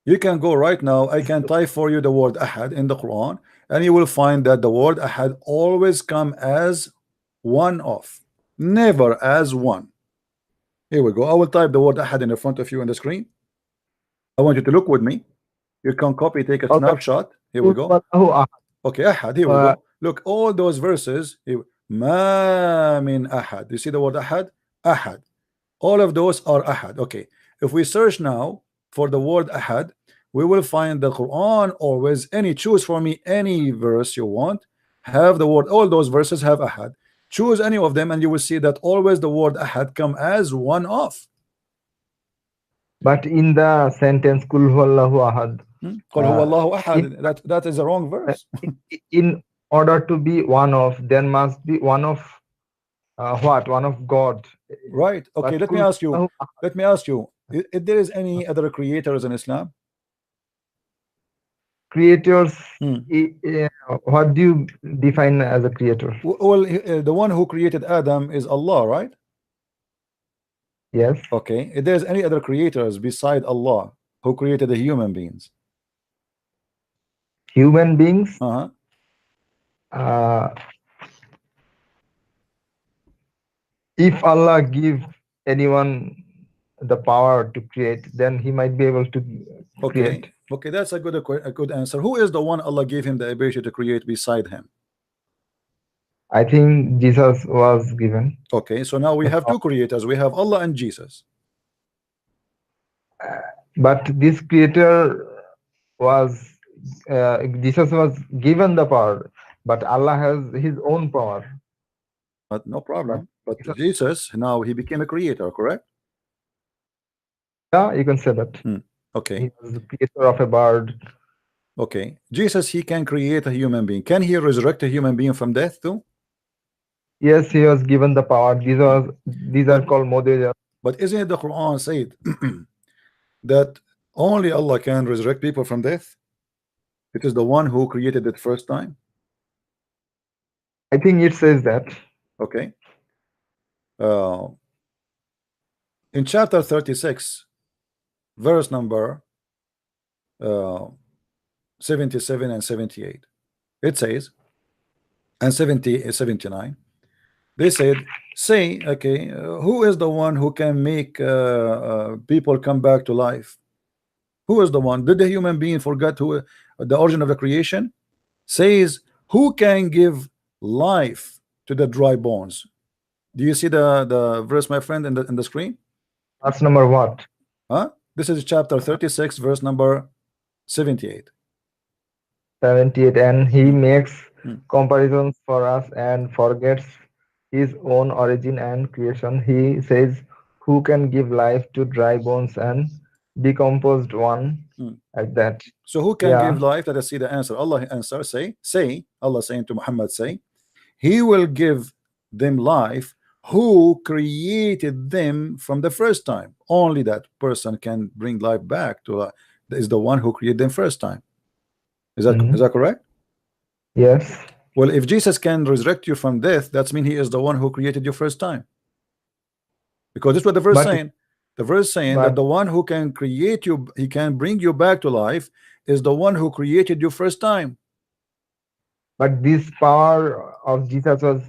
You can go right now, I can type for you the word ahad in the Quran, and you will find that the word ahad always come as one of, never as one. Here we go. I will type the word ahad in the front of you on the screen. I want you to look with me. You can copy, take a snapshot. Here we go. Okay, ahad. Here we go. Look, all those verses. Ma min ahad. You see the word ahad? Ahad. All of those are ahad. Okay. If we search now for the word ahad, we will find the Quran always. Choose for me any verse you want. Have the word. All those verses have ahad. Choose any of them, and you will see that always the word ahad come as one of. But in the sentence Kul huwallahu ahad. Qul huwallahu ahad. That is the wrong verse. In order to be one of, there must be one of what? One of God. Right. Okay. Let me ask you. If there is any other creators in Islam? creators, what do you define as a creator? Well, the one who created Adam is Allah, right? Yes. Okay. If there's any other creators beside Allah who created the human beings? Human beings? If Allah give anyone the power to create, then he might be able to create. Okay, that's a good answer. Who is the one Allah gave him the ability to create beside him? I think Jesus was given. Okay, so now we have two creators. We have Allah and Jesus. But this creator was Jesus was given the power, but Allah has his own power. But no problem. But Jesus, now he became a creator, correct? Yeah, you can say that. Okay. He was the creator of a bird. Okay. Jesus, he can create a human being. Can he resurrect a human being from death too? Yes, he was given the power. These are called models. But isn't it the Quran said that only Allah can resurrect people from death? It is the one who created it first time. I think it says that. Okay. In chapter 36, verse number 77 and 78, it says, and 79, they said, say, okay, who is the one who can make people come back to life? Who is the one? Did the human being forget who the origin of the creation? Says, who can give life to the dry bones? Do you see the verse, my friend, in the screen? That's number what? This is chapter 36, verse number 78. 78, and he makes comparisons for us and forgets his own origin and creation. He says, who can give life to dry bones and decomposed one, like that. So who can give life? Let us see the answer. Allah answer, say, Allah saying to Muhammad, say, he will give them life who created them from the first time. Only that person can bring life back to is the one who created them first time. Is that correct? Yes. Well, if Jesus can resurrect you from death, that means he is the one who created you first time. Because this is what the verse saying. The verse saying that the one who can create you, he can bring you back to life, is the one who created you first time. But this power of Jesus was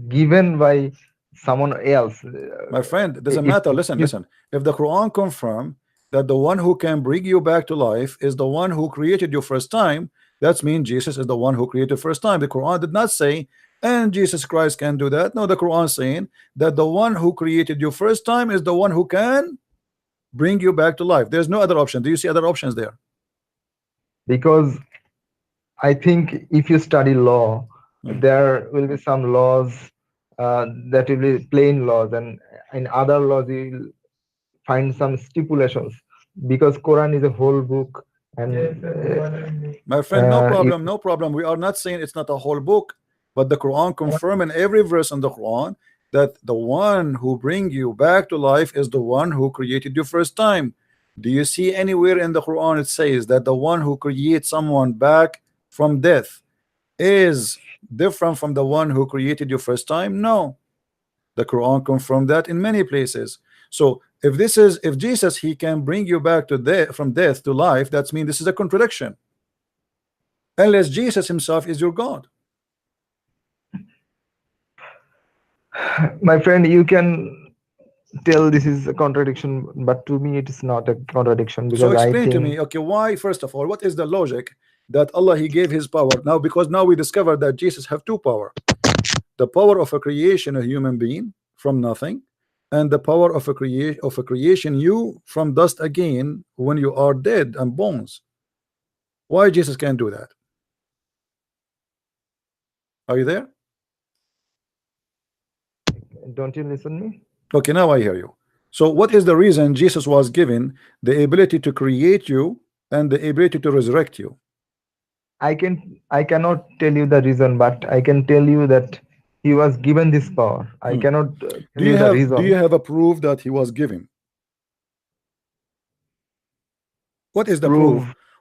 given by someone else. My friend, it doesn't matter. Listen. If the Quran confirm that the one who can bring you back to life is the one who created you first time, that means Jesus is the one who created first time. The Quran did not say, and Jesus Christ can do that. No, the Quran saying that the one who created you first time is the one who can bring you back to life. There's no other option. Do you see other options there? Because I think if you study law, there will be some laws that will be plain laws, and in other laws you will find some stipulations, because Quran is a whole book. And my friend, no problem. We are not saying it's not a whole book, but the Quran confirm in every verse in the Quran that the one who bring you back to life is the one who created you first time. Do you see anywhere in the Quran it says that the one who creates someone back from death is different from the one who created you first time? No. The Quran confirmed that in many places. So if Jesus, he can bring you back to from death to life, that means this is a contradiction. Unless Jesus himself is your God. My friend, you can tell this is a contradiction, but to me it is not a contradiction. Because so explain to me, okay, why, first of all, what is the logic that Allah, he gave his power now? Because now we discovered that Jesus have two power: the power of a creation, a human being from nothing, and the power of a creation you from dust again when you are dead and bones. Why Jesus can't do that? Are you there? Don't you listen to me? Okay, now I hear you. So what is the reason Jesus was given the ability to create you and the ability to resurrect you? I cannot tell you the reason, but I can tell you that he was given this power. I cannot tell you the reason. Do you have a proof that he was given? What is the proof?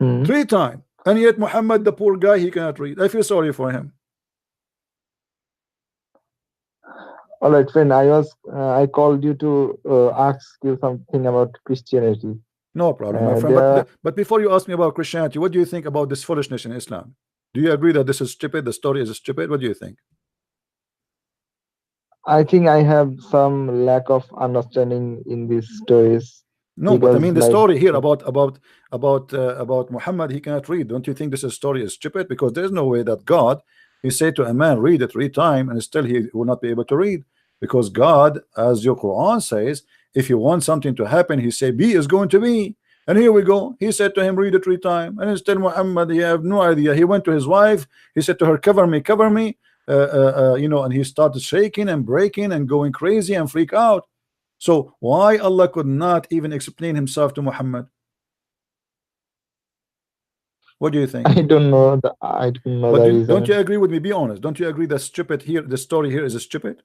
3 times, and yet Muhammad, the poor guy, he cannot read. I feel sorry for him. All right, friend. I called you to ask you something about Christianity. No problem, my friend. But before you ask me about Christianity, what do you think about this foolishness in Islam? Do you agree that this is stupid? The story is stupid? What do you think? I think I have some lack of understanding in these stories. No, but I mean the story here about Muhammad, he cannot read. Don't you think this story is stupid? Because there's no way that God, he said to a man, read it 3 times, and still he will not be able to read. Because God, as your Quran says, if you want something to happen, he say B is going to be. And here we go. He said to him, read it 3 times. And instead Muhammad, he have no idea. He went to his wife. He said to her, cover me, cover me. You know, and he started shaking and breaking and going crazy and freak out. So why Allah could not even explain himself to Muhammad? What do you think? I don't know. I don't know. But don't you agree with me? Be honest. Don't you agree that stupid here? The story here is stupid.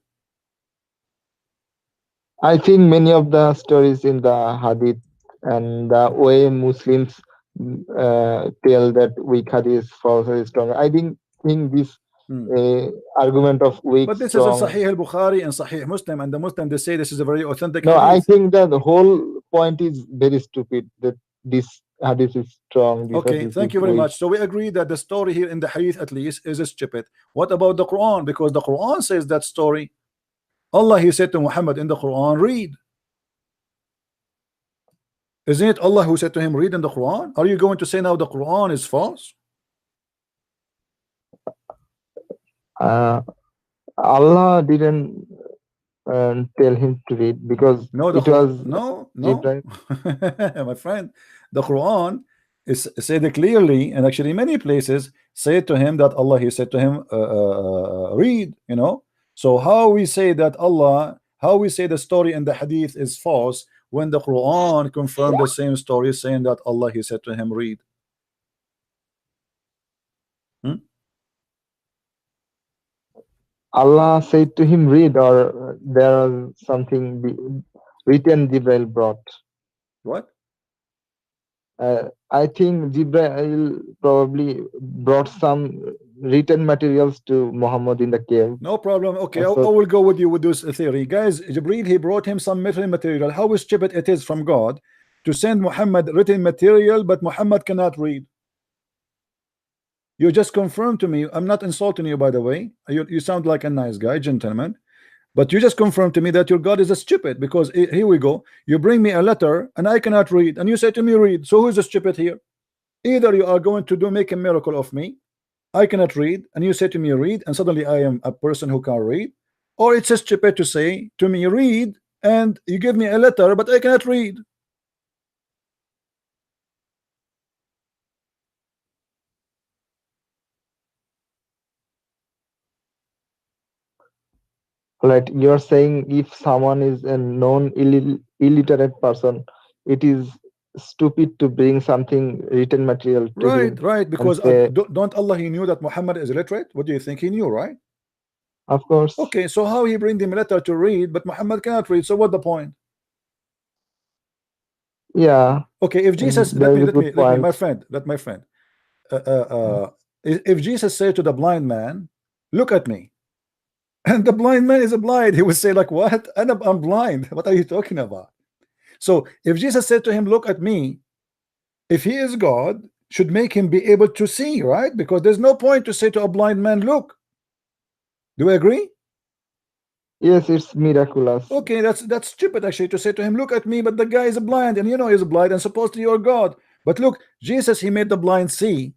I think many of the stories in the Hadith and the way Muslims tell that weak Hadith false is strong. I didn't think this argument of weak. But this strong. is in Sahih al-Bukhari and Sahih Muslim, and the Muslim, they say this is a very authentic. No, hadith. I think that the whole point is very stupid. That this hadith is strong. Okay, thank you very much. So we agree that the story here in the hadith at least is stupid. What about the Quran? Because the Quran says that story. Allah, he said to Muhammad in the Quran, read. Isn't it Allah who said to him, read in the Quran? Are you going to say now the Quran is false? Allah didn't tell him to read because no, it was no my friend, the Quran is said clearly, and actually many places said to him that Allah, he said to him, read, you know. So how we say that Allah, how we say the story in the hadith is false when the Quran confirmed the same story, saying that Allah, he said to him, read. Allah said to him, read, or there was something written Jibril brought. What? I think Jibril probably brought some written materials to Muhammad in the cave. No problem. Okay, I will go with you with this theory. Guys, Jibril, he brought him some written material. How stupid it is from God to send Muhammad written material, but Muhammad cannot read. You just confirmed to me. I'm not insulting you, by the way. You sound like a nice guy, gentleman. But you just confirmed to me that your God is a stupid, because here we go. You bring me a letter and I cannot read, and you say to me, read. So who's the stupid here? Either you are going to make a miracle of me, I cannot read, and you say to me, read, and suddenly I am a person who can read, or it's a stupid to say to me, read, and you give me a letter, but I cannot read. Right, you're saying if someone is a known illiterate person, it is stupid to bring something written material to him. Right, because don't Allah, he knew that Muhammad is illiterate? What do you think? He knew, right? Of course. Okay, so how he bring him a letter to read, but Muhammad cannot read? So what the point? Yeah. Okay, if Jesus, let me, my friend, if Jesus said to the blind man, look at me, and the blind man is blind, he would say like, what? I'm blind. What are you talking about? So if Jesus said to him, look at me, if he is God, should make him be able to see, right? Because there's no point to say to a blind man, look. Do we agree? Yes, it's miraculous. Okay, that's stupid actually to say to him, look at me, but the guy is blind, and you know he's blind, and supposedly you're God. But look, Jesus, he made the blind see.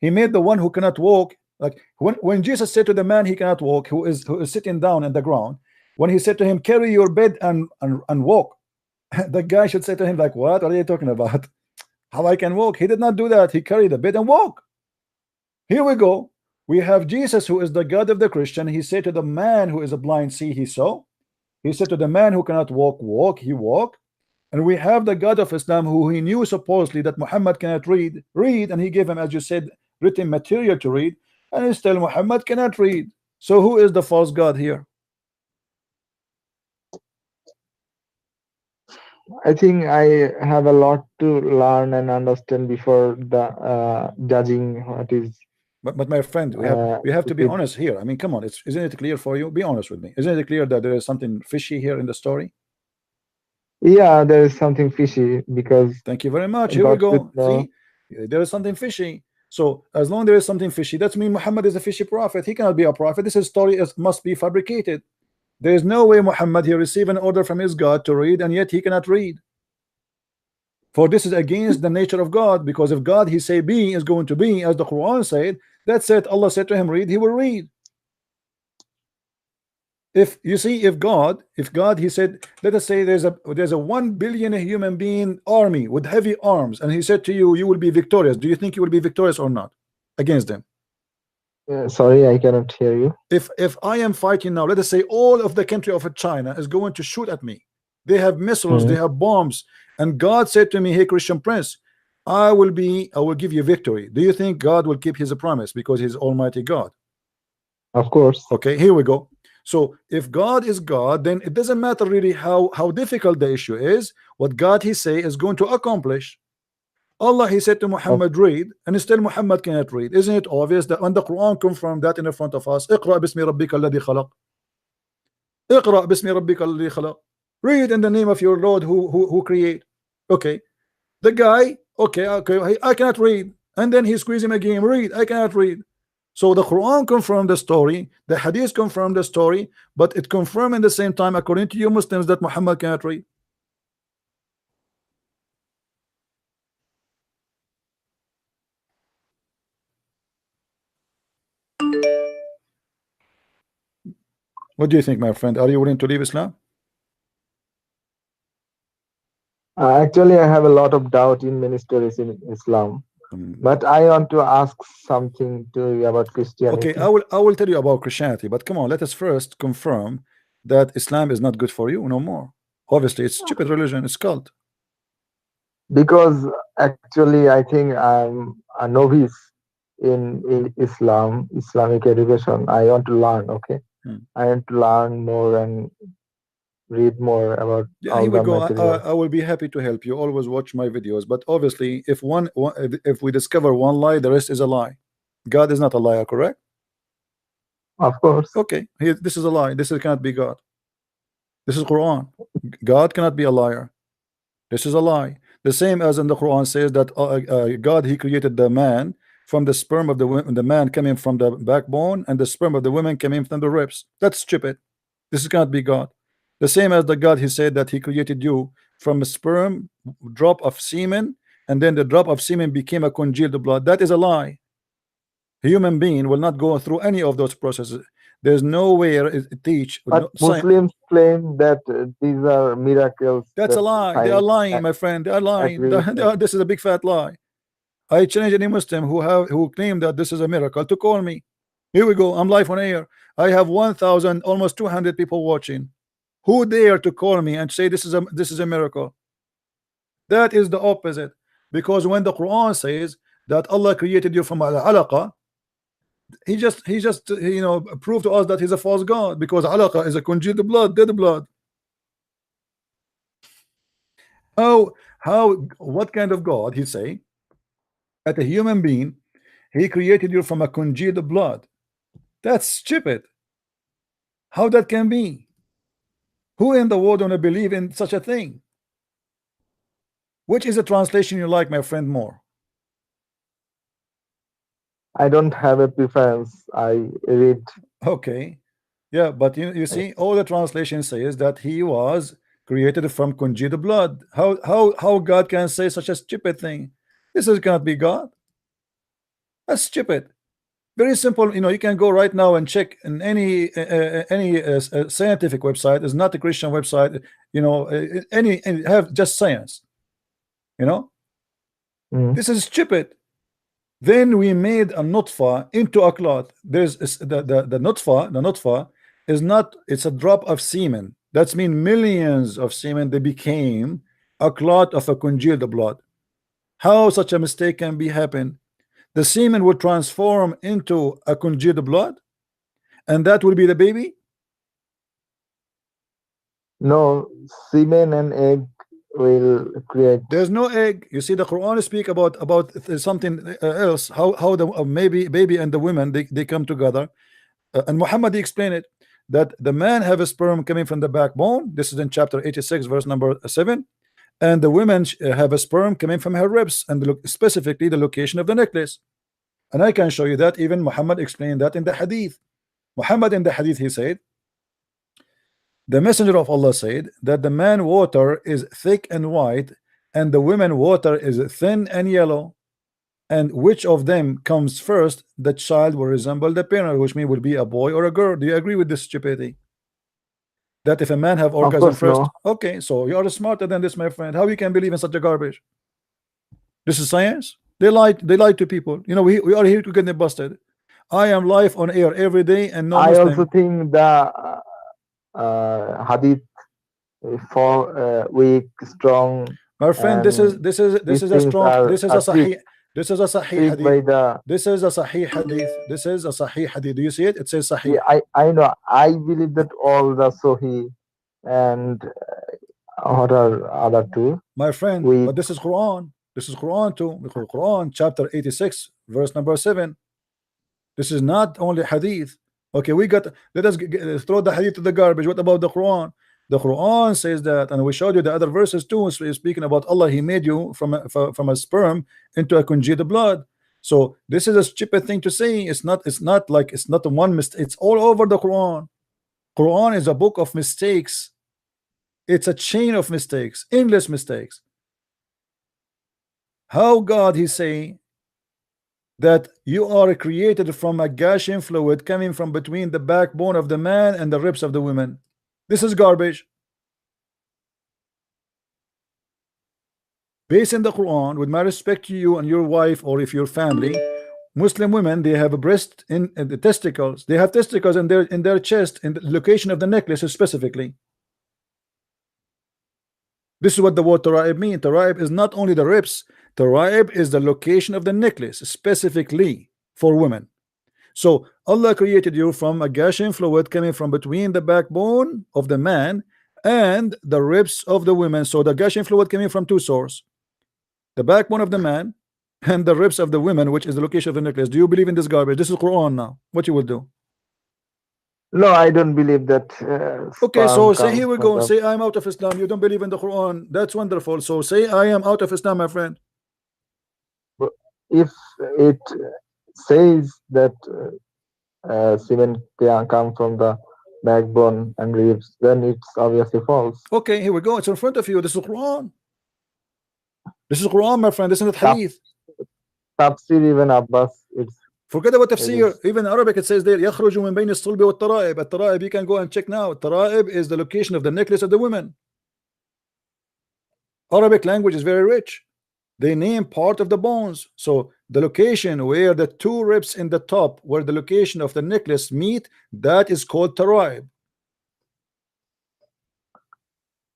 He made the one who cannot walk. Like when Jesus said to the man he cannot walk, who is sitting down on the ground, when he said to him, carry your bed and walk, the guy should say to him like, what are you talking about? How I can walk? He did not do that. He carried the bed and walk. Here we go. We have Jesus, who is the God of the Christian. He said to the man who is a blind, see, he saw. He said to the man who cannot walk, walk, he walked. And we have the God of Islam, who he knew supposedly that Muhammad cannot read, and he gave him, as you said, written material to read, and still Muhammad cannot read. So who is the false God here? I think I have a lot to learn and understand before the judging what is. But my friend, we have to be honest here. I mean, come on, isn't it clear for you? Be honest with me. Isn't it clear that there is something fishy here in the story? Yeah, there is something fishy because. Thank you very much. Here we go. See, there is something fishy. So as long as there is something fishy, that means Muhammad is a fishy prophet. He cannot be a prophet. This story must be fabricated. There is no way Muhammad he received an order from his God to read, and yet he cannot read. For this is against the nature of God, because if God he say be is going to be, as the Quran said, that's it. Allah said to him read, he will read. If you see, if God he said, let us say there's a 1 billion human being army with heavy arms, and he said to you, you will be victorious. Do you think you will be victorious or not against them? Sorry, I cannot hear you. If I am fighting now, let us say all of the country of China is going to shoot at me. They have missiles, they have bombs, and God said to me, hey Christian Prince, I will give you victory. Do you think God will keep his promise because he's Almighty God? Of course. Okay, here we go. So if God is God, then it doesn't matter really how difficult the issue is. What God he say is going to accomplish. Allah he said to Muhammad read, and still Muhammad cannot read. Isn't it obvious that when the Quran confirmed that in the front of us, اقرأ باسم ربك الذي خلق, اقرأ باسم ربك الذي خلق, read in the name of your Lord who create. Okay, the guy, okay, I cannot read, and then he squeezed him again, read, I cannot read. So the Quran confirmed the story, the Hadith confirmed the story, but it confirmed in the same time, according to you Muslims, that Muhammad cannot read. What do you think, my friend? Are you willing to leave Islam? Actually, I have a lot of doubt in many stories in Islam. But I want to ask something to you about Christianity. Okay, I will tell you about Christianity, but come on, let us first confirm that Islam is not good for you no more. Obviously, it's stupid religion, it's cult. Because actually, I think I'm a novice in Islamic education. I want to learn. Okay, I want to learn more and read more about. Yeah, here we go. I will be happy to help you. Always watch my videos, but obviously if we discover one lie, the rest is a lie. God is not a liar, correct? Of course. Okay, this is a lie. This cannot be God. This is Quran. God cannot be a liar. This is a lie. The same as in the Quran says that God he created the man from the sperm of the man coming from the backbone, and the sperm of the woman coming from the ribs. That's stupid. This cannot be God. The same as the God he said that he created you from a sperm drop of semen, and then the drop of semen became a congealed blood. That is a lie. A human being will not go through any of those processes. There's nowhere it teach. But Muslims claim that these are miracles. That's a lie. They are lying, my friend. They are lying. This is a big fat lie. I challenge any Muslim who claim that this is a miracle to call me. Here we go. I'm live on air. I have 1,000, almost 200 people watching. Who dare to call me and say this is a miracle? That is the opposite. Because when the Quran says that Allah created you from al-alaqa, he just proved to us that he's a false God, because alaqa is a congealed blood, dead blood. What kind of God he say that a human being he created you from a congealed blood? That's stupid. How that can be? Who in the world want to believe in such a thing? Which is a translation you like, my friend, more? I don't have a preference. I read. Okay, yeah, but you see, all the translation says that he was created from congealed blood. How God can say such a stupid thing? This cannot be God. That's stupid. Very simple. You can go right now and check in any scientific website. It's not a Christian website. Any have just science. This is stupid. Then we made a nutfa into a clot. There's the nutfa is not. It's a drop of semen. That's mean millions of semen. They became a clot of a congealed blood. How such a mistake can be happen? The semen would transform into a congealed blood, and that will be the baby. No, semen and egg will create. There's no egg. You see, the Quran speak about something else. How the maybe baby and the woman they come together, and Muhammad explained it that the man have a sperm coming from the backbone. This is in chapter 86, verse number 7, and the women have a sperm coming from her ribs, and specifically the location of the necklace. And I can show you that even Muhammad explained that in the hadith. Muhammad in the hadith, he said, the messenger of Allah said that the man water is thick and white, and the women water is thin and yellow, and which of them comes first, the child will resemble the parent, which means will be a boy or a girl. Do you agree with this stupidity? That if a man have orgasm first, no. okay, so you are smarter than this, my friend. How you can believe in such a garbage? This is science. They lied to people. You know, we are here to get busted. I am live on air every day, and no I Muslim. also think the hadith for weak, strong. My friend, this is a strong. This is a sahih. This is a sahih hadith. This is a sahih hadith. This is a sahih hadith. Do you see it? It says sahih. Yeah, I know. I believe that all the Sahih and what are other two. My friend, but this is Quran. This is Quran too. Quran chapter 86, verse number 7. This is not only hadith. Okay, let us throw the hadith to the garbage. What about the Quran? The Quran says that, and we showed you the other verses too, speaking about Allah. He made you from a sperm into a congealed blood. So this is a stupid thing to say. It's not a one mistake. It's all over the Quran. Quran is a book of mistakes. It's a chain of mistakes, endless mistakes. How God he say that you are created from a gushing fluid coming from between the backbone of the man and the ribs of the woman? This is garbage. Based in the Quran, with my respect to you and your wife, or if your family, Muslim women, they have a breast in the testicles. They have testicles in their chest, in the location of the necklace specifically. This is what the word taraib means. Taraib is not only the ribs. Taraib is the location of the necklace specifically for women. So Allah created you from a gushing fluid coming from between the backbone of the man and the ribs of the women. So the gushing fluid coming from two sources, the backbone of the man and the ribs of the women, which is the location of the necklace. Do you believe in this garbage? This is Quran now. What you will do? No, I don't believe that. Okay, so say here we go. Say I'm out of Islam. You don't believe in the Quran. That's wonderful. So say I am out of Islam, my friend. If it says that semen can come from the backbone and ribs, then it's obviously false. Okay, here we go. It's in front of you. This is Quran. This is Quran, my friend. This is not hadith. Tafsir even Abbas. It's forget about tafsir. Even in Arabic it says there يخرج من بين الصلب والترائب. الترائب, you can go and check now. Taraib is the location of the necklace of the women. Arabic language is very rich. They name part of the bones. So the location where the two ribs in the top, where the location of the necklace meet, that is called taraib.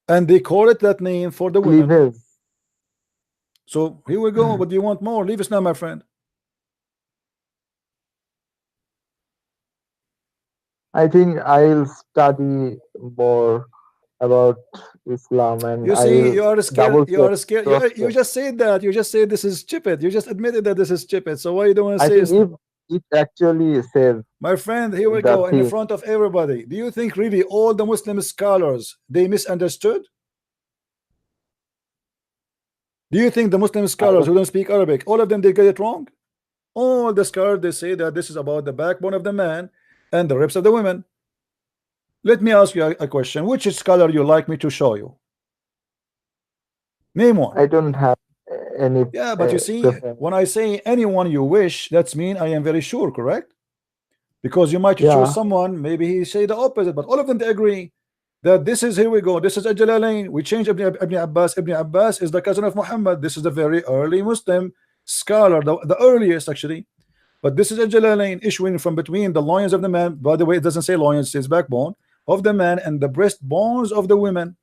And they call it that name for the women. Cleavage. So here we go. What do you want more? Leave us now, my friend. I think I'll study more about Islam, and you see, you are scared. You are scared. You just said that. You just said this is stupid. You just admitted that this is stupid. So why you don't want to say if it actually says, my friend, here we go in front of everybody. Do you think really all the Muslim scholars they misunderstood? Do you think the Muslim scholars who don't speak Arabic, all of them they get it wrong? All the scholars they say that this is about the backbone of the man and the ribs of the women. Let me ask you a question. Which scholar you like me to show you? Name one. I don't have any. Yeah, but you see, when I say anyone you wish, that's mean I am very sure, correct? Because you might choose someone, maybe he say the opposite, but all of them they agree that this is, here we go, this is Al-Jalalain. We change Ibn Abbas. Ibn Abbas is the cousin of Muhammad. This is the very early Muslim scholar, the earliest actually. But this is Al-Jalalain issuing from between the loins of the man. By the way, it doesn't say loins, it says backbone of the man and the breastbones of the women.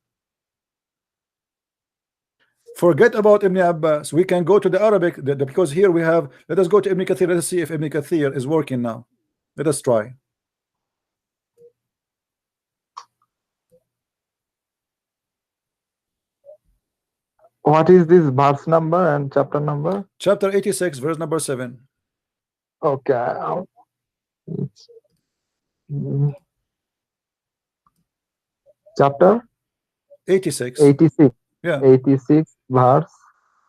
Forget about Ibn Abbas. We can go to the Arabic because here we have, let us go to Ibn Kathir. Let us see if Ibn Kathir is working now. Let us try. What is this verse number and chapter number? Chapter 86, verse number 7. Okay. Mm, Chapter 86. 86. Yeah. 86 verse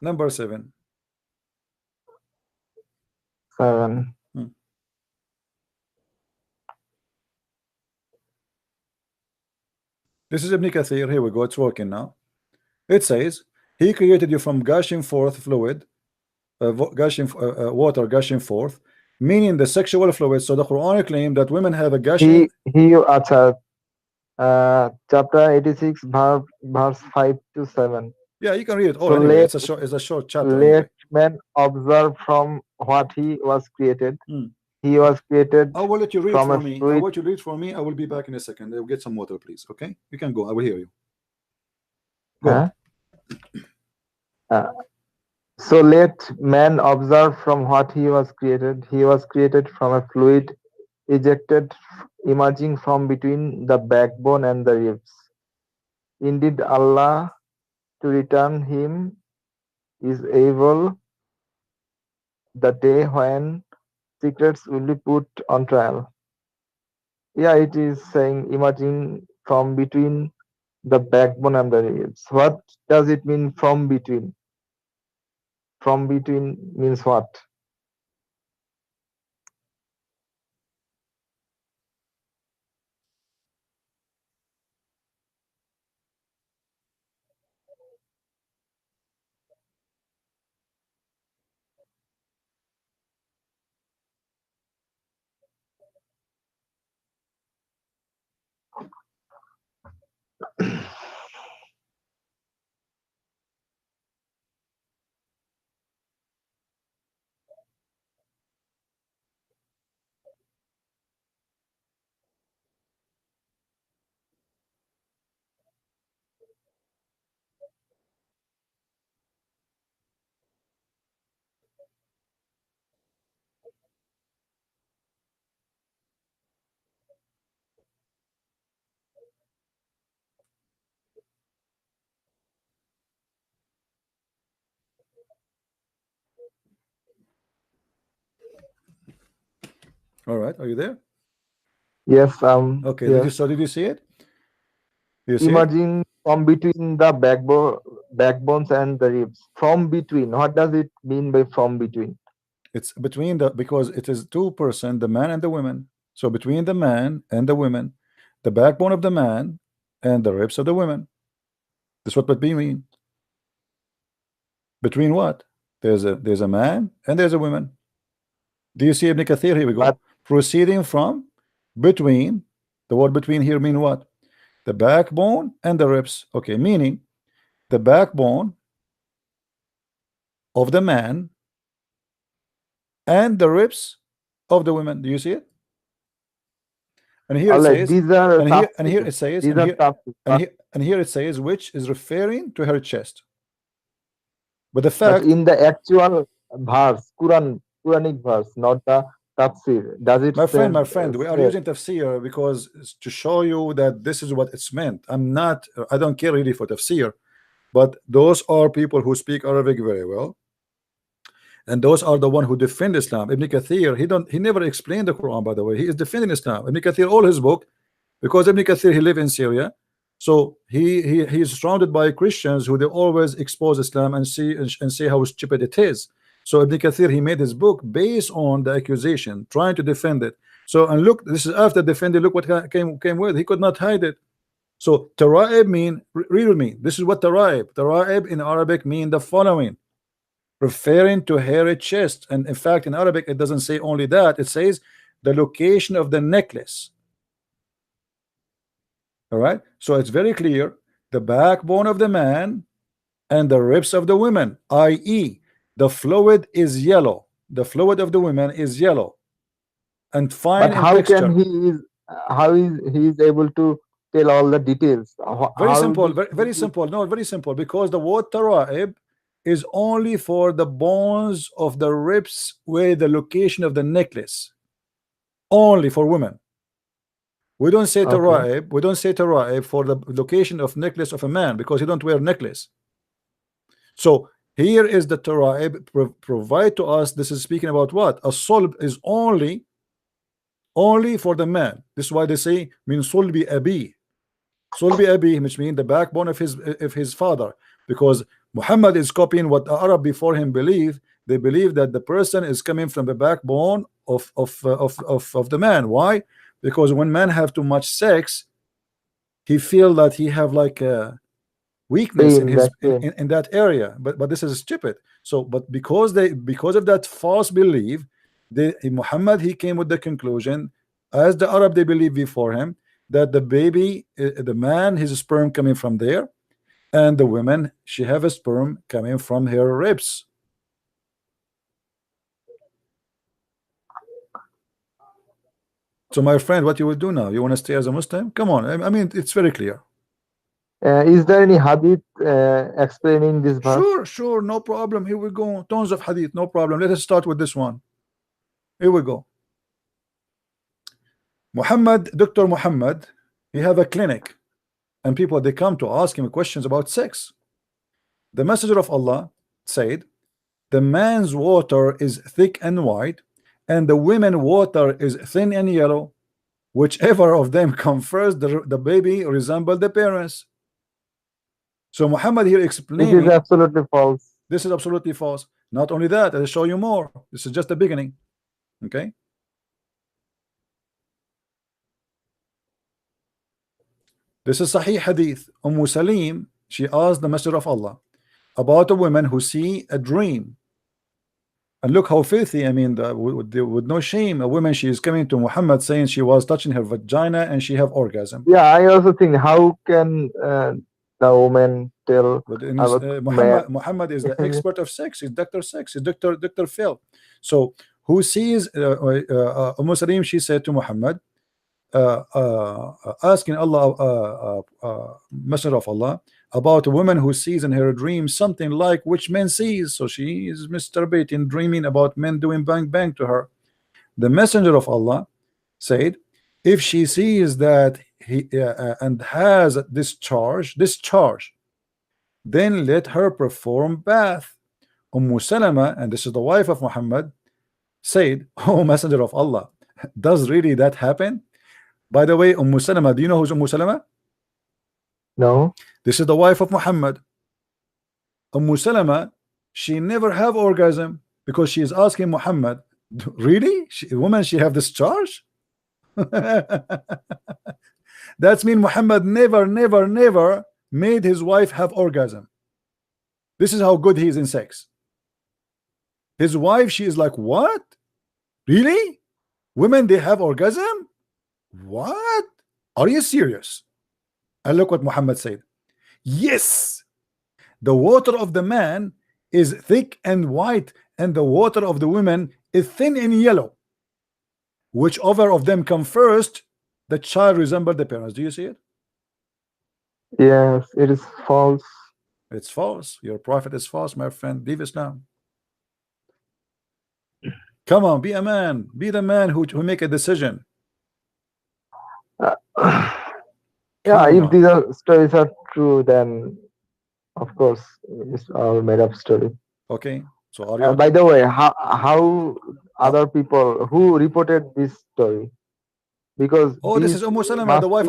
Number 7. 7. This is Ibn Kathir. Here we go. It's working now. It says, He created you from gushing forth fluid, water gushing forth, meaning the sexual fluid. So the Quran claimed that women have a gushing. Chapter 86 verse 5 to 7. Yeah, you can read it all. So Anyway, it's a short chapter. Let Anyway. man observe from what he was created. He was created. I will let you read from for a me. I fluid. want you to read for me. I will be back in a second. I'll get some water, please. Okay, you can go. I will hear you. Go. So let man observe from what he was created. He was created from a fluid ejected, emerging from between the backbone and the ribs. Indeed, Allah to return him is able the day when secrets will be put on trial. Yeah, it is saying emerging from between the backbone and the ribs. What does it mean from between? From between means what? All right, are you there? Yes. Okay. Yes. Did you see it? You see emerging from between the backbones and the ribs. From between. What does it mean by from between? It's between because it is two person, the man and the women. So between the man and the women, the backbone of the man and the ribs of the women. That's what between mean. Between what? There's a man and there's a woman. Do you see Ibn Kathir? Here we go. Proceeding from between. The word between here mean what? The backbone and the ribs. Okay, meaning the backbone of the man and the ribs of the women. Do you see it? And here it says, and here it says, and here it says, which is referring to her chest. But the fact, but in the actual verse, Quranic verse, not the tafsir, does it? My friend, we are using tafsir because to show you that this is what it's meant. I don't care really for tafsir, but those are people who speak Arabic very well, and those are the one who defend Islam. Ibn Kathir, he never explained the Quran, by the way. He is defending Islam. Ibn Kathir, all his book, because Ibn Kathir, he live in Syria, so he is surrounded by Christians who they always expose Islam and say how stupid it is. So Ibn Kathir, he made his book based on the accusation, trying to defend it. So, and look, this is after defending, look what came with. He could not hide it. So Tara'ib real mean. This is what Tara'ib in Arabic mean the following, referring to hairy chest. And in fact, in Arabic, it doesn't say only that. It says the location of the necklace. All right. So it's very clear. The backbone of the man and the ribs of the women, i.e., the fluid is yellow. The fluid of the women is yellow and fine in texture. How is he able to tell all the details? Very simple. Very simple. No, very simple. Because the word tara'ib is only for the bones of the ribs where the location of the necklace. Only for women. We don't say tara'ib. Okay. We don't say tara'ib for the location of necklace of a man because he don't wear necklace. So here is the Torah provide to us. This is speaking about what? A sulb is only for the man. This is why they say min sulbi abi. Sulbi abi, which means the backbone of his father, because Muhammad is copying what the Arab before him believed. They believe that the person is coming from the backbone of the man. Why? Because when men have too much sex, he feel that he have like a weakness in his in that area. But this is stupid. So, but because of that false belief, Muhammad, he came with the conclusion, as the Arab they believe before him, that the baby, the man, his sperm coming from there, and the woman, she have a sperm coming from her ribs. So my friend, what you will do now? You want to stay as a Muslim? Come on. I mean, it's very clear. Is there any hadith explaining this verse? Sure, no problem. Here we go. Tons of hadith, no problem. Let us start with this one. Here we go. Dr. Muhammad, he have a clinic, and people, they come to ask him questions about sex. The Messenger of Allah said, the man's water is thick and white, and the women water is thin and yellow. Whichever of them come first, the baby resemble the parents. So Muhammad here explaining, this is absolutely false. This is absolutely false. Not only that, I'll show you more. This is just the beginning. Okay. This is Sahih Hadith. Salim, she asked the Messenger of Allah about a woman who see a dream. And look how filthy, I mean, with no shame, a woman, she is coming to Muhammad saying she was touching her vagina and she have orgasm. Yeah, I also think, how can the woman tell? But Muhammad is the expert of sex. He's Dr. Sex. He's Dr. Phil. So who sees Salim, she said to Muhammad, asking Allah, Messenger of Allah, about a woman who sees in her dream something like which men sees. So she is masturbating, dreaming about men doing bang bang to her. The Messenger of Allah said, if she sees that he and has discharge, then let her perform bath. Salama, and this is the wife of Muhammad, said, oh Messenger of Allah, does really that happen? By the way, Salama, do you know who's Salama? No. This is the wife of Muhammad. Salama, she never have orgasm because she is asking Muhammad, really? Woman, she have discharge? That's mean Muhammad never made his wife have orgasm. This is how good he is in sex. His wife, she is like, what? Really? Women, they have orgasm? What? Are you serious? And look what Muhammad said. Yes, the water of the man is thick and white, and the water of the woman is thin and yellow. Whichever of them come first, the child resembles the parents. Do you see it? Yes, it is false. It's false. Your prophet is false, my friend. Leave Islam. Come on, be a man. Be the man who make a decision. Yeah, if these stories are true, then of course it's all made up story. Okay, so are you by the way, how other people who reported this story? Because this is Salama, the wife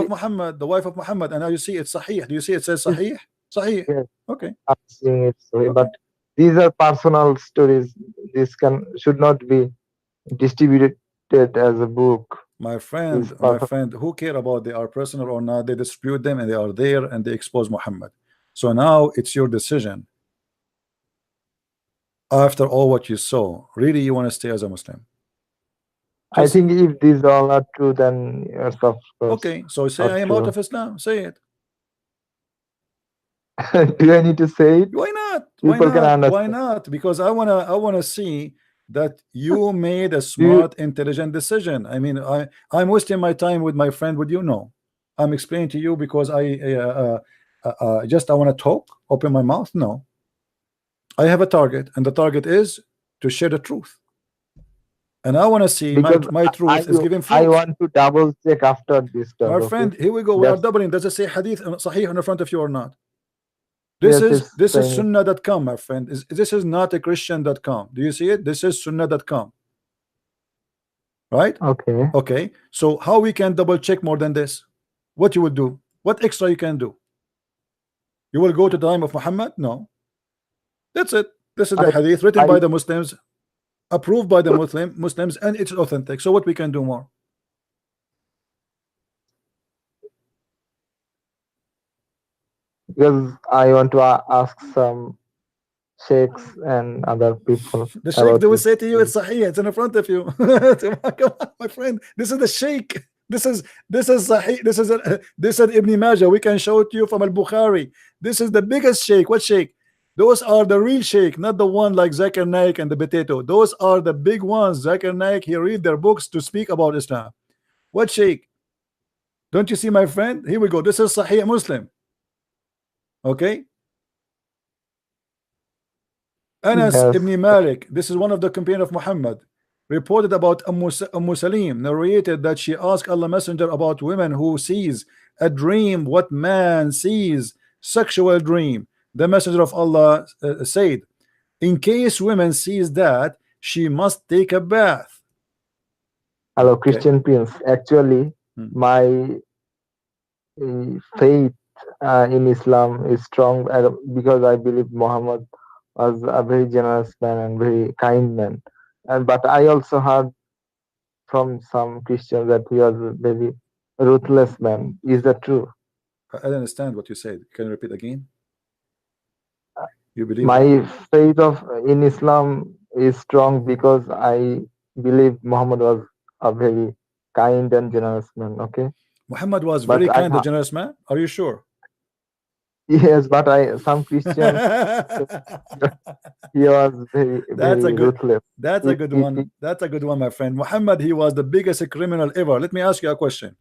of Muhammad, and now you see it's Sahih. Do you see it says Sahih? Sahih. Yes. Okay. I'm seeing it, sorry, but these are personal stories. This should not be distributed as a book. My friend, who care about they are personal or not? They distribute them and they are there and they expose Muhammad. So now it's your decision. After all what you saw, really you want to stay as a Muslim? I think if these all are true, then yes, of course. Okay, so say I am out of Islam. Say it. Do I need to say it? Why not? People can understand. Why not? Because I wanna see that you made a smart, intelligent decision. I mean, I'm wasting my time with my friend. Would you know? I'm explaining to you because I want to talk, open my mouth. No, I have a target, and the target is to share the truth. And I want to see my truth is giving fruit. I want to double check after this. My friend, here we go. We are doubling. Does it say hadith Sahih in the front of you or not? This Yes, is it's this is saying sunnah.com, my friend. This is not a Christian.com. Do you see it? This is sunnah.com. Right? okay. Okay. So how we can double check more than this? What you will do? What extra you can do? You will go to the time of Muhammad? No. That's it. This is the hadith written by the Muslims, approved by the Muslims, and it's authentic. So what we can do more? Because I want to ask some sheikhs and other people The sheikh, about they will this. say to you, it's sahih, it's in front of you. Come on, my friend. This is the sheikh. This is sahih. This is Ibn Majah. We can show it to you from Al-Bukhari. This is the biggest sheikh. What sheikh? Those are the real sheikh, not the one like Zakir Naik and the potato. Those are the big ones. Zakir Naik, he read their books to speak about Islam. What sheikh? Don't you see, my friend? Here we go. This is Sahih Muslim. Okay. Anas Yes. ibn Malik, this is one of the companions of Muhammad, reported about Umm Salim, narrated that she asked Allah Messenger about women who sees a dream, what man sees, sexual dream. The Messenger of Allah said, in case women sees that, she must take a bath. Hello, Christian Prince. Actually, my faith in Islam is strong because I believe Muhammad was a very generous man and very kind man. But I also heard from some Christians that he was a very ruthless man. Is that true? I don't understand what you said. Can you repeat again? You believe my faith in Islam is strong because I believe Muhammad was a very kind and generous man. Okay. Muhammad was But very kind and generous man. Are you sure? Yes, but some Christians he was very ruthless. That's a good one. That's a good one, my friend. Muhammad, he was the biggest criminal ever. Let me ask you a question.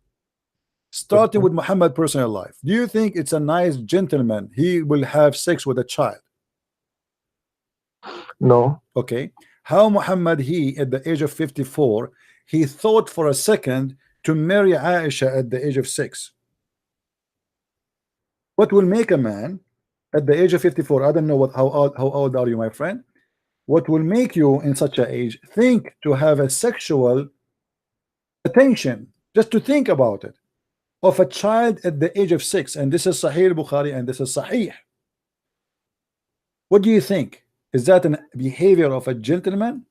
Starting with Muhammad personal life, do you think it's a nice gentleman he will have sex with a child? No. Okay. How Muhammad, he at the age of 54, he thought for a second to marry Aisha at the age of 6? What will make a man at the age of 54? I don't know how old are you, my friend? What will make you in such an age think to have a sexual attention, just to think about it, of a child at the age of 6? And this is Sahih Bukhari and this is Sahih. What do you think? Is that a behavior of a gentleman?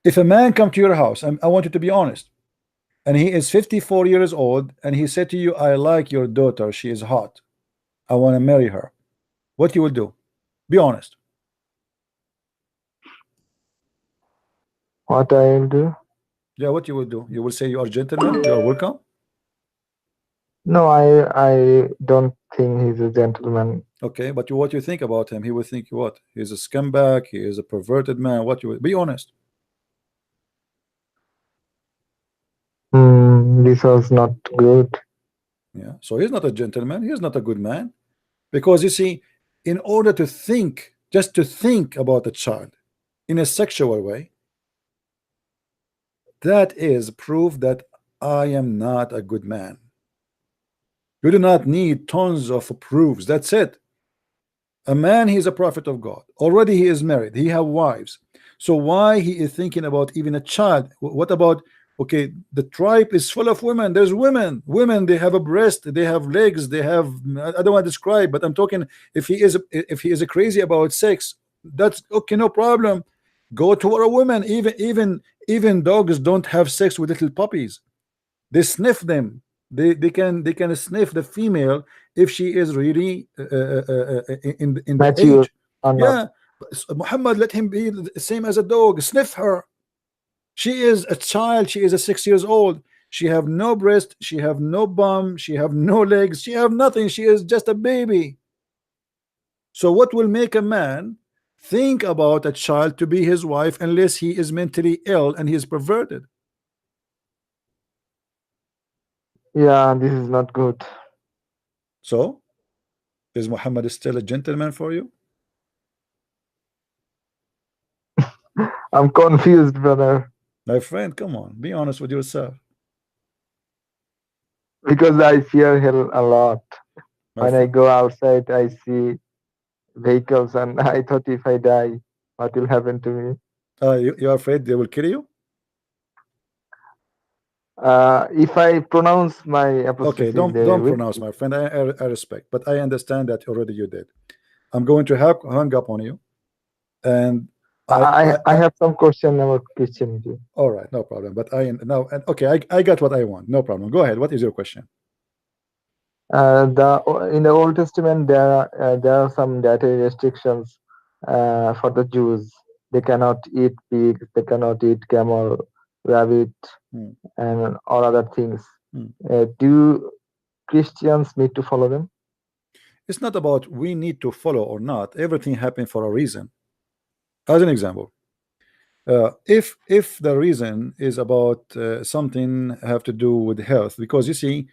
If a man come to your house, and I want you to be honest, and he is 54 years old, and he said to you, I like your daughter, she is hot, I want to marry her, what you will do? Be honest. What I will do? Yeah, what you will do? You will say you are gentleman, you are welcome? No, I don't think he's a gentleman. Okay, but what you think about him? He will think what? He's a scumbag, he is a perverted man. What you will be honest? This was not good. Yeah, so he's not a gentleman, he's not a good man. Because you see, in order to think, just to think about a child in a sexual way, that is proof that I am not a good man. You do not need tons of proofs. That's it. A man, he is a prophet of God. Already he is married. He have wives. So why he is thinking about even a child? What about, okay, the tribe is full of women. There's women. Women, they have a breast, they have legs, they have, I don't want to describe, but I'm talking, if he is a crazy about sex, that's okay, no problem. Go to a woman. Even dogs don't have sex with little puppies. They sniff them. They can sniff the female if she is really in the age. Yeah, Muhammad let him be the same as a dog. Sniff her. She is a child. She is a 6 years old. She have no breast. She have no bum. She have no legs. She have nothing. She is just a baby. So what will make a man think about a child to be his wife unless he is mentally ill and he is perverted? Yeah, this is not good. So, is Muhammad still a gentleman for you? I'm confused, brother. My friend, come on, be honest with yourself. Because I fear hell a lot. When I go outside, I see vehicles, and I thought if I die, what will happen to me? You're afraid they will kill you? If I pronounce my apostasy, okay, don't pronounce, my friend. I respect, but I understand that already you did. I'm going to hang up on you, and I have some question about Christianity. All right, no problem. But okay, I got what I want. No problem. Go ahead. What is your question? In the Old Testament, there are some dietary restrictions for the Jews. They cannot eat pig, they cannot eat camel, rabbit, and all other things. Do Christians need to follow them? It's not about we need to follow or not. Everything happened for a reason. As an example, if the reason is about something have to do with health, because you see,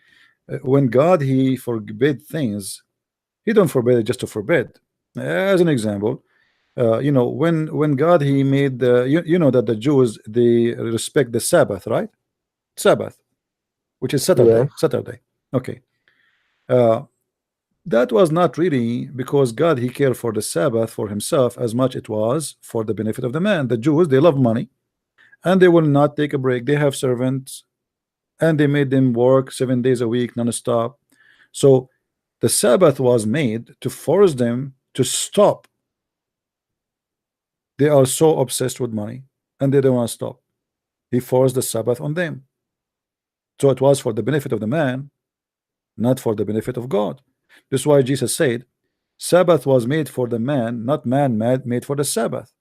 when God he forbid things, he don't forbid it just to forbid. As an example, you know, when God he made you know that the Jews they respect the Sabbath, right? Sabbath, which is Saturday. Yes. Saturday. Okay. That was not really because God he cared for the Sabbath for himself as much it was for the benefit of the man. The Jews they love money, and they will not take a break. They have servants, and they made them work 7 days a week non-stop. So the Sabbath was made to force them to stop. They are so obsessed with money, and they don't want to stop. He forced the Sabbath on them. So it was for the benefit of the man, not for the benefit of God. This is why Jesus said, Sabbath was made for the man, not man made for the Sabbath.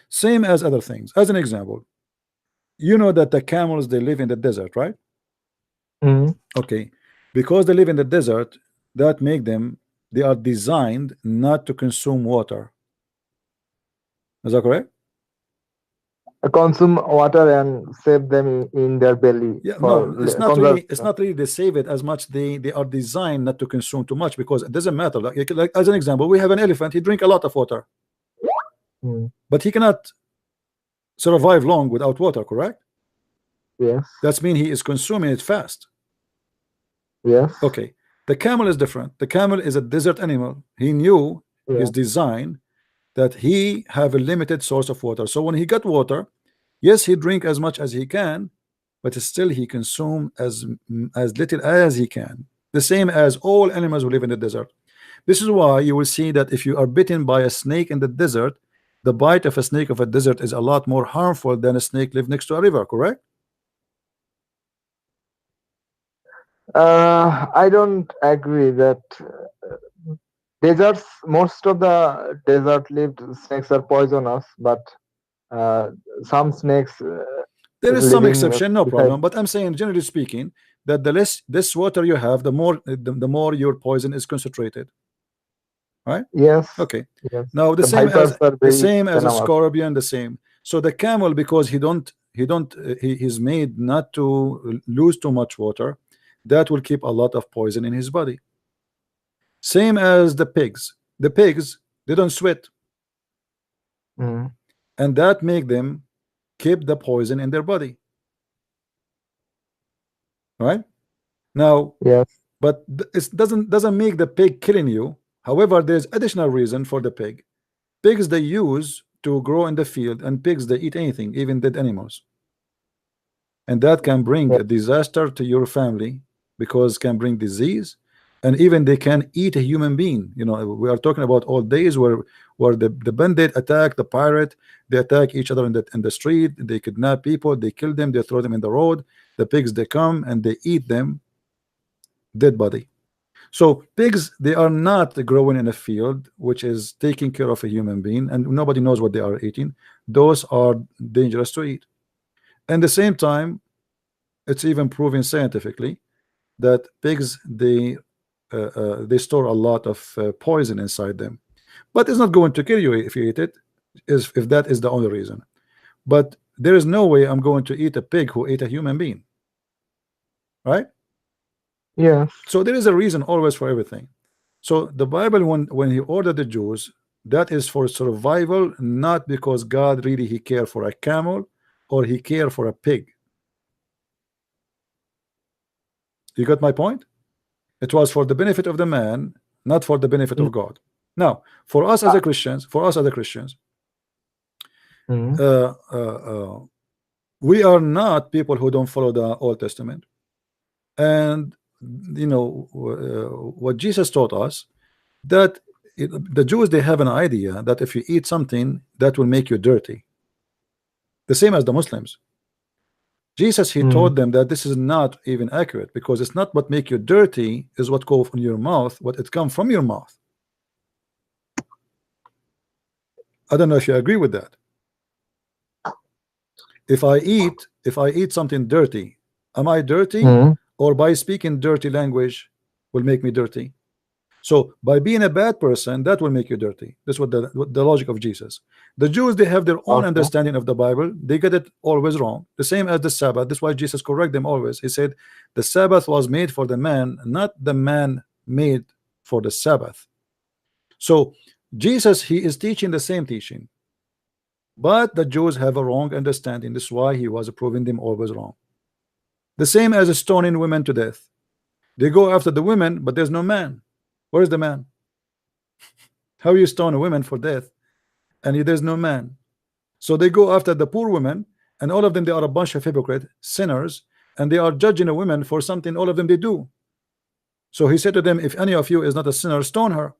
Same as other things. As an example, you know that the camels they live in the desert, right? Okay, because they live in the desert, that make them they are designed not to consume water. Is that correct? Consume water and save them in their belly. Yeah, no, it's not really. It's not really they save it as much. They are designed not to consume too much because it doesn't matter. Like as an example, we have an elephant. He drink a lot of water, but he cannot survive long without water. Correct? Yes. That's mean he is consuming it fast. Yes. Okay. The camel is different. The camel is a desert animal. He knew his design that he have a limited source of water. So when he got water, yes, he drink as much as he can, but still he consume as little as he can. The same as all animals who live in the desert. This is why you will see that if you are bitten by a snake in the desert, the bite of a snake of a desert is a lot more harmful than a snake live next to a river, correct? I don't agree that deserts, most of the desert lived snakes are poisonous, but some snakes there is some exception, no problem, but I'm saying generally speaking that the less this water you have, the more your poison is concentrated, right? Yes. Okay. Yes. Now the same as a scorpion, the same. So the camel, because he's made not to lose too much water, that will keep a lot of poison in his body. Same as the pigs. The pigs, they don't sweat, and that make them keep the poison in their body, right? Now, yes, but it doesn't make the pig killing you. However, there's additional reason for the pig. Pigs they use to grow in the field, and pigs they eat anything, even dead animals, and that can bring a disaster to your family because it can bring disease, and even they can eat a human being. You know, we are talking about old days where the bandit attack the pirate, they attack each other in the street, they kidnap people, they kill them, they throw them in the road. The pigs they come and they eat them dead body. So pigs, they are not growing in a field which is taking care of a human being, and nobody knows what they are eating. Those are dangerous to eat. And at the same time, it's even proven scientifically that pigs they store a lot of poison inside them, but it's not going to kill you if you eat it, if that is the only reason. But there is no way I'm going to eat a pig who ate a human being, right? Yes. So there is a reason always for everything. So the Bible, when he ordered the Jews, that is for survival, not because God really he cared for a camel or he cared for a pig. You got my point? It was for the benefit of the man, not for the benefit of God. Now, for us as a Christians, we are not people who don't follow the Old Testament. And you know what Jesus taught us, that the Jews, they have an idea that if you eat something that will make you dirty, the same as the Muslims. Jesus, he told them that this is not even accurate, because it's not what make you dirty is what goes in your mouth, what it comes from your mouth. I don't know if you agree with that. If I eat something dirty, am I dirty? Or by speaking dirty language will make me dirty? So by being a bad person, that will make you dirty. That's what the logic of Jesus. The Jews, they have their own understanding of the Bible. They get it always wrong. The same as the Sabbath. That's why Jesus correct them always. He said the Sabbath was made for the man, not the man made for the Sabbath. So Jesus, he is teaching the same teaching, but the Jews have a wrong understanding. This is why he was proving them always wrong. The same as stoning women to death. They go after the women, but there's no man. Where is the man? How you stone a woman for death and there's no man? So they go after the poor women, and all of them, they are a bunch of hypocrite sinners, and they are judging a woman for something all of them they do. So he said to them, if any of you is not a sinner, stone her.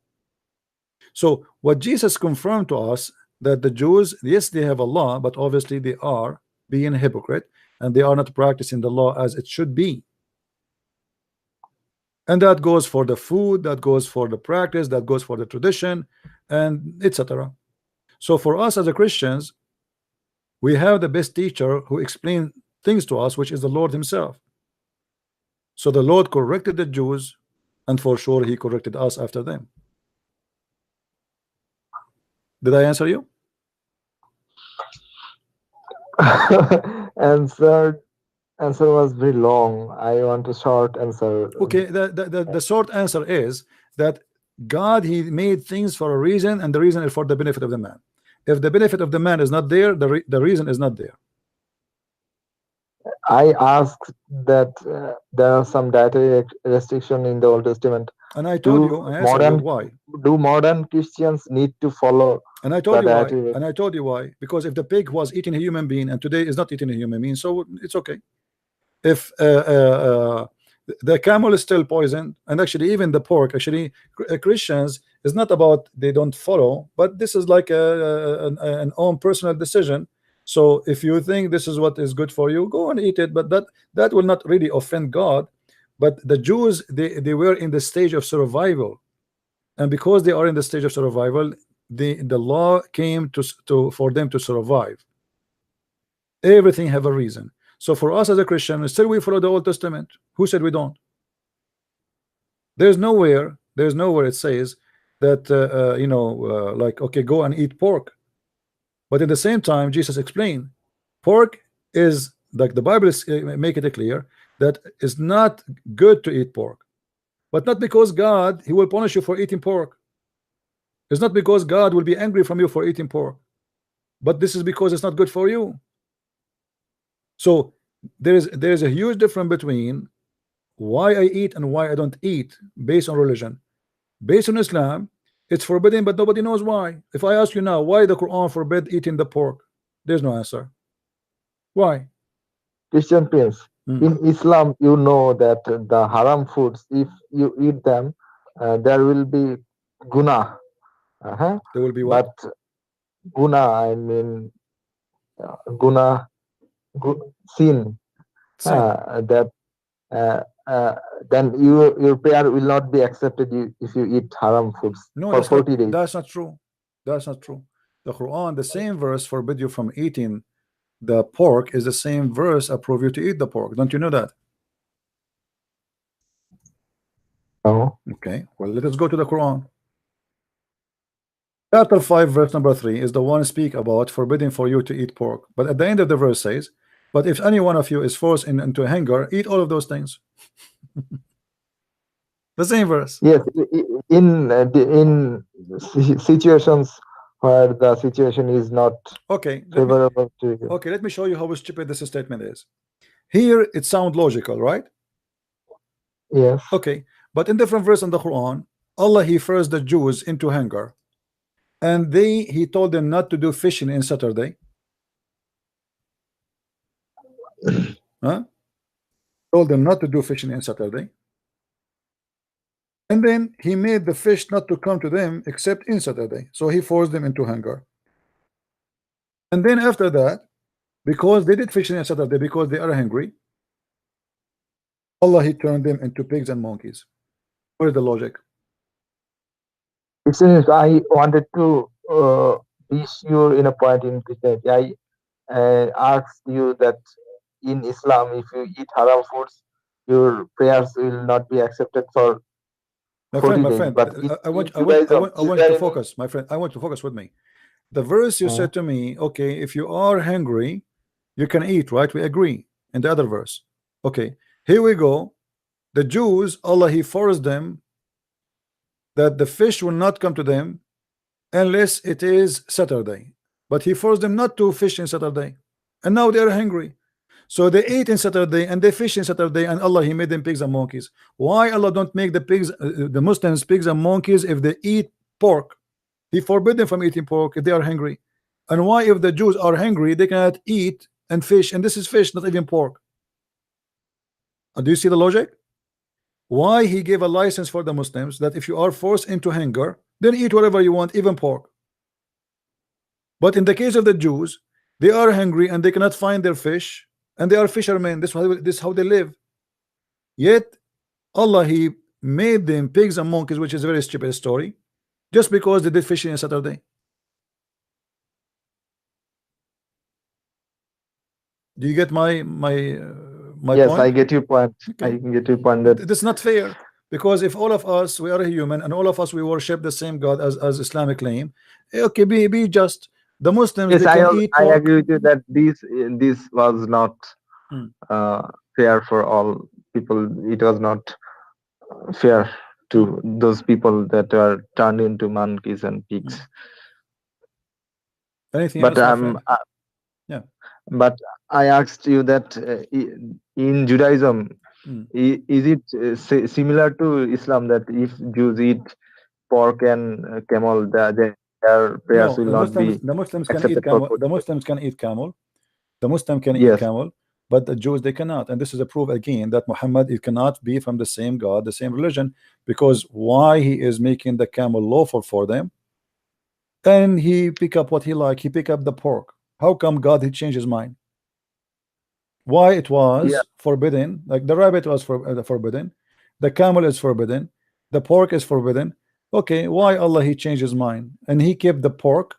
So what Jesus confirmed to us, that the Jews, yes, they have a law, but obviously they are being a hypocrite, and they are not practicing the law as it should be. And that goes for the food, that goes for the practice, that goes for the tradition, and etc. So for us as a Christians, we have the best teacher who explains things to us, which is the Lord himself. So the Lord corrected the Jews, and for sure he corrected us after them. Did I answer you? Answer was very long. I want a short answer. Okay, the short answer is that God, he made things for a reason, and the reason is for the benefit of the man. If the benefit of the man is not there, the reason is not there. I asked that there are some dietary restriction in the Old Testament. And I told you, I answered why. Do modern Christians need to follow? And I told you why. And I told you why. Because if the pig was eating a human being and today is not eating a human being, so it's okay. If the camel is still poisoned, and actually even the pork, actually Christians, is not about they don't follow, but this is like an own personal decision. So if you think this is what is good for you, go and eat it, but that will not really offend God. But the Jews, they were in the stage of survival, and because they are in the stage of survival, the law came for them to survive. Everything have a reason. So for us as a Christian, still we follow the Old Testament. Who said we don't? There's nowhere it says that like, okay, go and eat pork. But at the same time, Jesus explained, pork is, like the Bible is make it clear that it's not good to eat pork, but not because God, he will punish you for eating pork. It's not because God will be angry from you for eating pork, but this is because it's not good for you. So there's a huge difference between why I eat and why I don't eat based on religion. Based on Islam, it's forbidden, but nobody knows why. If I ask you now, why the Quran forbid eating the pork, there's no answer. Why? Christian Prince, in Islam, you know that the haram foods, if you eat them, there will be guna. There will be what? But guna, I mean, guna, sin. That then your prayer will not be accepted if you eat haram foods for 40 days. That's not true. That's not true. The Quran, the same verse forbid you from eating the pork is the same verse approve you to eat the pork. Don't you know that? Oh. Okay. Well, let us go to the Quran. Chapter 5, verse number 3 is the one speak about forbidding for you to eat pork. But at the end of the verse says, but if any one of you is forced into hunger, eat all of those things. The same verse. Yes, in situations where the situation is not favorable to you. Okay, let me show you how stupid this statement is. Here it sounds logical, right? Yes. Okay, But in different verse in the Quran, Allah He forced the Jews into hunger, and He told them not to do fishing in Saturday. Huh? Told them not to do fishing in Saturday. And then He made the fish not to come to them except in Saturday. So He forced them into hunger. And then after that, because they did fishing on Saturday because they are hungry, Allah He turned them into pigs and monkeys. What is the logic? Since I wanted to be sure in a point in Christianity, I asked you that in Islam, if you eat haram foods, your prayers will not be accepted for My 40 friend, my days. friend, But I want to focus, my friend. I want to focus with me. The verse you said to me, okay, if you are hungry, you can eat, right? We agree. In the other verse, okay, here we go. The Jews, Allah He forced them that the fish will not come to them unless it is Saturday, but He forced them not to fish in Saturday, and now they are hungry. So they ate in Saturday and they fish in Saturday, and Allah He made them pigs and monkeys. Why Allah don't make the pigs, the Muslims, pigs and monkeys if they eat pork? He forbid them from eating pork if they are hungry. And why, if the Jews are hungry, they cannot eat and fish, and this is fish, not even pork? Do you see the logic? Why He gave a license for the Muslims that if you are forced into hunger, then eat whatever you want, even pork. But in the case of the Jews, they are hungry and they cannot find their fish, and they are fishermen. This is how they live. Yet Allah He made them pigs and monkeys, which is a very stupid story, just because they did fishing on Saturday. Do you get my yes, point? I get your point. Okay. I can get your point that That's not fair, because if all of us, we are human, and all of us we worship the same God as Islamic claim, okay, be just. The Muslims, yes, they can eat I pork. agree with you that this was not fair for all people. It was not fair to those people that are turned into monkeys and pigs. Anything But else, my friend? Yeah. But I asked you that in Judaism, is it similar to Islam that if Jews eat pork and camel, their prayers will not be the Muslims can accepted eat camel. for The Muslims can eat camel. The Muslim can eat Yes. camel, but the Jews, they cannot. And this is a proof again that Muhammad, it cannot be from the same God, the same religion, because why He is making the camel lawful for them, and He pick up what He like. He pick up the pork. How come God He changed His mind? Why it was forbidden? Like the rabbit was forbidden, the camel is forbidden, the pork is forbidden. Okay, why Allah He changed His mind and He kept the pork,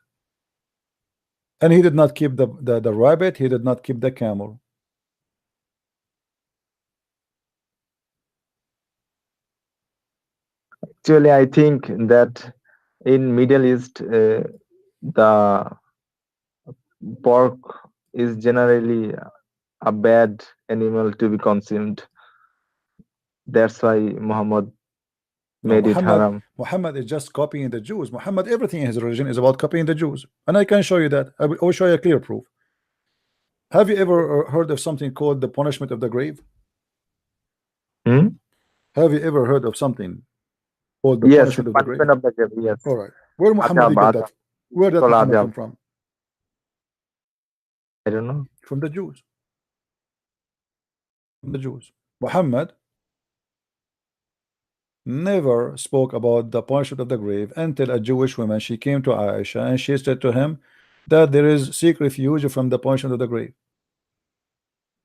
and He did not keep the rabbit, He did not keep the camel? Actually, I think that in Middle East, the pork is generally a bad animal to be consumed. That's why Muhammad made it haram. Muhammad is just copying the Jews. Muhammad, everything in his religion is about copying the Jews, and I can show you that. I will show you a clear proof. Have you ever heard of something called the punishment of the grave? Have you ever heard of something called the punishment of the grave? Yes. All right. Where Muhammad get that? Where did Muhammad come from? I don't know. From the Jews. From the Jews. Muhammad never spoke about the punishment of the grave until a Jewish woman, she came to Aisha and she said to him that there is seek refuge from the punishment of the grave.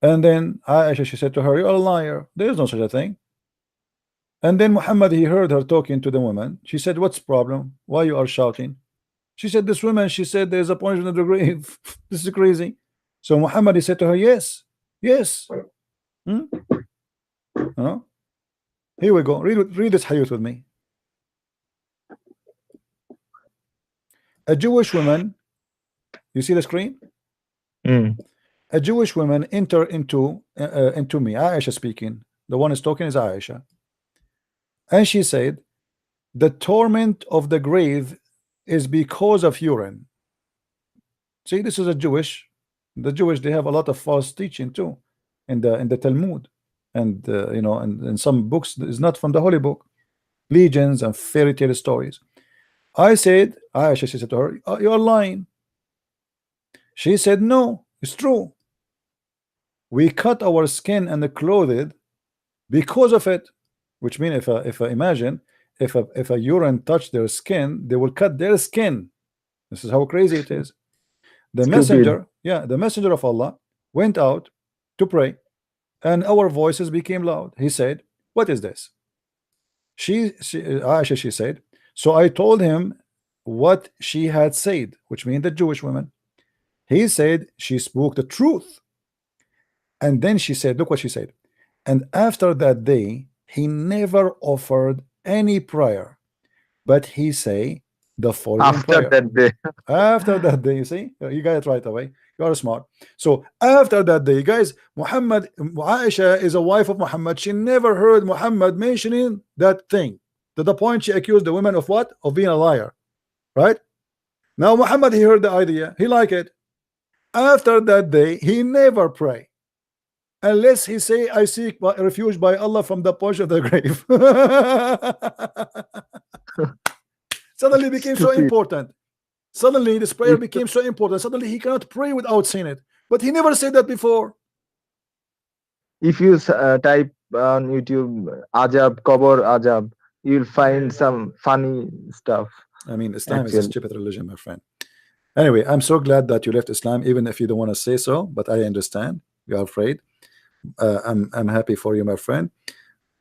And then Aisha, she said to her, "You're a liar. There is no such a thing." And then Muhammad, he heard her talking to the woman. She said, "What's the problem? Why you are shouting?" She said, "This woman, she said there's a punishment of the grave." This is crazy. So Muhammad, he said to her, "Yes, yes." Here we go. Read this hadith with me. A Jewish woman, you see the screen? A Jewish woman enter into me, Aisha speaking. The one is talking is Aisha. And she said, the torment of the grave is because of urine. See, this is a Jewish. The Jewish, they have a lot of false teaching too in the Talmud. and you know, and some books is not from the holy book, legends and fairy tale stories. I said, Aisha, she said to her, "Oh, you're lying." She said, "No, it's true. We cut our skin and clothed because of it." Which means if I imagine if a urine touched their skin, they will cut their skin. This is how crazy it is. The Stupid. messenger, yeah, the messenger of Allah went out to pray, and our voices became loud. He said, "What is this?" Aisha, she said, so I told him what she had said, which means the Jewish woman. He said she spoke the truth. And then she said, look what she said. And after that day, he never offered any prayer, but he say the following After prayer. that day. After that day, you see, you got it right away. You are smart. So after that day, guys, Aisha is a wife of Muhammad. She never heard Muhammad mentioning that thing, to the point she accused the women of what? Of being a liar. Right? Now Muhammad, he heard the idea, he liked it. After that day, he never pray unless he say, I seek refuge by Allah from the punch of the grave. Suddenly it became so important. Suddenly this prayer became so important. Suddenly he cannot pray without saying it. But he never said that before. If you type on YouTube Ajab, Qabr Ajab, you'll find some funny stuff. I mean, Islam is a stupid religion, my friend. Anyway, I'm so glad that you left Islam, even if you don't want to say so, but I understand. You are afraid. I'm happy for you, my friend.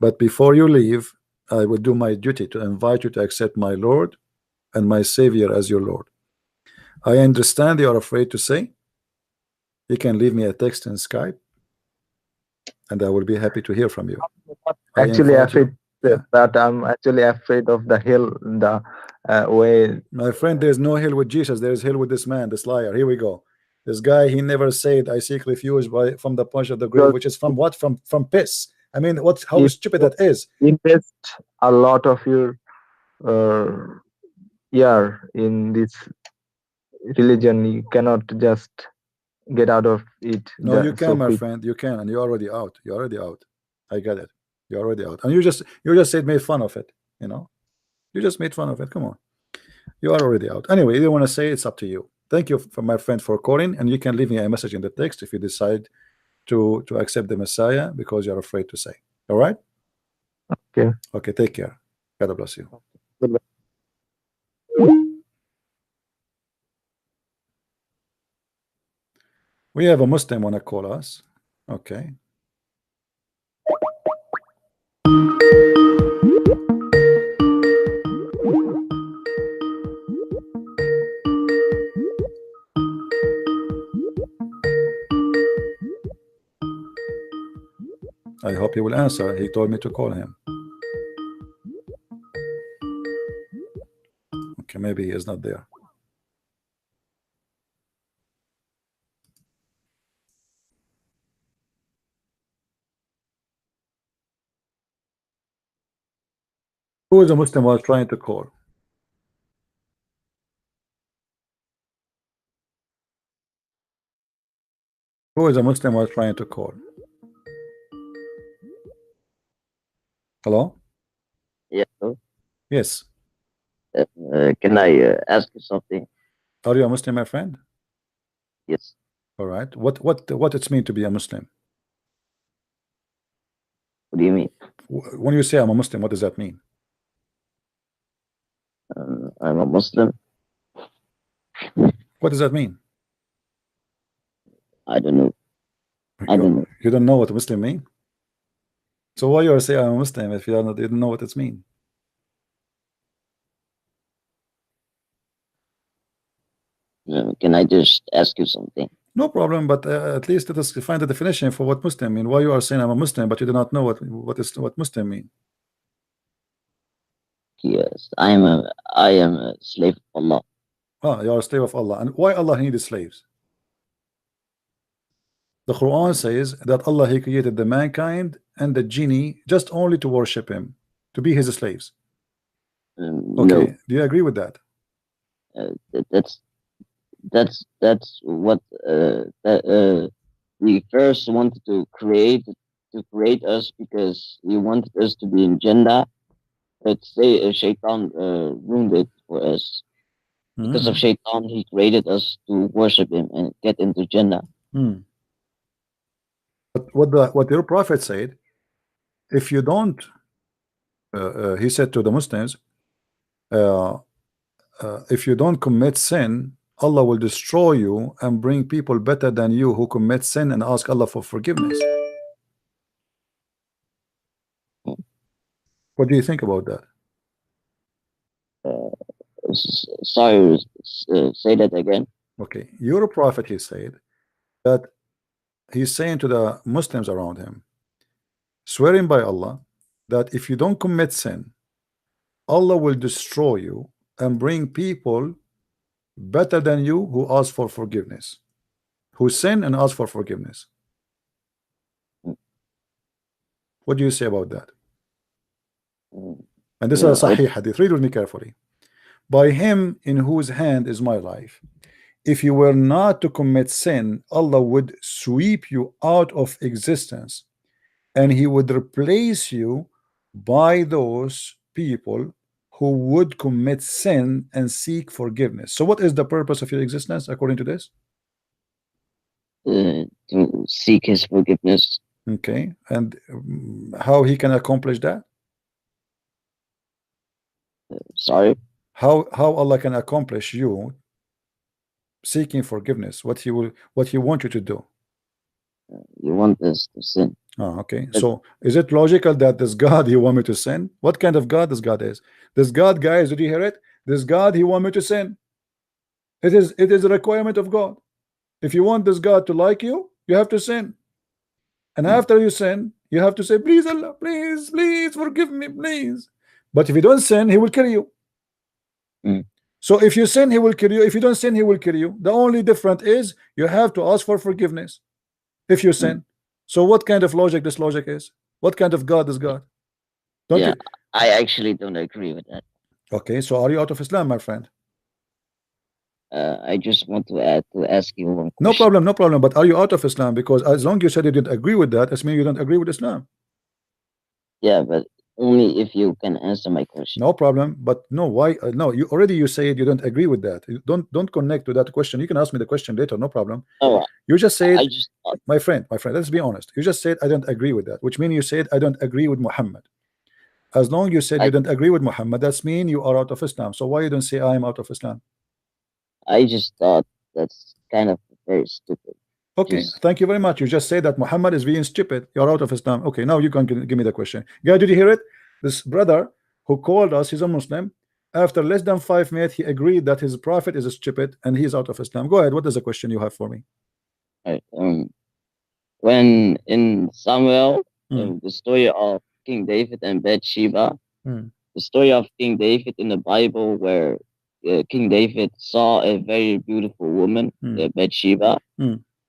But before you leave, I will do my duty to invite you to accept my Lord and my Savior as your Lord. I understand you are afraid to say. You can leave me a text in Skype, and I will be happy to hear from you. Actually, afraid that I'm actually afraid of the hell, the way. My friend, there's no hell with Jesus. There's hell with this man, this liar. Here we go. This guy, he never said, I seek refuge from the punch of the grave, which is from what? From piss. I mean, how stupid that is. Invest a lot of your year in this religion. You cannot just get out of it. No, you can, my friend. You can, and you're already out. You're already out. I get it. You're already out. And you just said made fun of it. You know, you just made fun of it. Come on, you are already out. Anyway, you want to say, it's up to you. Thank you for my friend for calling, and you can leave me a message in the text if you decide to accept the Messiah because you're afraid to say. All right? Okay. Okay. Take care. God bless you. Goodbye. We have a Muslim want to call us. Okay. I hope he will answer. He told me to call him. Okay, maybe he is not there. Who is the Muslim was trying to call? Who is the Muslim was trying to call? Hello? Yeah. Yes. Can I ask you something? Are you a Muslim, my friend? Yes. All right. What it mean to be a Muslim? What do you mean? When you say I'm a Muslim, what does that mean? I'm a Muslim. What does that mean? I don't know. I don't know. You don't know what Muslim mean? So why you are saying I'm a Muslim if you don't know what it means? Can I just ask you something? No problem, but at least let us find the definition for what Muslim mean. Why you are saying I'm a Muslim, but you do not know what Muslim mean? Yes, I am a slave of Allah. Ah, you are a slave of Allah. And why Allah needed slaves? The Quran says that Allah, He created the mankind and the genie just only to worship Him, to be His slaves. Okay, No, do you agree with that? that's what we first wanted to create to create us because he wanted us to be in Jannah, but say Shaitan ruined it for us. Because of Shaitan, he created us to worship him and get into Jannah. But what your prophet said, if you don't, he said to the Muslims, if you don't commit sin, Allah will destroy you and bring people better than you who commit sin and ask Allah for forgiveness. What do you think about that? Sorry, say that again. Okay, your prophet, he said that he's saying to the Muslims around him, swearing by Allah, that if you don't commit sin, Allah will destroy you and bring people better than you who ask for forgiveness, who sin and ask for forgiveness. What do you say about that? And this is a Sahih hadith. Read with me carefully. By him in whose hand is my life, if you were not to commit sin, Allah would sweep you out of existence and he would replace you by those people who would commit sin and seek forgiveness. So what is the purpose of your existence according to this? To seek his forgiveness. Okay, and how he can accomplish that? Sorry? How Allah can accomplish you seeking forgiveness? What he want you to do? You want us to sin. Oh, okay. So is it logical that this God he want me to sin? What kind of God this God is? This God, guys, did you hear it? This God he want me to sin. It is a requirement of God. If you want this God to like you, you have to sin. And after you sin, you have to say, please Allah, please, please forgive me, please. But if you don't sin, he will kill you. So if you sin, he will kill you. If you don't sin, he will kill you. The only difference is you have to ask for forgiveness if you sin. So what kind of logic this logic is? What kind of God is God? Don't you? I actually don't agree with that. Okay, so are you out of Islam, my friend? I just want to ask you one question. No problem, no problem. But are you out of Islam? Because as long as you said you didn't agree with that, it means you don't agree with Islam. Yeah, but only if you can answer my question. No problem. But no, why? No, you said you don't agree with that. You don't connect to that question. You can ask me the question later, no problem. Oh, you just said, my friend, let's be honest. You just said I don't agree with that, which means you said I don't agree with Muhammad. As long as you said you don't agree with Muhammad, that's mean you are out of Islam. So why you don't say I am out of Islam? I just thought that's kind of very stupid. Okay, thank you very much. You just said that Muhammad is being stupid. You're out of Islam. Okay, now you can give me the question. Yeah, did you hear it? This brother who called us, he's a Muslim. After less than 5 minutes, he agreed that his prophet is stupid and he's out of Islam. Go ahead. What is the question you have for me? When in Samuel, the story of King David and Bathsheba, the story of King David in the Bible where King David saw a very beautiful woman, Bathsheba.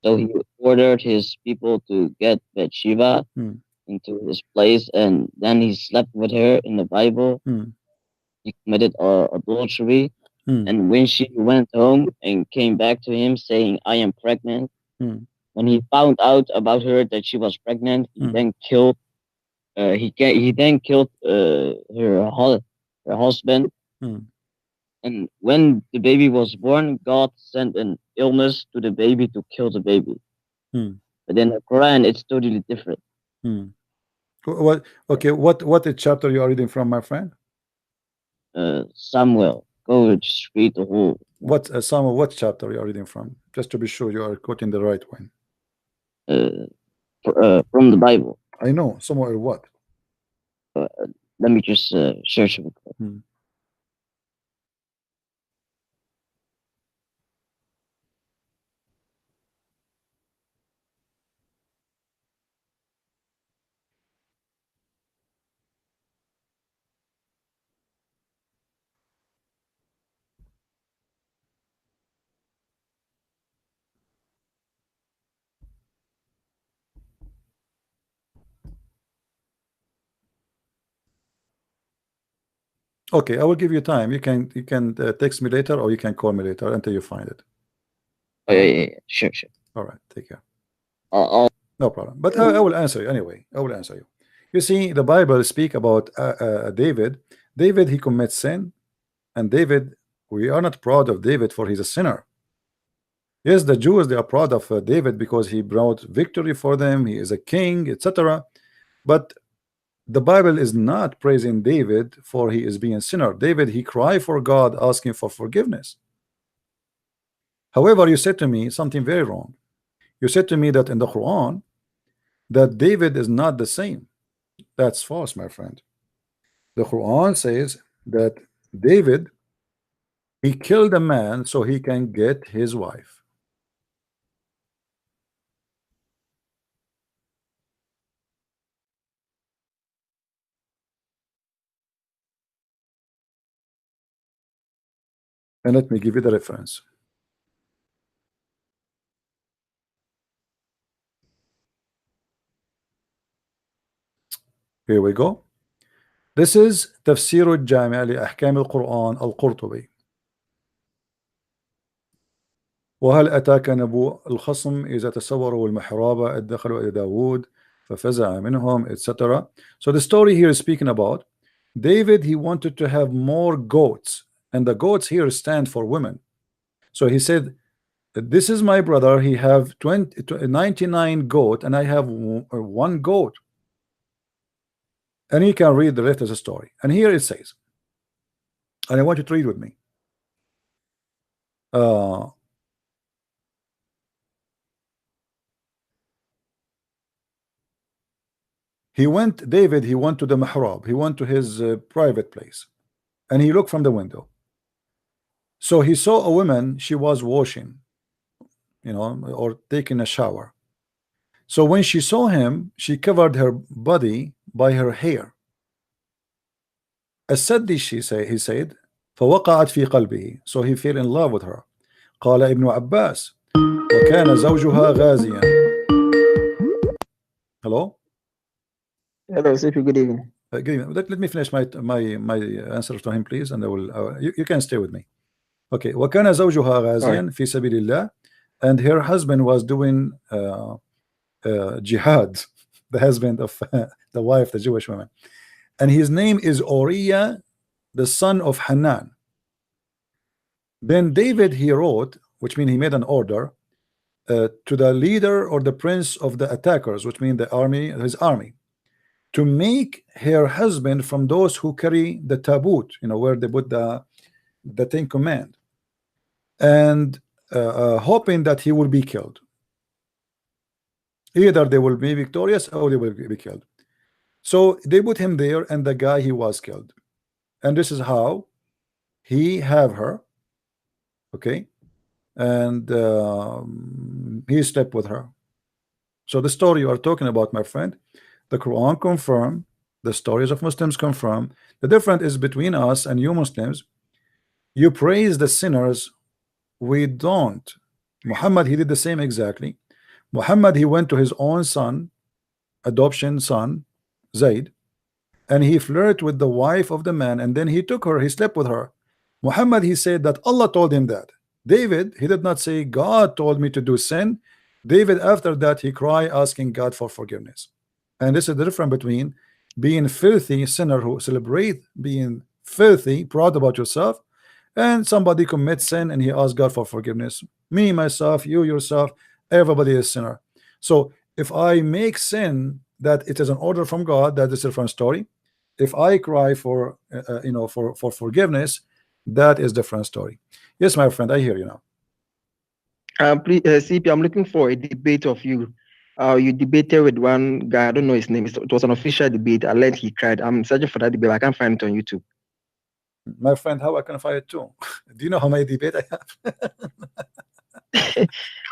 So he ordered his people to get Bathsheba into his place, and then he slept with her in the Bible. He committed adultery. And when she went home and came back to him saying, I am pregnant, when he found out about her that she was pregnant, he then killed her husband. And when the baby was born, God sent an illness to the baby to kill the baby. But in the Quran, it's totally different. What? Okay, what chapter you are reading from, my friend? Samuel. Go just read the whole. Samuel? What chapter you are reading from? Just to be sure you are quoting the right one. From the Bible. I know. Somewhere what? Let me just search it. Okay, I will give you time. You can text me later or you can call me later until you find it. Oh, yeah. Sure. All right, take care. No problem. But I will answer you anyway. I will answer you. You see, the Bible speak about David. David, he commits sin, and David, we are not proud of David for he's a sinner. Yes, the Jews, they are proud of David because he brought victory for them. He is a king, etc. But the Bible is not praising David for he is being a sinner. David, he cried for God, asking for forgiveness. However, you said to me something very wrong. You said to me that in the Quran that David is not the same. That's false, my friend. The Quran says that David, he killed a man so he can get his wife. And let me give you the reference. Here we go. This is تفسير الجامع لأحكام القرآن القرطبي. وهل أتاك نبوء الخصم إذا تسوروا المحراب إذ دخلوا إلى داود ففزع منهم, etc. So the story here is speaking about David. He wanted to have more goats, and the goats here stand for women. So he said, this is my brother, he have 99 goat and I have one goat. And you can read the rest of the story. And here it says, and I want you to read with me. David, he went to the mihrab, he went to his private place, and he looked from the window. So he saw a woman, she was washing, or taking a shower. So when she saw him, she covered her body by her hair. السد, he said, فوقعت في قلبه. So he fell in love with her. قال ابن عباس وكان زوجها غازيا. Hello? Hello, Sipi, good evening. Good evening. Let me finish my answer to him, please, and I will. You can stay with me. Okay. وكان زوجها غازيا في سبيل الله, and her husband was doing jihad, the husband of the wife, the Jewish woman, and his name is Uriah, the son of Hanan. Then David, he wrote, which means he made an order to the leader or the prince of the attackers, which means the army, his army, to make her husband from those who carry the tabut, where they put the Ten Command, and hoping that he will be killed. Either they will be victorious or they will be killed. So they put him there, and the guy, he was killed. And this is how he have her, okay, and he slept with her. So the story you are talking about, my friend, the Quran confirm, the stories of Muslims confirm. The difference is between us and you Muslims. You praise the sinners, we don't. Muhammad, he did the same exactly. Muhammad, he went to his own son, adoption son, Zayd, and he flirted with the wife of the man, and then he took her, he slept with her. Muhammad, he said that Allah told him that. David, he did not say God told me to do sin. David, after that, he cried asking God for forgiveness. And this is the difference between being filthy sinner who celebrate being filthy, proud about yourself, and somebody commits sin and he asks God for forgiveness. Me, myself, you, yourself, everybody is sinner. So if I make sin that it is an order from God, that is a different story. If I cry for for forgiveness, that is different story. Yes, my friend, I hear you now. Please, CP, I'm looking for a debate of you. You debated with one guy, I don't know his name. It was an official debate. I learned he cried. I'm searching for that debate. I can't find it on YouTube. My friend, how I can find it too? Do you know how many debate I have?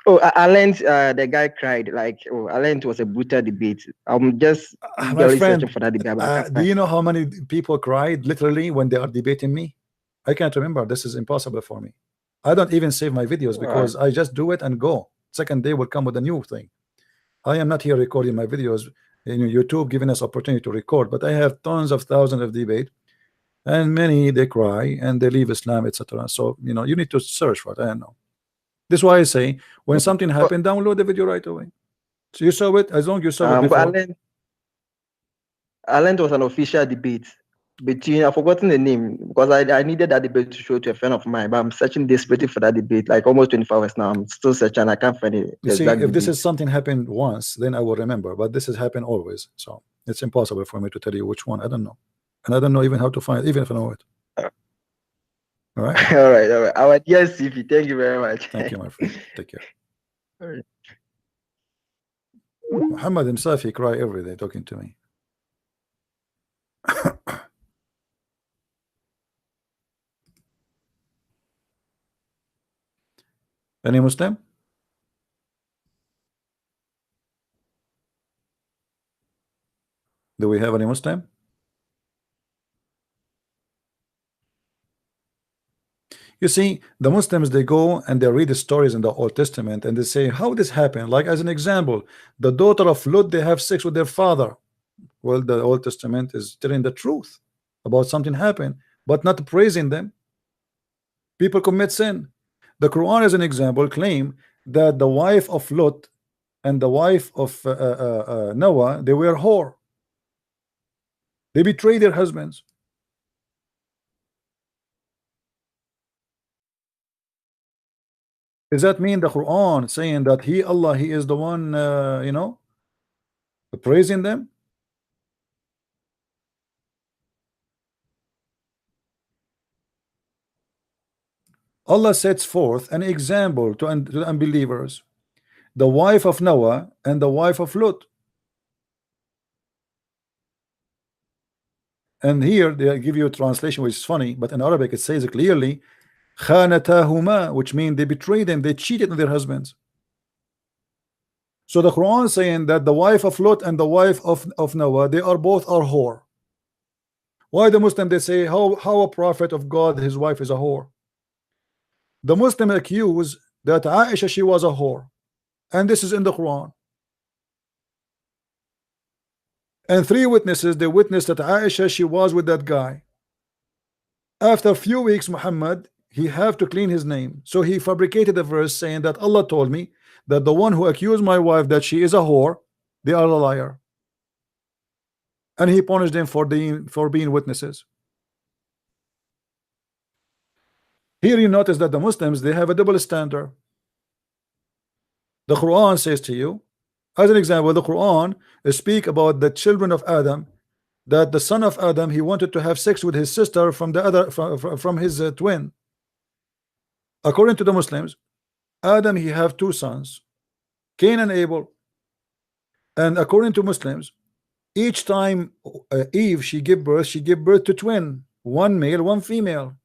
Oh, I learned the guy cried. Like, I learned it was a brutal debate. I'm just my friend, searching for that debate. do you know how many people cried literally when they are debating me? I can't remember. This is impossible for me. I don't even save my videos because I just do it and go. Second day will come with a new thing. I am not here recording my videos. YouTube giving us opportunity to record, but I have tons of thousands of debate, and many they cry and they leave Islam, etc. So you need to search for it. I don't know. This is why I say when something happened, download the video right away. So you saw it, as long as you saw it before. Ireland was an official debate between, I've forgotten the name because I needed that debate to show to a friend of mine, but I'm searching desperately for that debate, like almost 24 hours now. I'm still searching, I can't find it. You see, if this is something happened once, then I will remember, but this has happened always, so it's impossible for me to tell you which one. I don't know, and I don't know even how to find it, even if I know it. All right. All right. Our dear CP, thank you very much. Thank you, my friend. Take care. All right. Muhammad himself, he cry every day talking to me. Any Muslim? Do we have any Muslim? You see, the Muslims, they go and they read the stories in the Old Testament and they say, how this happened? Like, as an example, the daughter of Lot, they have sex with their father. Well, the Old Testament is telling the truth about something happened, but not praising them. People commit sin. The Quran, as an example, claim that the wife of Lot and the wife of Noah, they were whore. They betrayed their husbands. Does that mean the Quran saying that Allah, he is the one, you know, praising them? Allah sets forth an example to the unbelievers, the wife of Noah and the wife of Lot. And here they give you a translation which is funny, but in Arabic it says clearly, khanatahuma, which means they betrayed them, they cheated on their husbands. So the Quran is saying that the wife of Lot and the wife of Noah, they are both are whore. Why the Muslim, they say, how a prophet of God, his wife is a whore? The Muslim accuse that Aisha, she was a whore, and this is in the Quran. And 3 witnesses, they witnessed that Aisha, she was with that guy. After a few weeks, Muhammad, he have to clean his name, so he fabricated a verse saying that Allah told me that the one who accused my wife that she is a whore, they are a liar, and he punished them for being witnesses. Here you notice that the Muslims, they have a double standard. The Quran says to you, as an example, the Quran speak about the children of Adam, that the son of Adam, he wanted to have sex with his sister from his twin. According to the Muslims, Adam, he have 2 sons, Cain and Abel. And according to Muslims, each time Eve, she give birth to twin, 1 male, 1 female.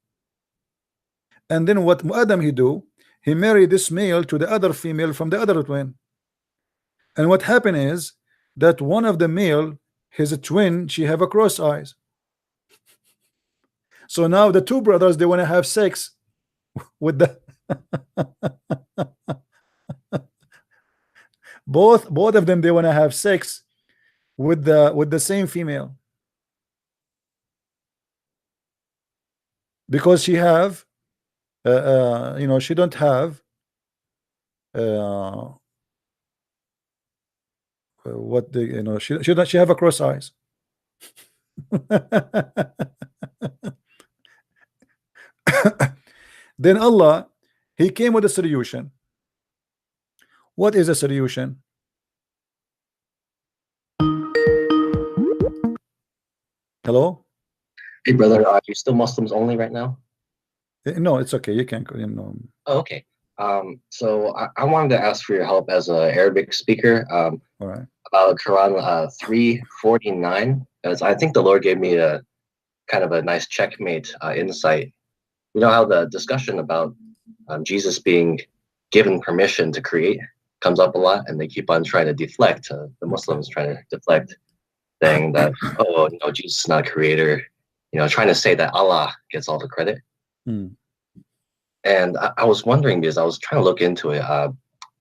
And then what Adam he do? He married this male to the other female from the other twin. And what happened is that one of the male, his twin, she have a cross eyes. So now the 2 brothers, they want to have sex with the both of them, they want to have sex with the same female, because she have you know, she don't have what the, you know, she have a cross eyes. Then Allah, he came with a solution. What is a solution? Hello? Hey brother, are you still Muslims only right now? No, it's okay. You can, you know. Oh, okay. So I wanted to ask for your help as an Arabic speaker. All right. About Quran 349, as I think the Lord gave me a kind of a nice checkmate insight. You know how the discussion about Jesus being given permission to create comes up a lot, and they keep on trying to deflect. The Muslims trying to deflect, saying that, oh, no, Jesus is not a creator. You know, trying to say that Allah gets all the credit. And I was wondering, because I was trying to look into it.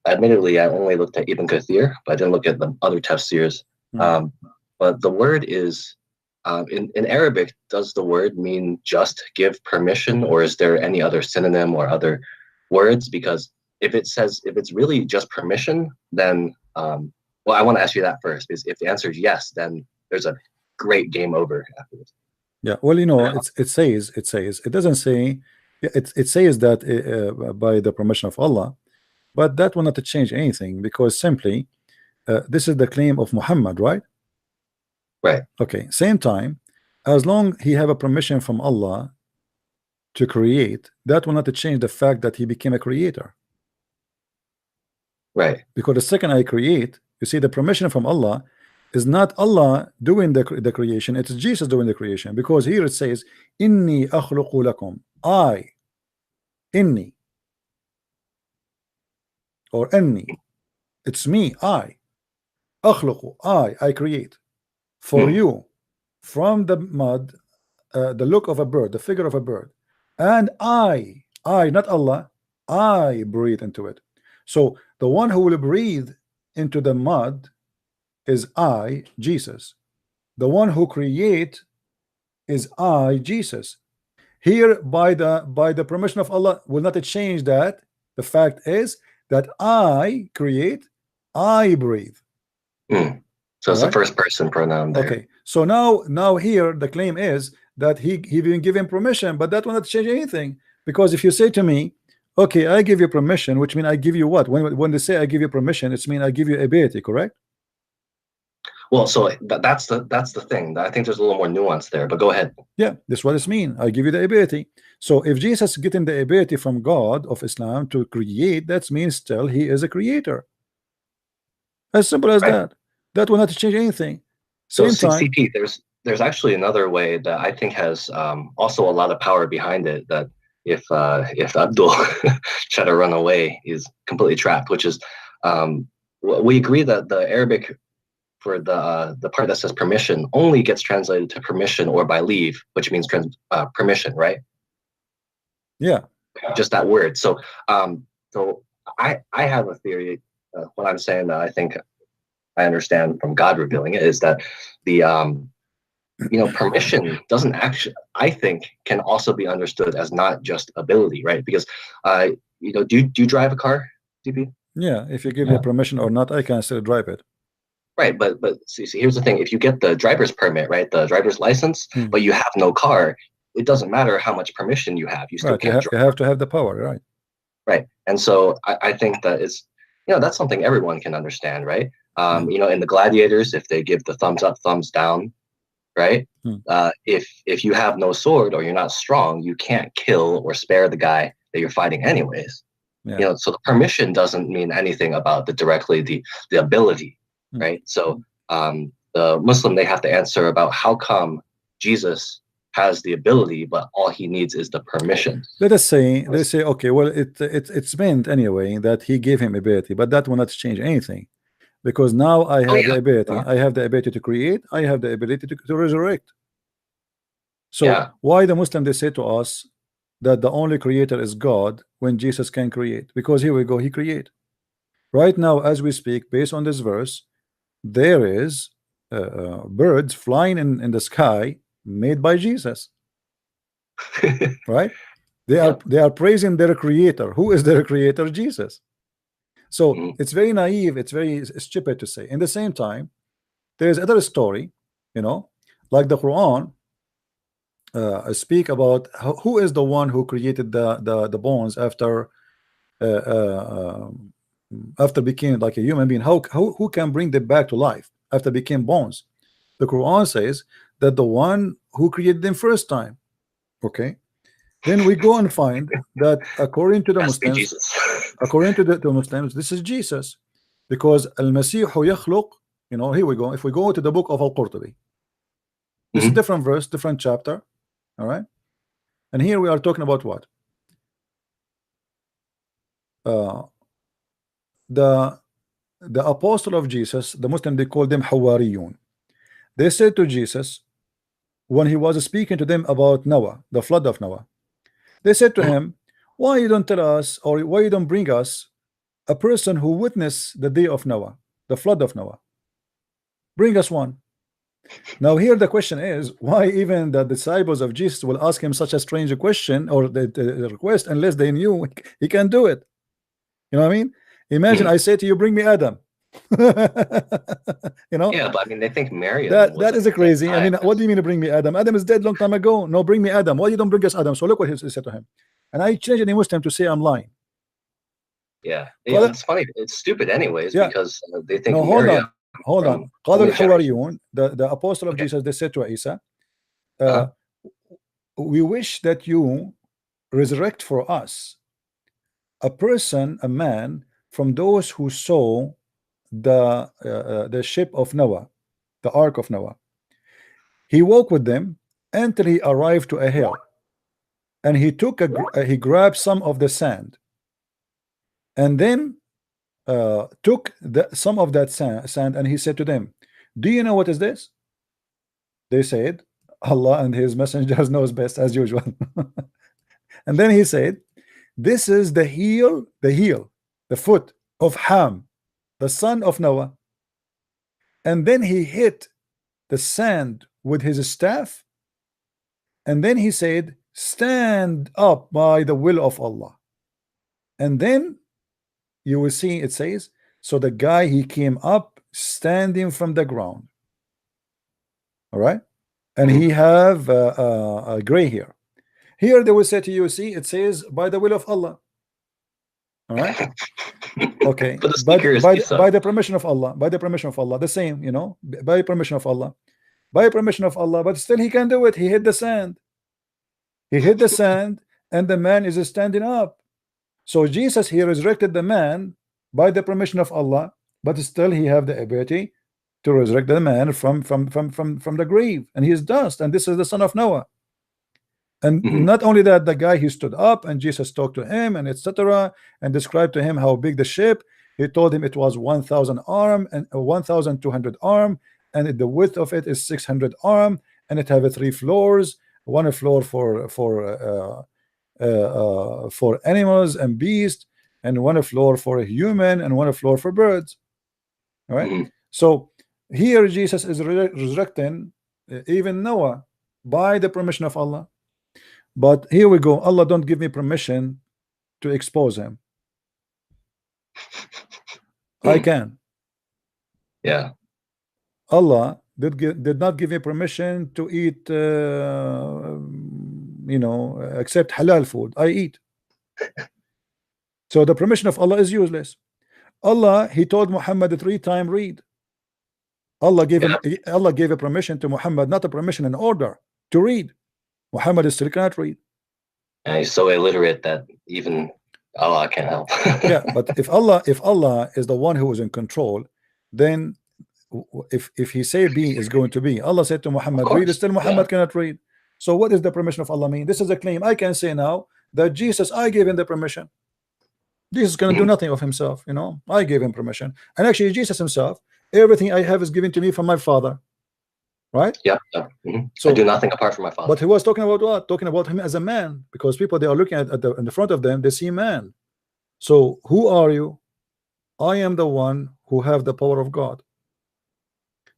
Admittedly, I only looked at Ibn Kathir, but I didn't look at the other tafsirs. But the word is, in Arabic, does the word mean just give permission, or is there any other synonym or other words? Because if it's really just permission, then Well, I want to ask you that first, because if the answer is yes, then there's a great game over afterwards. Yeah, well, you know, it says it doesn't say, it says that by the permission of Allah, but that will not change anything, because simply this is the claim of Muhammad, right? Right. Okay, same time, as long he have a permission from Allah to create, that will not change the fact that he became a creator. Right. Because the second I create, you see, the permission from Allah is not Allah doing the creation, it's Jesus doing the creation. Because here it says, Inni akhluqu lakum, I, inni, or anni, it's me, I, akhluqu, I create for you from the mud, the look of a bird, the figure of a bird, and I, not Allah, I breathe into it. So the one who will breathe into the mud is I, Jesus. The one who create is I, Jesus. Here, by the permission of Allah, will not change that. The fact is that I create, I breathe. So it's the first person pronoun there. Okay, so now here the claim is that he didn't give him permission, but that will not change anything, because if you say to me, okay, I give you permission, which means I give you what? When they say I give you permission, it's mean I give you ability, correct? Well, so that's the thing. I think there's a little more nuance there, but go ahead. Yeah, that's what it means. I give you the ability. So if Jesus getting the ability from God of Islam to create, that means still he is a creator. As simple as that. That will not change anything. So Same time, CCP, there's actually another way that I think has also a lot of power behind it, that if Abdul try to run away, he's completely trapped, which is we agree that the Arabic for the part that says permission only gets translated to permission or by leave, which means permission, right? Yeah, just that word. So so I have a theory. What I'm saying that I think I understand from God revealing it is that the permission doesn't actually, I think, can also be understood as not just ability, right? Because do you drive a car, DP? Yeah, if you give me permission or not, I can still drive it. Right, but see, here's the thing: if you get the driver's permit, right, the driver's license, but you have no car, it doesn't matter how much permission you have. You still can't drive. You have to have the power, right? Right, and so I think that it's that's something everyone can understand, right? In the gladiators, if they give the thumbs up, thumbs down, right? If you have no sword or you're not strong, you can't kill or spare the guy that you're fighting anyways. So the permission doesn't mean anything about the ability, right? So the Muslim, they have to answer about how come Jesus has the ability, but all he needs is the permission. Let us say they say, okay, well, it's meant anyway that he gave him ability, but that will not change anything, because now I have the ability. I have the ability to create. I have the ability to resurrect. So why the Muslim they say to us that the only creator is God when Jesus can create? Because here we go, he create. Right now, as we speak, based on this verse, there is birds flying in the sky made by Jesus. Right? They are praising their creator. Who is their creator? Jesus. So it's very naive, it's very stupid to say. In the same time, there's another story, like the Quran speak about who is the one who created the bones after becoming like a human being. Who can bring them back to life after became bones? The Quran says that the one who created them first time. Okay, then we go and find that according to the Muslims, this is Jesus, because al-Masih yakhluq. Here we go. If we go to the book of Al-Qurtubi, this is different verse, different chapter. All right, and here we are talking about what? The apostle of Jesus, the Muslim, they call them Hawariyun. They said to Jesus, when he was speaking to them about Noah, the flood of Noah, they said to him, why you don't tell us, or why you don't bring us a person who witnessed the day of Noah, the flood of Noah? Bring us one. Now here the question is, why even the disciples of Jesus will ask him such a strange question or the request unless they knew he can do it? You know what I mean? Imagine I say to you, bring me Adam. You know? Yeah, but I mean, they think Mary. That is crazy. I mean, what do you mean to bring me Adam? Adam is dead long time ago. No, bring me Adam. Why you don't bring us Adam? So look what he said to him. And I changed any Muslim to say I'm lying. Yeah, it's funny. It's stupid anyways, because they think. No, hold on. قال الحواريون, the apostle of Okay. Jesus, they said to Isa, we wish that you resurrect for us a person, a man from those who saw the ship of Noah, the ark of Noah. He walked with them until he arrived to a hill, and he took he grabbed some of the sand, and then took some of that sand, and he said to them, do you know what is this? They said, Allah and his messengers knows best, as usual. And then he said, this is the heel, the foot of Ham, the son of Noah. And then he hit the sand with his staff, and then he said, stand up by the will of Allah. And then you will see it says, so the guy, he came up standing from the ground. All right, and he have a gray hair. Here they will say to you, see, it says by the will of Allah. All right. Okay. By the permission of Allah, by the permission of Allah, the same, you know, by permission of Allah, by permission of Allah, but still he can do it. He hit the sand. He hit the sand, and the man is standing up. So Jesus here resurrected the man by the permission of Allah, but still he have the ability to resurrect the man from the grave, and he is dust, and this is the son of Noah. And not only that, the guy, he stood up and Jesus talked to him and etc., and described to him how big the ship. He told him it was 1,000 arm and 1,200 arm, and the width of it is 600 arm, and it have 3 floors, one floor for animals and beasts, and one floor for a human, and one floor for birds. All right. So here Jesus is resurrecting even Noah by the permission of Allah. But here we go. Allah don't give me permission to expose him. I can. Yeah. Allah did not give me permission to eat, you know, except halal food. I eat. So the permission of Allah is useless. Allah, he told Muhammad 3 times read. Allah gave him, Allah gave a permission to Muhammad, not a permission, an order to read. Muhammad still cannot read. And he's so illiterate that even Allah can't help. Yeah, but if Allah is the one who is in control, then if he say B is going to be, Allah said to Muhammad read, still Muhammad cannot read. So what is the permission of Allah mean? This is a claim. I can say now that Jesus, I gave him the permission. Jesus can do nothing of himself, you know. I gave him permission, and actually Jesus himself, everything I have is given to me from my Father. Right? Yeah. So I do nothing apart from my Father. But he was talking about what? Talking about him as a man, because people, they are looking at in the front of them, they see man. So who are you? I am the one who have the power of God.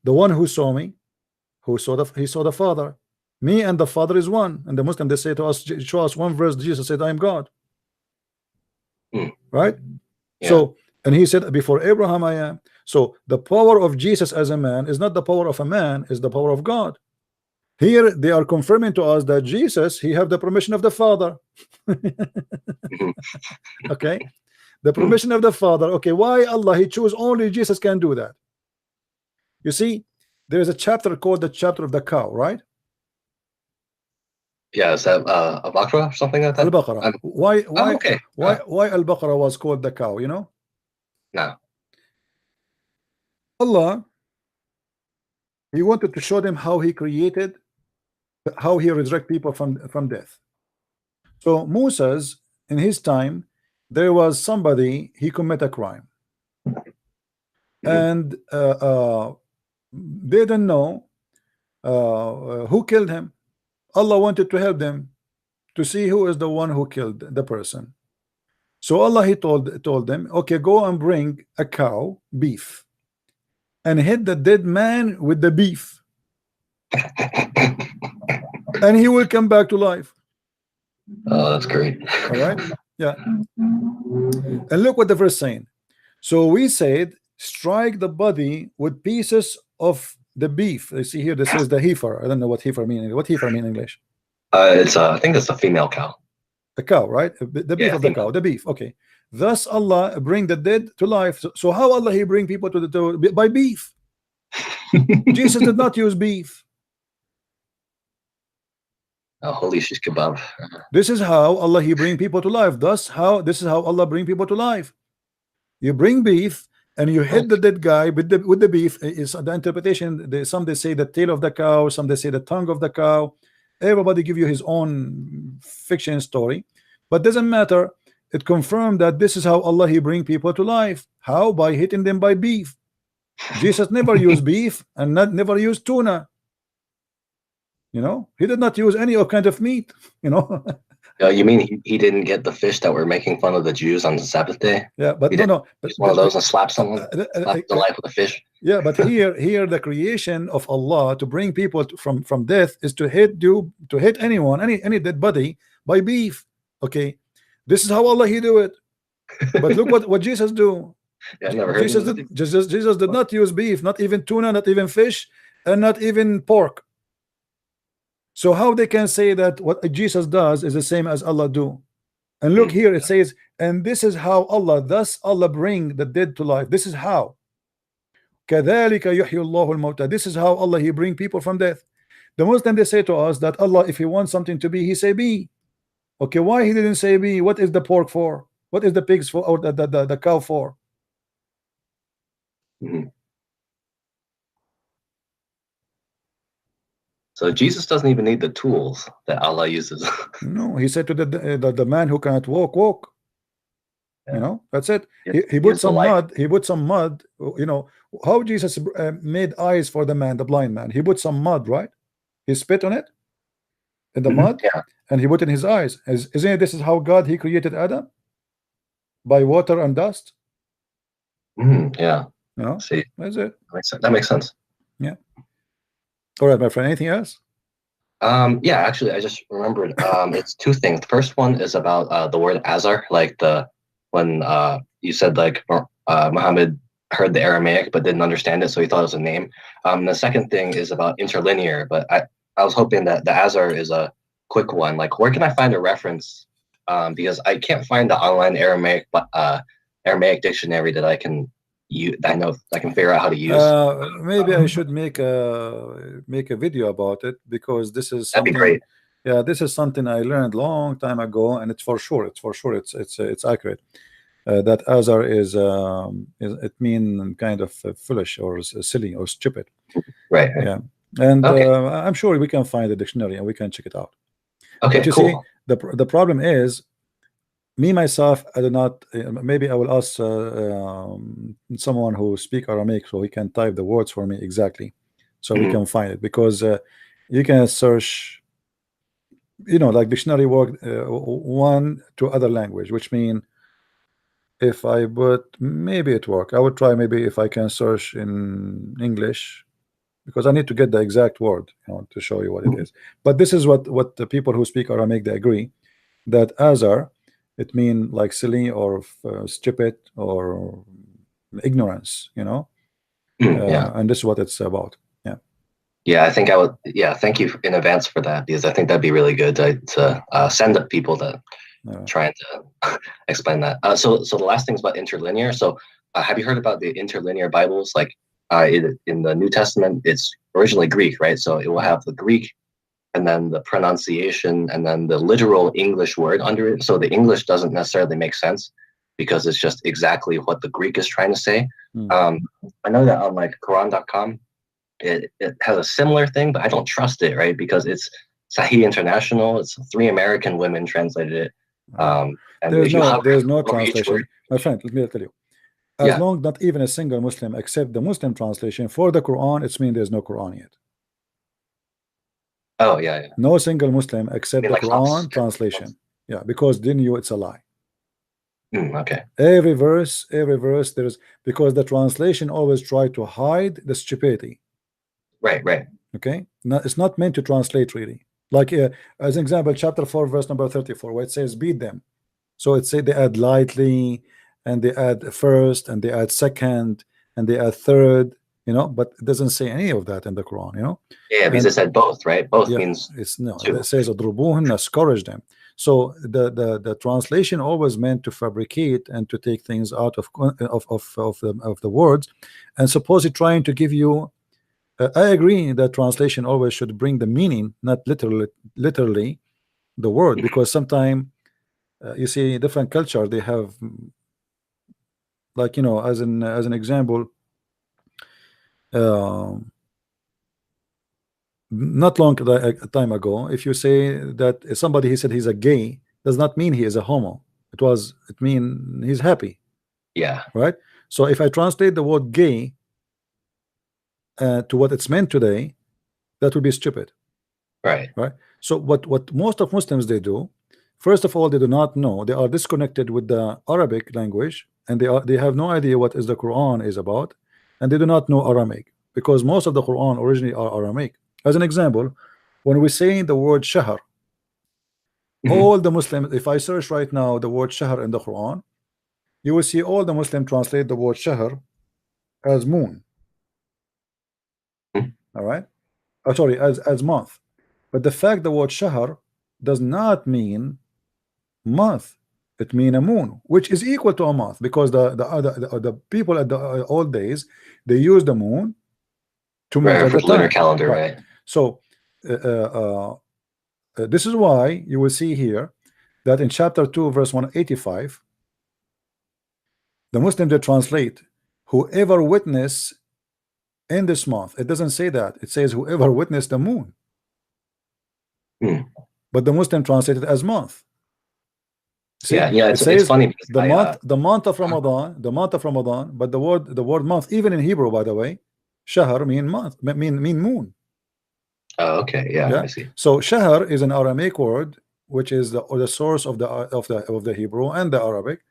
The one who saw me, he saw the Father. Me and the Father is one. And the Muslim, they say to us, show us one verse. Jesus said, I am God. Right? Yeah. So, and he said, before Abraham I am. So the power of Jesus as a man is not the power of a man, is the power of God. Here they are confirming to us that Jesus, he have the permission of the Father. Okay, the permission of the Father. Okay, why Allah he chose only Jesus can do that? You see, there is a chapter called the chapter of the cow, right? Yeah, is that Al-Baqarah or something like that? Al-Baqarah. Why Al-Baqarah was called the cow, you know? No. Allah, he wanted to show them how he created, how he resurrect people from death. So Moses, in his time, there was somebody, he commit a crime, and they didn't know who killed him. Allah wanted to help them to see who is the one who killed the person. So Allah, he told them, okay, go and bring a cow, beef, and hit the dead man with the beef, and he will come back to life. Oh, that's great. All right. Yeah. And look what the verse saying. So we said, strike the body with pieces of the beef. You see here, this is the heifer. I don't know what heifer mean. What heifer mean in English? It's I think it's a female cow. The cow, right? The beef of the cow. The beef. Okay. Thus Allah bring the dead to life. So how Allah he bring people to by beef? Jesus did not use beef. Oh, holy shish kebab. This is how Allah he bring people to life. This is how Allah bring people to life. You bring beef and you hit the dead guy with the beef. Is the interpretation. Some they say the tail of the cow, some they say the tongue of the cow. Everybody give you his own fiction story, but doesn't matter. It confirmed that this is how Allah he bring people to life. How? By hitting them by beef. Jesus never used beef and never used tuna. You know, he did not use any kind of meat. You know. You mean he didn't get the fish that were making fun of the Jews on the Sabbath day? Yeah, but no. But one of those and slap someone, slap the life with a fish. Yeah, but here the creation of Allah to bring people from death is to hit anyone, any dead body by beef. Okay, this is how Allah he do it. But look what Jesus do. Yeah, I never heard Jesus did not use beef, not even tuna, not even fish, and not even pork. So how they can say that what Jesus does is the same as Allah do? And look here, it says, and this is how thus Allah bring the dead to life. This is how. كَذَلِكَ يُحْيِي اللَّهُ الْمَوْتَى. This is how Allah he bring people from death. The Muslim they say to us that Allah, if he wants something to be, he say be. Okay, why he didn't say be? What is the pork for? What is the pigs for? Or the cow for? So Jesus doesn't even need the tools that Allah uses. No, he said to the man who cannot walk. Yeah. You know, that's it. He put some mud. He put some mud. You know how Jesus made eyes for the man, the blind man. He put some mud, right? He spit on it in the mud, and he put in his eyes. Isn't it? This is how God he created Adam by water and dust. Yeah. You know, see, that's it. That makes sense. Yeah. All right, my friend. Anything else? Yeah, actually, I just remembered. It's two things. The first one is about the word azar, like when you said like Muhammad heard the Aramaic but didn't understand it, so he thought it was a name. The second thing is about interlinear, but I was hoping that the azar is a quick one. Like, where can I find a reference? Because I can't find the online Aramaic dictionary that I can. I know I can figure out how to use. Maybe I should make a video about it, because this is something. That'd be great. Yeah, this is something I learned long time ago, and it's for sure. It's accurate. That azar is it mean kind of foolish or silly or stupid. Right. Yeah, and I'm sure we can find the dictionary and we can check it out. Okay. But you see, the problem is. Me myself, I do not. Maybe I will ask someone who speak Aramaic so he can type the words for me exactly, so we can find it. Because you can search, you know, like dictionary word one to other language, which mean if I put, maybe it work. I would try maybe if I can search in English, because I need to get the exact word, you know, to show you what it is. But this is what the people who speak Aramaic they agree that azar. It means like silly or stupid or ignorance, you know. And this is what it's about. Yeah, I think I would. Yeah, thank you in advance for that, because I think that'd be really good to send up people that trying to explain that. So the last thing is about interlinear. So have you heard about the interlinear Bibles? Like in the New Testament, it's originally Greek, right? So it will have the Greek, and then the pronunciation, and then the literal English word under it. So the English doesn't necessarily make sense because it's just exactly what the Greek is trying to say. I know that on like Quran.com, it has a similar thing, but I don't trust it, right? Because it's Sahih International. It's 3 American women translated it. And there's no translation. My friend, let me tell you. As long not even a single Muslim accept the Muslim translation for the Quran, it's mean there's no Quran yet. Oh yeah. No single Muslim accept the Quran translation. Yeah, because then it's a lie. Okay. Every verse there's, because the translation always try to hide the stupidity. Right. Okay. It's not meant to translate really. Like as an example, chapter 4, verse number 34, where it says beat them. So it say they add lightly, and they add first, and they add second, and they are third, you know, but it doesn't say any of that in the Quran, you know. Yeah, because it said both, right? Both means it's no. two. It says adrubuhunna, scourge them. So the translation always meant to fabricate and to take things out of the words, and supposedly trying to give you. I agree that translation always should bring the meaning, not literally the word, because sometimes you see different culture, they have, like, you know, as an example, not long time ago, if you say that somebody, he said he's a gay, does not mean he is a homo. It mean he's happy. Yeah. Right. So if I translate the word gay to what it's meant today, that would be stupid. Right. Right. So what most of Muslims they do, first of all, they do not know, they are disconnected with the Arabic language, and they have no idea what is the Quran is about, and they do not know Aramaic, because most of the Quran originally are Aramaic. As an example, when we say the word shahr, all the Muslims, if I search right now the word shahr in the Quran, you will see all the Muslims translate the word shahr as moon. All right. Oh, sorry, as month. But the fact the word shahr does not mean month, it means a moon, which is equal to a month, because the people at the old days, they use the moon to measure the lunar time. calendar, right? So this is why you will see here that in chapter 2 verse 185, the Muslims they translate whoever witness in this month. It doesn't say that, it says whoever witnessed the moon. But the Muslim translated as month. See? Yeah, it's funny because the month of Ramadan, but the word month, even in Hebrew, by the way, shahr mean month, mean moon. Oh, okay, yeah, I see. So shahr is an Aramaic word, which is the source of the Hebrew and the Arabic.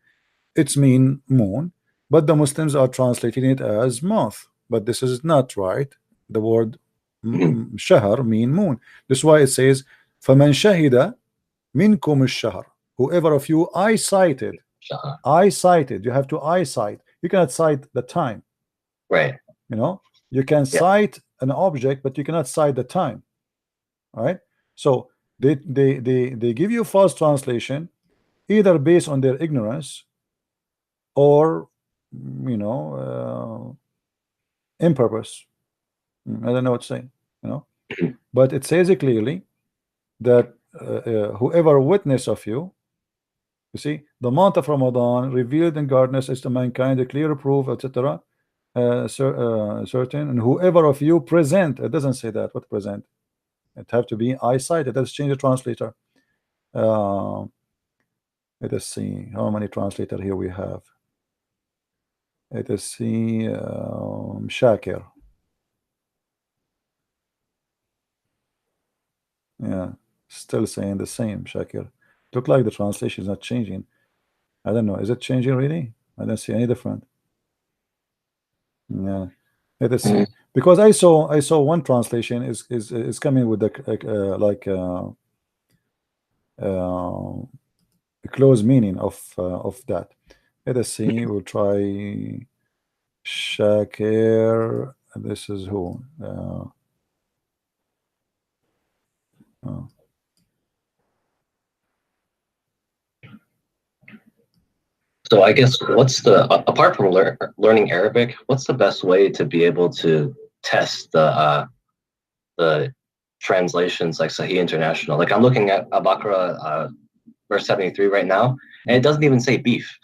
It's mean moon, but the Muslims are translating it as month. But this is not right. The word shahr mean moon. This is why it says فَمَنْ شَهِدَ مِنْكُمُ الشَّهْرَ. Whoever of you eyesighted, you have to eyesight. You cannot cite the time, right? You know, you can cite an object, but you cannot cite the time. All right. So they give you false translation, either based on their ignorance or, you know, in purpose. I don't know what to say, you know, but it says it clearly that whoever witness of you, you see, the month of Ramadan revealed in darkness is to mankind a clear proof, etc. Certain, and whoever of you present, it doesn't say that. What present? It have to be eyesight. Let's change the translator. Let us see how many translator here we have. Let us see. Shakir. Yeah, still saying the same. Shakir. Look like the translation is not changing. I don't know. Is it changing really? I don't see any different. Yeah, let us see. Because I saw one translation is coming with the like a close meaning of that. Let us see. We'll try Shakir. This is who. So I guess what's apart from learning Arabic, what's the best way to be able to test the translations like Sahih International? Like I'm looking at Al-Baqarah verse 73 right now, and it doesn't even say beef.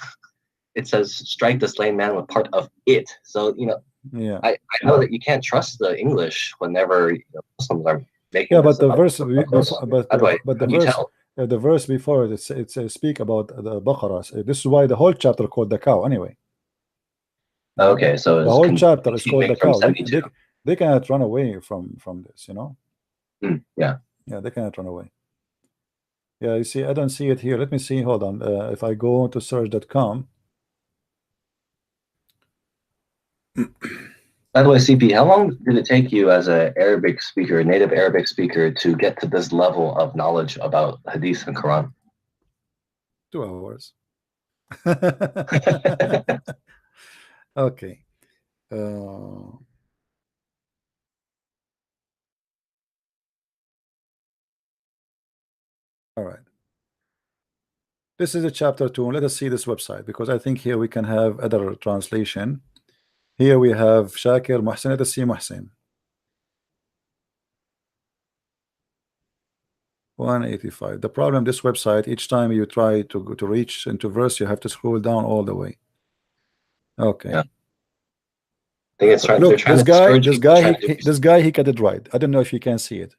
It says strike the slain man with part of it. So, you know, yeah, I know that you can't trust the English whenever Muslims are making. Yeah, but the verse, the verse before it speak about the Baqarah. This is why the whole chapter called the cow anyway. Okay, so the whole chapter is called the cow. They cannot run away from this, you know. Yeah, they cannot run away. Yeah, you see, I don't see it here. Let me see. Hold on. If I go to search.com. By the way, CP, how long did it take you as a native Arabic speaker, to get to this level of knowledge about Hadith and Quran? 2 hours. Okay. All right. This is a chapter 2. Let us see this website, because I think here we can have other translation. Here we have Shakir Muhsin. Let us see Muhsin. 185. The problem, this website, each time you try to reach into verse, you have to scroll down all the way. Okay. Yeah. I think it's Look, this guy, he got it right. I don't know if you can see it.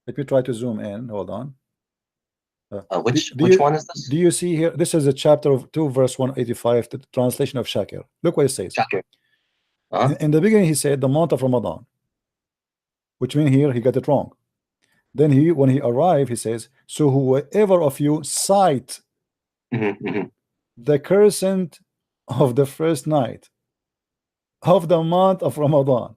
Let me try to zoom in. Hold on. Which one is this? Do you see here? This is a chapter of 2, verse 185, the translation of Shakir. Look what it says. Shakir. In the beginning, he said the month of Ramadan, which means here he got it wrong. Then when he arrived, he says, so whoever of you sight the crescent of the first night of the month of Ramadan.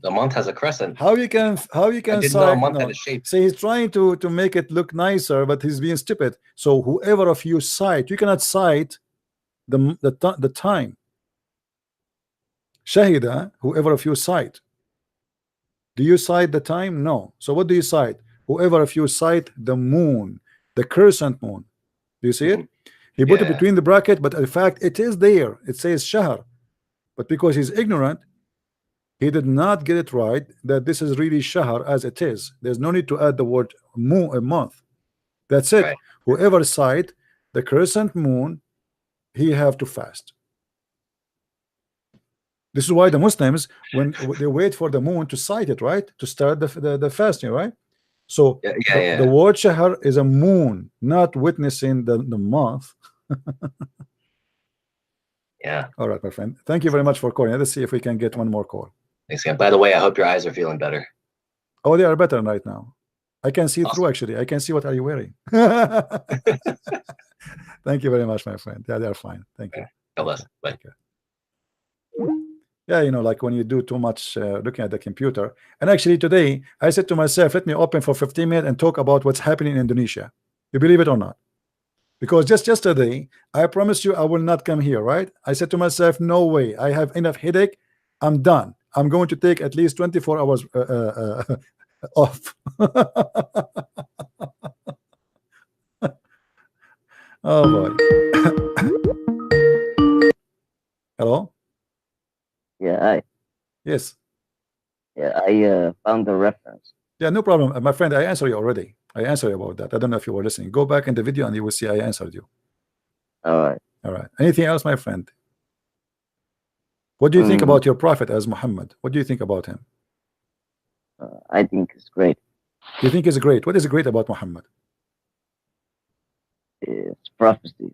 The month has a crescent. How you can sight? Month had a shape. See, he's trying to make it look nicer, but he's being stupid. So whoever of you sight, you cannot sight the time. Shahida, whoever of you sight. Do you sight the time? No. So what do you sight? Whoever of you sight the moon, the crescent moon. Do you see it? He put it between the bracket, but in fact it is there. It says shahr, but because he's ignorant, he did not get it right that this is really shahr as it is. There's no need to add the word moon, a month. That's it. Right. Whoever sight the crescent moon, he have to fast. This is why the Muslims, when they wait for the moon to sight it, right, to start the fasting, right? So the word shahr is a moon, not witnessing the month. Yeah. All right, my friend. Thank you very much for calling. Let's see if we can get one more call. Thanks, man. By the way, I hope your eyes are feeling better. Oh, they are better right now. I can see through, actually. I can see what are you wearing. Thank you very much, my friend. Yeah, they are fine. Thank you. God bless. Bye. Yeah, you know, like when you do too much looking at the computer. And actually today, I said to myself, let me open for 15 minutes and talk about what's happening in Indonesia. You believe it or not? Because just yesterday, I promised you I will not come here, right? I said to myself, no way. I have enough headache. I'm done. I'm going to take at least 24 hours off. Oh, boy. Hello? Yeah, Yes. Yeah, I found the reference. Yeah, no problem. My friend, I answered you already. I answered you about that. I don't know if you were listening. Go back in the video and you will see I answered you. All right. All right. Anything else, my friend? What do you think about your prophet as Muhammad? What do you think about him? I think it's great. You think it's great? What is great about Muhammad? It's prophecies.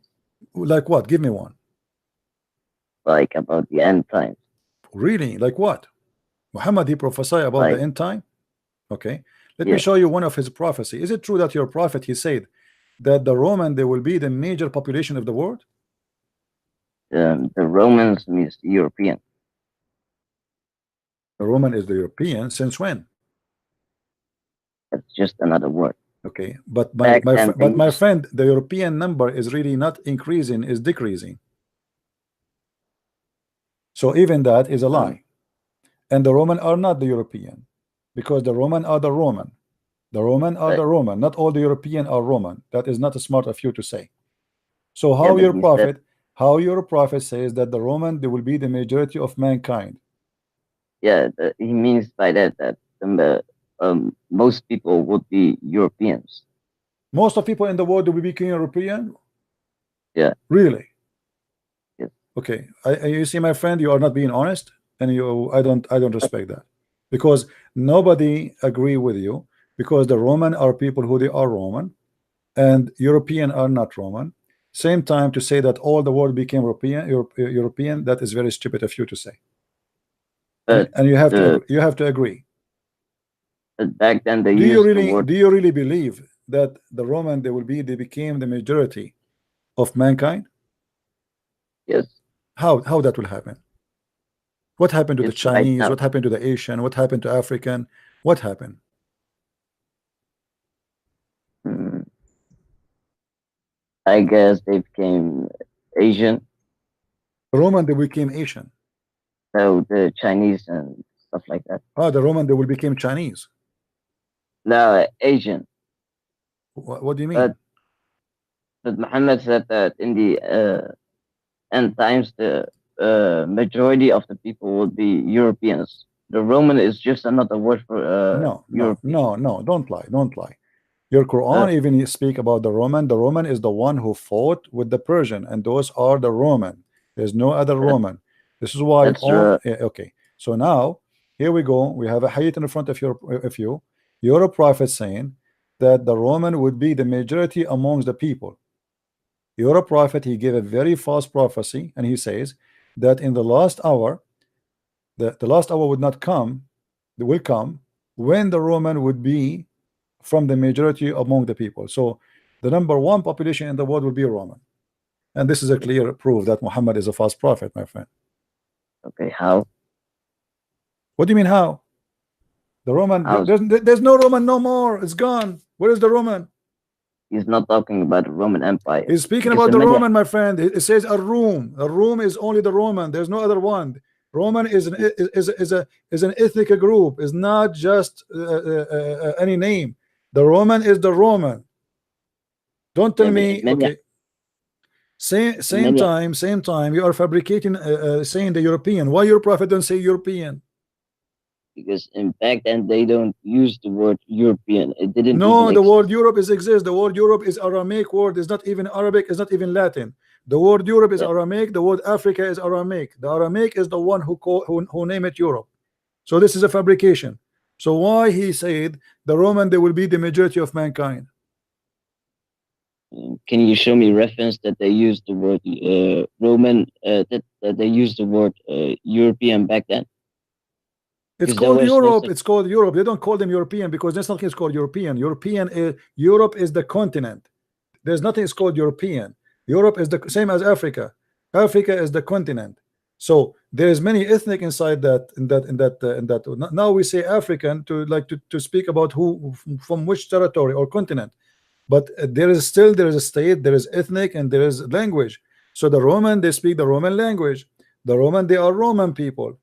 Like what? Give me one. Like about the end times. Really? Like what? Muhammad, he prophesied about the end time? Okay. Let me show you one of his prophecy. Is it true that your prophet, he said that the Roman, they will be the major population of the world? The Romans means European. The Roman is the European. Since when? That's just another word. Okay. But my friend, the European number is really not increasing, is decreasing. So even that is a lie. And the Roman are not the European, because the Roman are the Roman. The Roman are the Roman. Not all the European are Roman. That is not smart of you to say. So how your prophet says that the Roman, they will be the majority of mankind? Yeah, he means by that most people would be Europeans. Most of people in the world will become European? Yeah. Really? Yes. Okay. You see, my friend, you are not being honest, and I don't respect that, because nobody agree with you, because the Roman are people who they are Roman, and European are not Roman. Same time to say that all the world became European, that is very stupid of you to say. And you have to agree. Back then they do you really believe that the Roman they became the majority of mankind? Yes. How that will happen? What happened to the Chinese? What happened to the Asian? What happened to African? What happened? I guess they became Asian. Roman, they became Asian. So the Chinese and stuff like that. Oh, the Roman, they will become Chinese. No, Asian. What do you mean? But Muhammad said that in the end times, the majority of the people will be Europeans. The Roman is just another word for no, don't lie. Your Quran even speak about the Roman. The Roman is the one who fought with the Persian, and those are the Roman. There's no other Roman. This is why okay. So now here we go. We have a hadith in front of you. You're a prophet saying that the Roman would be the majority amongst the people. You're a prophet. He gave a very false prophecy, and he says that in the last hour, the last hour would not come, it will come when the Roman would be from the majority among the people. So the number one population in the world will be Roman, and this is a clear proof that Muhammad is a false prophet, my friend. Okay, how? What do you mean how? The Roman, there's no Roman no more. It's gone. Where is the Roman? He's not talking about the Roman Empire. He's speaking about the Roman, my friend. It says a room. A room is only the Roman. There's no other one. Roman is an ethnic group. It's not just any name. The Roman is the Roman. Don't tell me. Okay. Same time. You are fabricating, saying the European. Why your prophet don't say European? Because in back then they don't use the word European. It didn't. No, the word Europe exists. The word Europe is Aramaic word. It's not even Arabic. It's not even Latin. The word Europe is Aramaic. The word Africa is Aramaic. The Aramaic is the one who name it Europe. So this is a fabrication. So why he said the Roman, they will be the majority of mankind? Can you show me reference that they used the word Roman? That they used the word European back then? It's called Europe. It's called Europe. They don't call them European because there's nothing is called European. Europe is the continent. There's nothing is called European. Europe is the same as Africa. Africa is the continent. So there is many ethnic inside that. Now we say African to speak about who from which territory or continent. But there is a state, there is ethnic, and there is language. So the Roman, they speak the Roman language. The Roman, they are Roman people.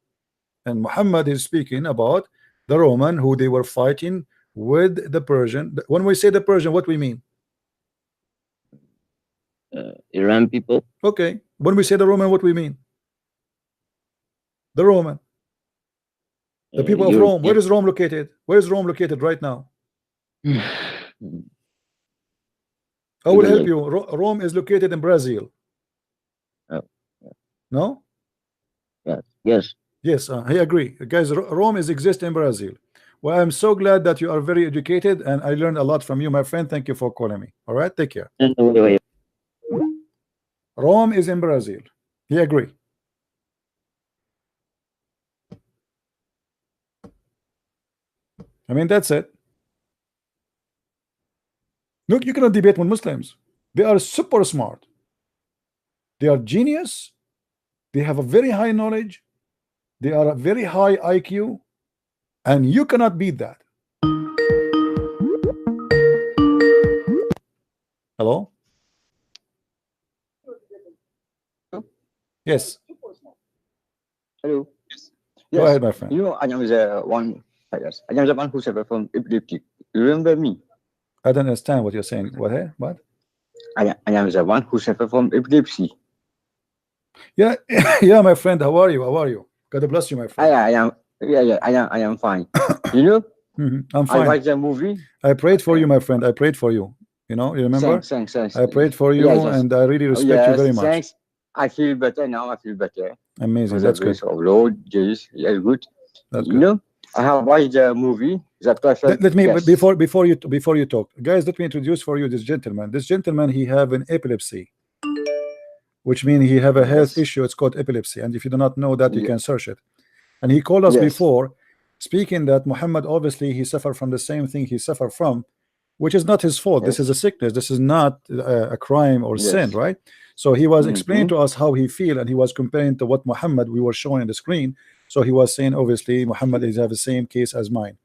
And Muhammad is speaking about the Roman who they were fighting with the Persian. When we say the Persian, what we mean? Iran people. Okay. When we say the Roman, what we mean? The Roman. The people of Rome. Where is Rome located? Where is Rome located right now? I will help you. Rome is located in Brazil. No? Yes, I agree. Guys, Rome exists in Brazil. Well, I'm so glad that you are very educated, and I learned a lot from you, my friend. Thank you for calling me. All right, take care. Rome is in Brazil. He agree. I mean, that's it. Look, you cannot debate with Muslims. They are super smart. They are genius. They have a very high knowledge. They are a very high IQ, and you cannot beat that. Hello? Yes. Hello. Yes. Go ahead, my friend. You know, I am the one. Yes, I am the one who suffered from epilepsy. You remember me? I don't understand what you're saying. What? I am the one who suffered from epilepsy. Yeah, yeah, my friend. How are you? God bless you, my friend. I am fine. You know? I'm fine. I watched the movie. I prayed for you, my friend. I prayed for you. You know, you remember? Thanks. I prayed for you, and I really respect you very much. Thanks. I feel better now. I feel better. Amazing. That's good. Of Lord Jesus, yes, good. That's you good. know, I have watched the movie. That perfect. Let me before you talk, guys. Let me introduce for you this gentleman. This gentleman, he have an epilepsy, which means he have a health issue. It's called epilepsy, and if you do not know that, you can search it. And he called us before, speaking that Muhammad obviously he suffered from the same thing he suffered from, which is not his fault. This is a sickness. This is not a crime or sin, right? So he was explaining to us how he feel, and he was comparing to what Muhammad we were showing on the screen. So he was saying, obviously, Muhammad is have the same case as mine,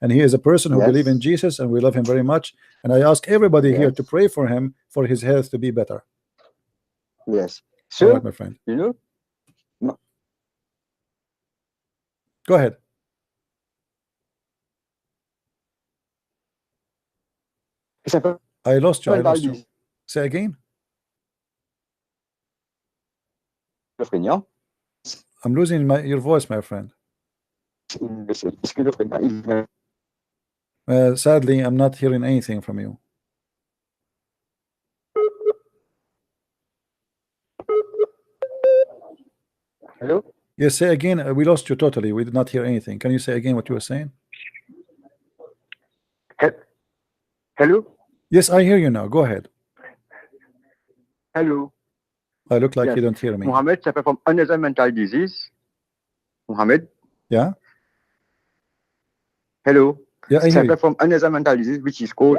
and he is a person who believes in Jesus, and we love him very much. And I ask everybody here to pray for him for his health to be better. Yes. So, all right, my friend. You know, Go ahead. I lost you. I lost you. Say again. I'm losing your voice, my friend. Sadly, I'm not hearing anything from you. Hello? Yes, say again. We lost you totally. We did not hear anything. Can you say again what you were saying? Hello? Yes, I hear you now. Go ahead. Hello? I look like Yes. you don't hear me. Mohammed suffered from another mental disease. Mohammed? Yeah? Hello? Yeah, I hear you. Suffered from another mental disease which is called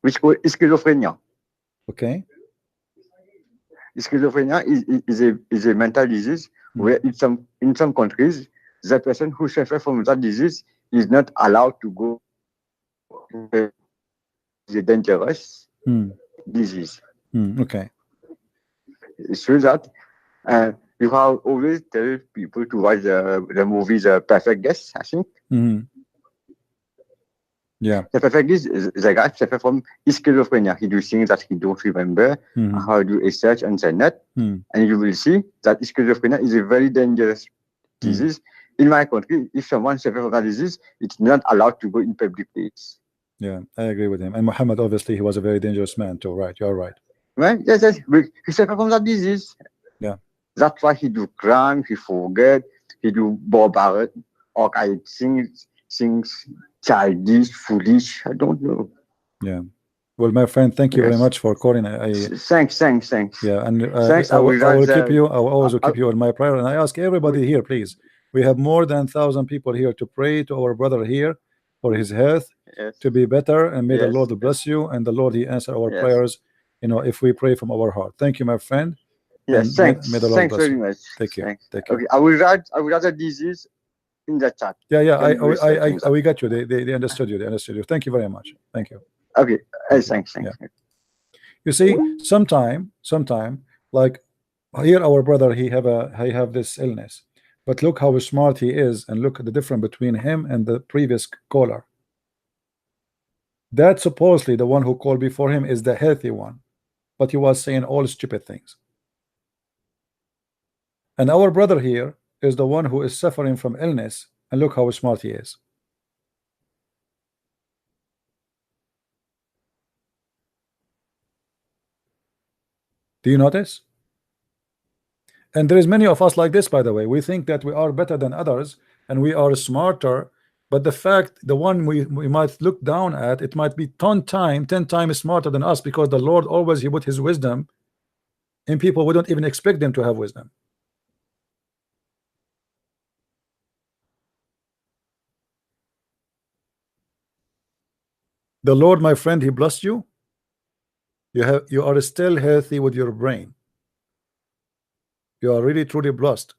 schizophrenia. Okay. Schizophrenia is a mental disease where in some countries the person who suffers from that disease is not allowed to go to the dangerous disease. Okay. So that you have always tell people to watch the movie The Perfect Guest, I think. Yeah. The Perfect Guest is the guy suffers from schizophrenia. He do things that he don't remember. How do a search on the net, and you will see that schizophrenia is a very dangerous disease. In my country, if someone suffers from that disease, it's not allowed to go in public place. Yeah, I agree with him. And Muhammad, obviously, he was a very dangerous man too, right? You're right. Right? Yes, yes. He suffered from that disease. Yeah. That's why he do crime, he forget, he do barbaric, or I things childish, foolish. I don't know. Yeah. Well, my friend, thank you very much for calling. Thanks. Yeah, and thanks. I will keep you. I will always keep you in my prayer. And I ask everybody here, please. We have more than 1,000 people here to pray to our brother here for his health to be better, and may the Lord bless you, and the Lord he answer our prayers. You know, if we pray from our heart. Thank you, my friend. Yes, thanks. May the Lord Thanks bless very you. much. Take care. Thanks. Take care. Okay, I will write the disease in the chat. Yeah. We got you. They understood you. They understood you. Thank you very much. Thank you. Okay. Thanks. Yeah. You see, sometime, like here, our brother, he have this illness, but look how smart he is, and look at the difference between him and the previous caller. That supposedly the one who called before him is the healthy one, but he was saying all stupid things. And our brother here is the one who is suffering from illness, and look how smart he is. Do you notice? And there is many of us like this, by the way. We think that we are better than others and we are smarter, but the fact, the one we might look down at, it might be 10 times smarter than us, because the Lord always he put his wisdom in people we don't even expect them to have wisdom. The Lord, my friend, he blessed you. You are still healthy with your brain. You are really truly blessed.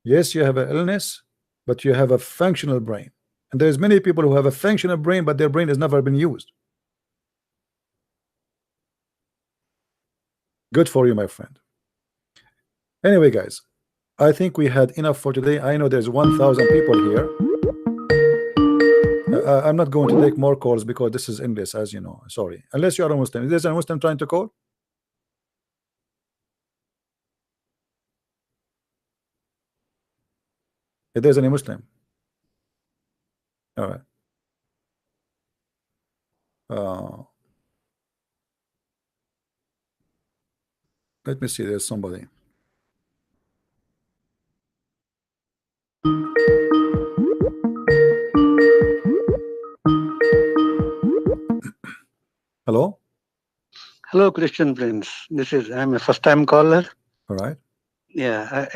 Yes, you have an illness, but you have a functional brain. And there's many people who have a functional brain, but their brain has never been used. Good for you, my friend. Anyway, guys, I think we had enough for today. I know there's 1,000 people here. I'm not going to take more calls because this is English, as you know. Sorry. Unless you are a Muslim. Is there a Muslim trying to call? If there's any Muslim. All right. Let me see. There's somebody. Hello? Hello, Christian Prince. I'm a first-time caller. All right. Yeah,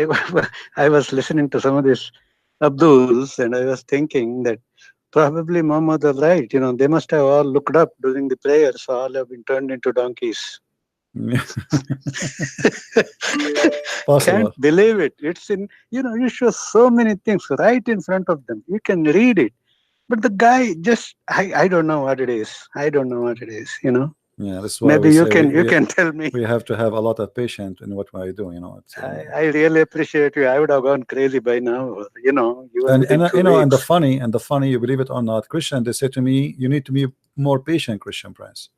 I was listening to some of these Abduls, and I was thinking that probably Muhammad was right. You know, they must have all looked up during the prayers, so all have been turned into donkeys. Can't believe it. It's in, you show so many things right in front of them. You can read it. But the guy just, I don't know what it is. I don't know what it is, Yeah, that's why maybe we you say can tell me. we have to have a lot of patience in what we do. You know, it's, I really appreciate you. I would have gone crazy by now. You know, and within 2 you know, and the weeks. funny, you believe it or not, Christian, they say to me, you need to be more patient, Christian Prince.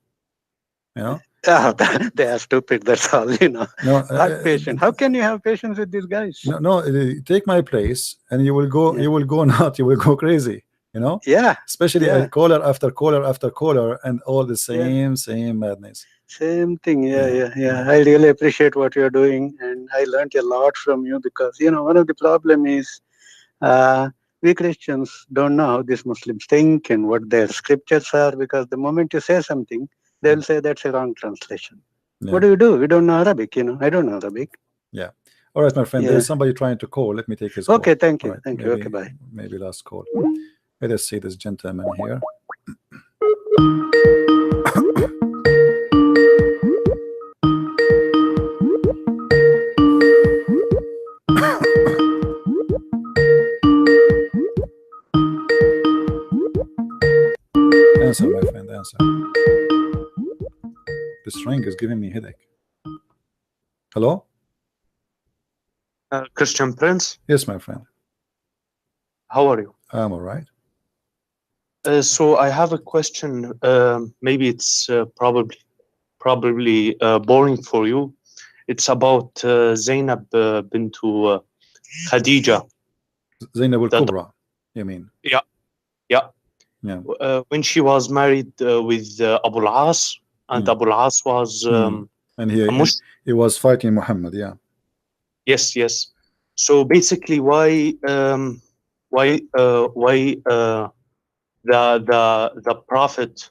You know, They are stupid. That's all. You know, no, not patient. How can you have patience with these guys? no, take my place, and you will go, you will go not, you will go crazy. You know, Yeah, especially yeah. caller after caller after caller, and all the same madness. Same thing. Yeah. I really appreciate what you're doing, and I learned a lot from you, because you know, one of the problem is we Christians don't know how these Muslims think and what their scriptures are, because the moment you say something, they'll say that's a wrong translation. Yeah. What do? We don't know Arabic. You know, I don't know Arabic. Yeah. All right, my friend. Yeah. There's somebody trying to call. Let me take his call. Okay, thank you. All right, Thank maybe, you. Okay, bye. Maybe last call. Let us see this gentleman here. Answer, my friend, answer. This ring is giving me headache. Hello? Christian Prince? Yes, my friend. How are you? I'm all right. So I have a question. Maybe it's probably boring for you. It's about Zainab bint Khadija. Zainab al-Kubra, you mean? Yeah. When she was married with Abu al-As, and Abu al-As was and he was fighting Muhammad. Yeah. Yes. So basically, why the Prophet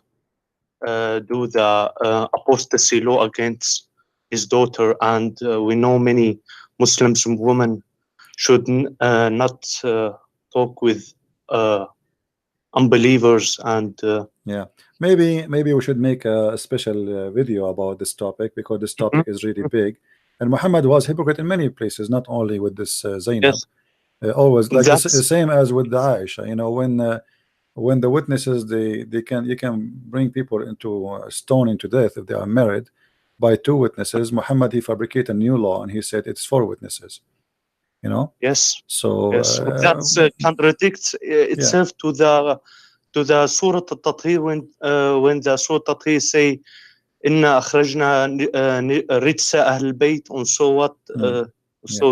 do the apostasy law against his daughter, and we know many Muslims and women should not talk with unbelievers, and yeah, maybe we should make a special video about this topic, because this topic is really big, and Muhammad was hypocrite in many places, not only with this Zainab. Yes. Always like the same as with the Aisha. You know, when the witnesses you can bring people into stoning to death if they are married by 2 witnesses. Muhammad, he fabricated a new law and he said it's 4 witnesses. You know. Yes. So that contradicts itself to the Surah Al-Tathir, when the Surah Al-Tathir say inna akhrajna rijsa ahl al-bayt, and so what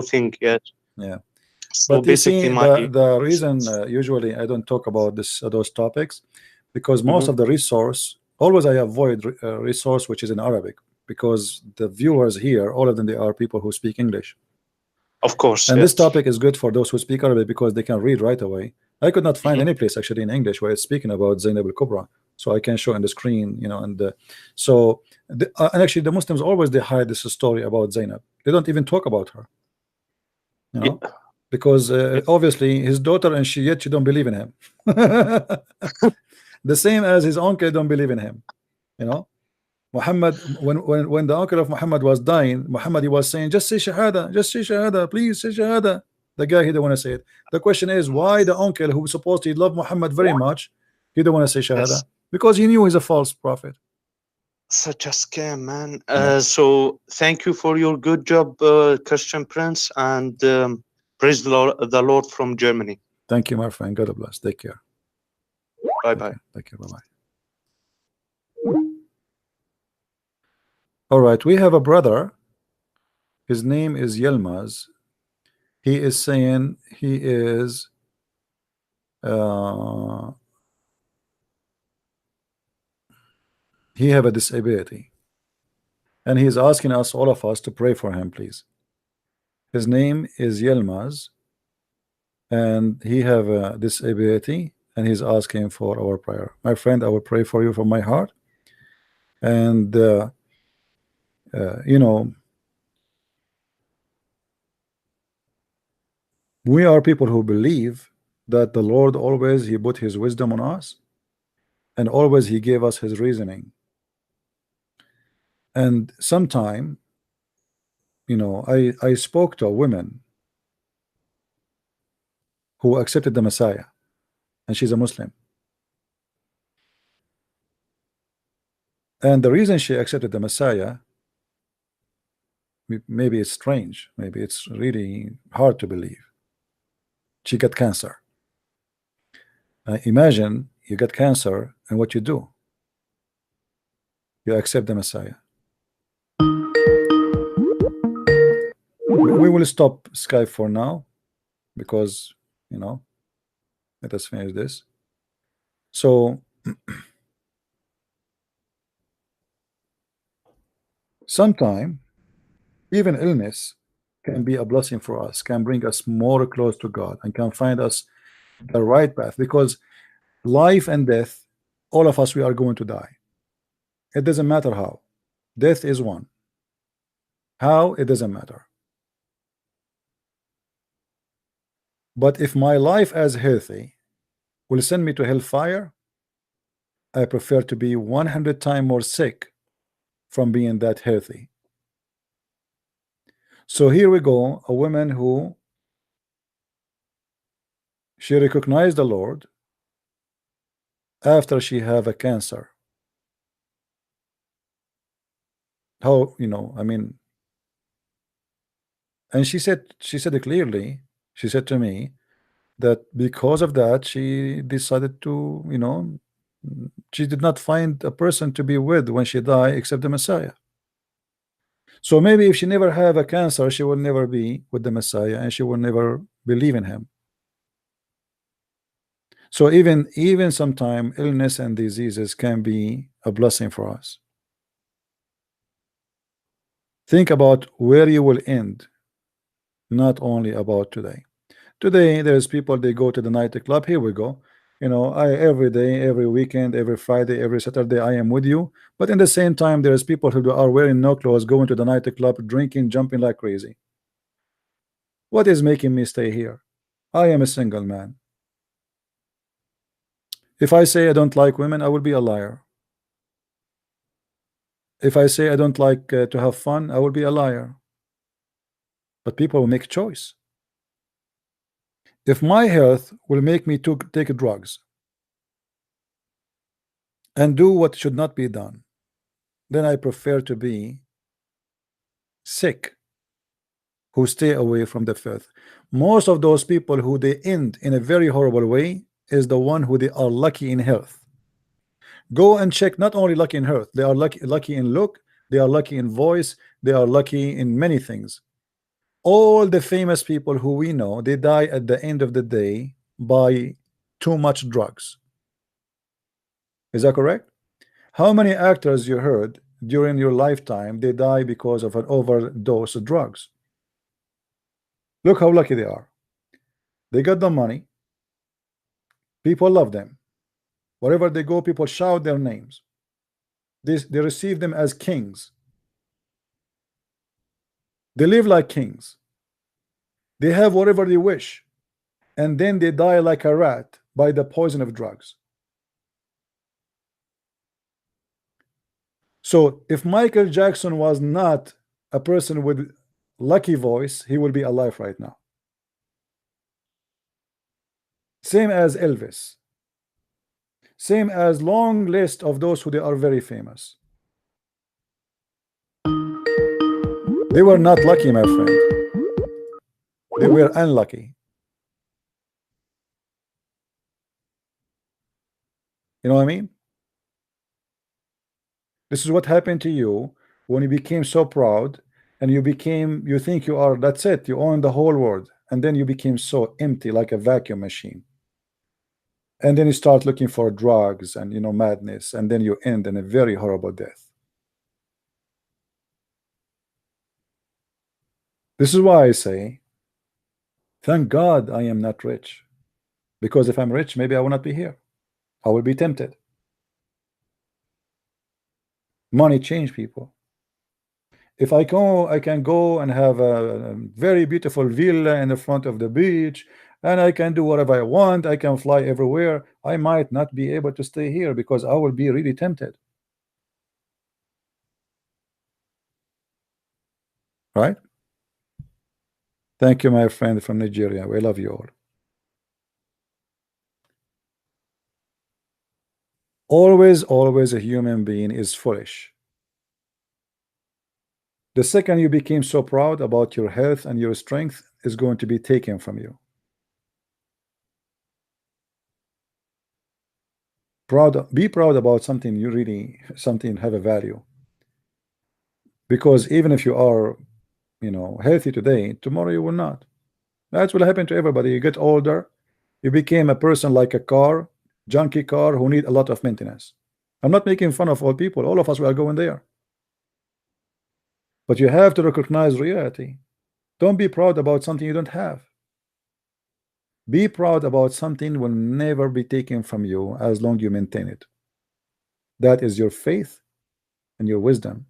thing. Yeah. So but basically, the reason usually I don't talk about those topics, because most of the resource, always I avoid resource which is in Arabic, because the viewers here, all of them, they are people who speak English. Of course. And this topic is good for those who speak Arabic, because they can read right away. I could not find any place actually in English where it's speaking about Zainab al-Kubra, so I can show on the screen, you know. And and actually the Muslims always they hide this story about Zainab. They don't even talk about her, you know. Because obviously his daughter, and yet she don't believe in him. The same as his uncle don't believe in him, you know. Muhammad, when the uncle of Muhammad was dying, Muhammad, he was saying, just say shahada, please say shahada. The guy, he didn't want to say it. The question is, why the uncle who was supposed to love Muhammad very much, he didn't want to say shahada? Because he knew he's a false prophet. Such a scam, man. So thank you for your good job, Christian Prince, and praise the Lord from Germany. Thank you, my friend. God bless. Take care. Bye-bye. Take care. Bye-bye. All right, we have a brother. His name is Yilmaz. He is saying he is he have a disability, and he is asking us, all of us, to pray for him, please. His name is Yilmaz, and he have a disability, and he's asking for our prayer. My friend, I will pray for you from my heart. And you know, we are people who believe that the Lord always he put his wisdom on us, and always he gave us his reasoning. And sometime, you know, I spoke to a woman who accepted the Messiah, and she's a Muslim. And the reason she accepted the Messiah, maybe it's strange, maybe it's really hard to believe. She got cancer. Imagine you get cancer, and what you do? You accept the Messiah. We will stop Skype for now because, you know, let us finish this. So sometime even illness can be a blessing for us, can bring us more close to God, and can find us the right path, because life and death, all of us, we are going to die. It doesn't matter how. Death is one. How, it doesn't matter. But if my life as healthy will send me to hellfire, I prefer to be 100 times more sick from being that healthy. So here we go, a woman who she recognized the Lord after she have a cancer. How, you know, I mean, and she said it clearly. She said to me that because of that she decided to, you know, she did not find a person to be with when she died except the Messiah. So maybe if she never have a cancer, she will never be with the Messiah, and she will never believe in him. So even sometime illness and diseases can be a blessing for us. Think about where you will end, not only about today. Today there's people, they go to the nightclub. Here we go. You know, every day, every weekend, every Friday, every Saturday, I am with you. But in the same time, there's people who are wearing no clothes, going to the nightclub, drinking, jumping like crazy. What is making me stay here? I am a single man. If I say I don't like women, I will be a liar. If I say I don't like to have fun, I will be a liar. But people will make a choice. If my health will make me to take drugs and do what should not be done, then I prefer to be sick, who stay away from the filth. Most of those people who they end in a very horrible way is the one who they are lucky in health. Go and check, not only lucky in health, they are lucky in look, they are lucky in voice, they are lucky in many things. All the famous people who we know, they die at the end of the day by too much drugs. Is that correct? How many actors you heard during your lifetime they die because of an overdose of drugs? Look how lucky they are. They got the money, people love them. Wherever they go, people shout their names. They receive them as kings. They live like kings. They have whatever they wish, and then they die like a rat by the poison of drugs. So if Michael Jackson was not a person with lucky voice, he will be alive right now. Same as Elvis. Same as long list of those who they are very famous. They were not lucky, my friend. They were unlucky. You know what I mean? This is what happened to you when you became so proud, and you think you are, that's it, you own the whole world, and then you became so empty like a vacuum machine. And then you start looking for drugs and, you know, madness, and then you end in a very horrible death. This is why I say, thank God I am not rich, because if I'm rich, maybe I will not be here. I will be tempted. Money change people. If I can go and have a very beautiful villa in the front of the beach, and I can do whatever I want, I can fly everywhere, I might not be able to stay here because I will be really tempted. Right? Thank you, my friend from Nigeria. We love you all. Always a human being is foolish. The second you became so proud about your health and your strength is going to be taken from you. Be proud about something you really have a value. Because even if you are, healthy today, tomorrow you will not. That will happen to everybody. You get older, you became a person like a car, junky car, who need a lot of maintenance. I'm not making fun of all people. All of us are going there. But you have to recognize reality. Don't be proud about something you don't have. Be proud about something will never be taken from you as long as you maintain it. That is your faith and your wisdom.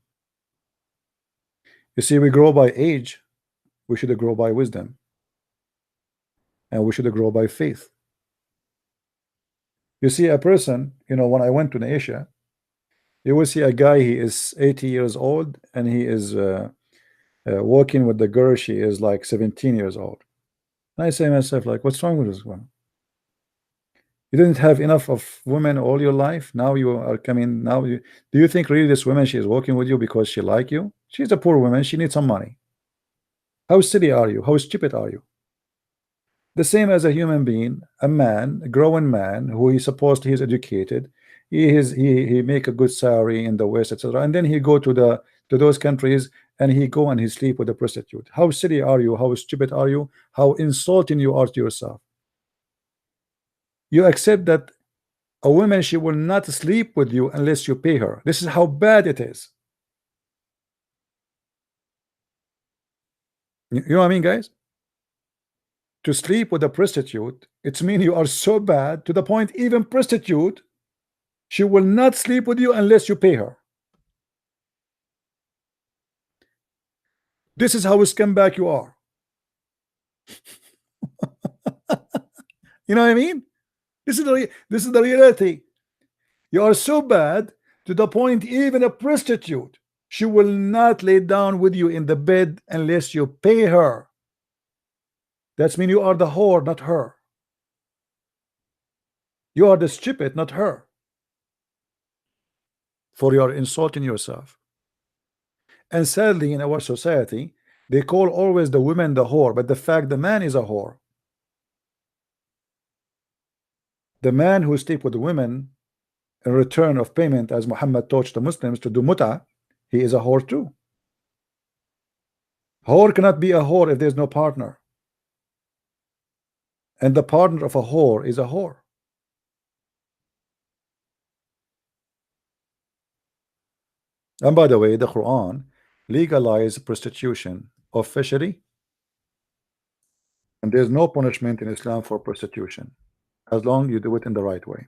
You see, we grow by age. We should grow by wisdom. And we should grow by faith. You see, a person, when I went to Asia, you will see a guy, he is 80 years old, and he is walking with the girl, she is like 17 years old. And I say to myself, like, what's wrong with this one? You didn't have enough of women all your life. Now you are coming. Do you think really this woman, she is walking with you because she like you? She's a poor woman. She needs some money. How silly are you? How stupid are you? The same as a human being, a man, a growing man, who is supposed he is educated. He make a good salary in the West, etc. And then he go to those countries and he go and he sleep with a prostitute. How silly are you? How stupid are you? How insulting you are to yourself. You accept that a woman, she will not sleep with you unless you pay her. This is how bad it is. You know what I mean, guys? To sleep with a prostitute, it means you are so bad to the point even prostitute, she will not sleep with you unless you pay her. This is how scumbag you are. You know what I mean? This is the reality. You are so bad to the point even a prostitute, she will not lay down with you in the bed unless you pay her. That means you are the whore, not her. You are the stupid, not her. For you are insulting yourself. And sadly, in our society, they call always the woman the whore, but the fact the man is a whore. The man who sleep with the women in return of payment, as Muhammad taught the Muslims to do mut'ah, he is a whore too. Whore cannot be a whore if there's no partner. And the partner of a whore is a whore. And by the way, the Quran legalized prostitution officially, and there's no punishment in Islam for prostitution as long as you do it in the right way.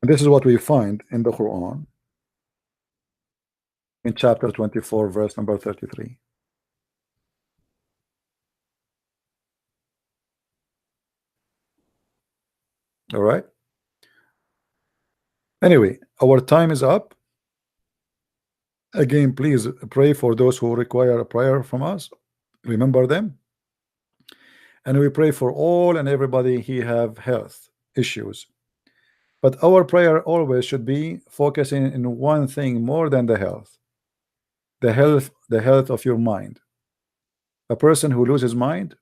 And this is what we find in the Quran in chapter 24, verse number 33. All right. Anyway, our time is up. Again, please pray for those who require a prayer from us. Remember them. And we pray for all and everybody who have health issues. But our prayer always should be focusing in one thing more than the health. The health of your mind. A person who loses mind,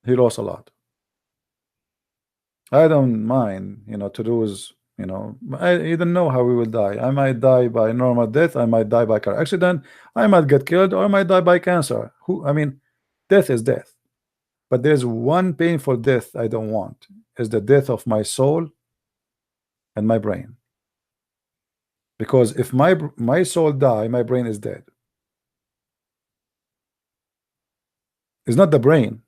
he lost a lot. I don't mind, to lose, you don't know how we will die. I might die by normal death, I might die by car accident, I might get killed, or I might die by cancer. Death is death. But there's one painful death I don't want, is the death of my soul and my brain. Because if my soul die, my brain is dead. It's not the brain,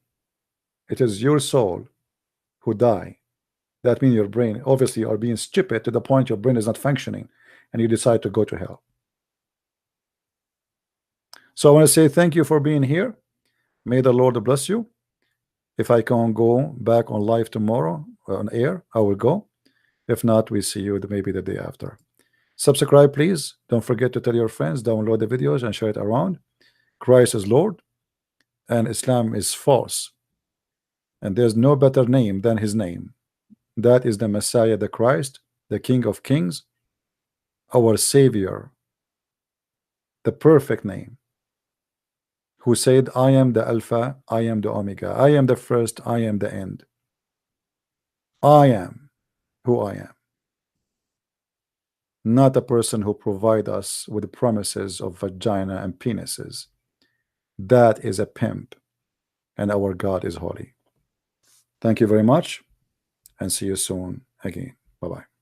it is your soul who die. That means your brain, obviously, you are being stupid to the point your brain is not functioning and you decide to go to hell. So I want to say thank you for being here. May the Lord bless you. If I can go back on live tomorrow on air, I will go. If not, we see you maybe the day after. Subscribe, please. Don't forget to tell your friends, download the videos and share it around. Christ is Lord and Islam is false. And there's no better name than his name. That is the Messiah, the Christ, the King of Kings, our Savior, the perfect name, who said, I am the Alpha, I am the Omega, I am the first, I am the end. I am who I am. Not a person who provide us with promises of vagina and penises. That is a pimp, and our God is holy. Thank you very much, and see you soon again. Bye-bye.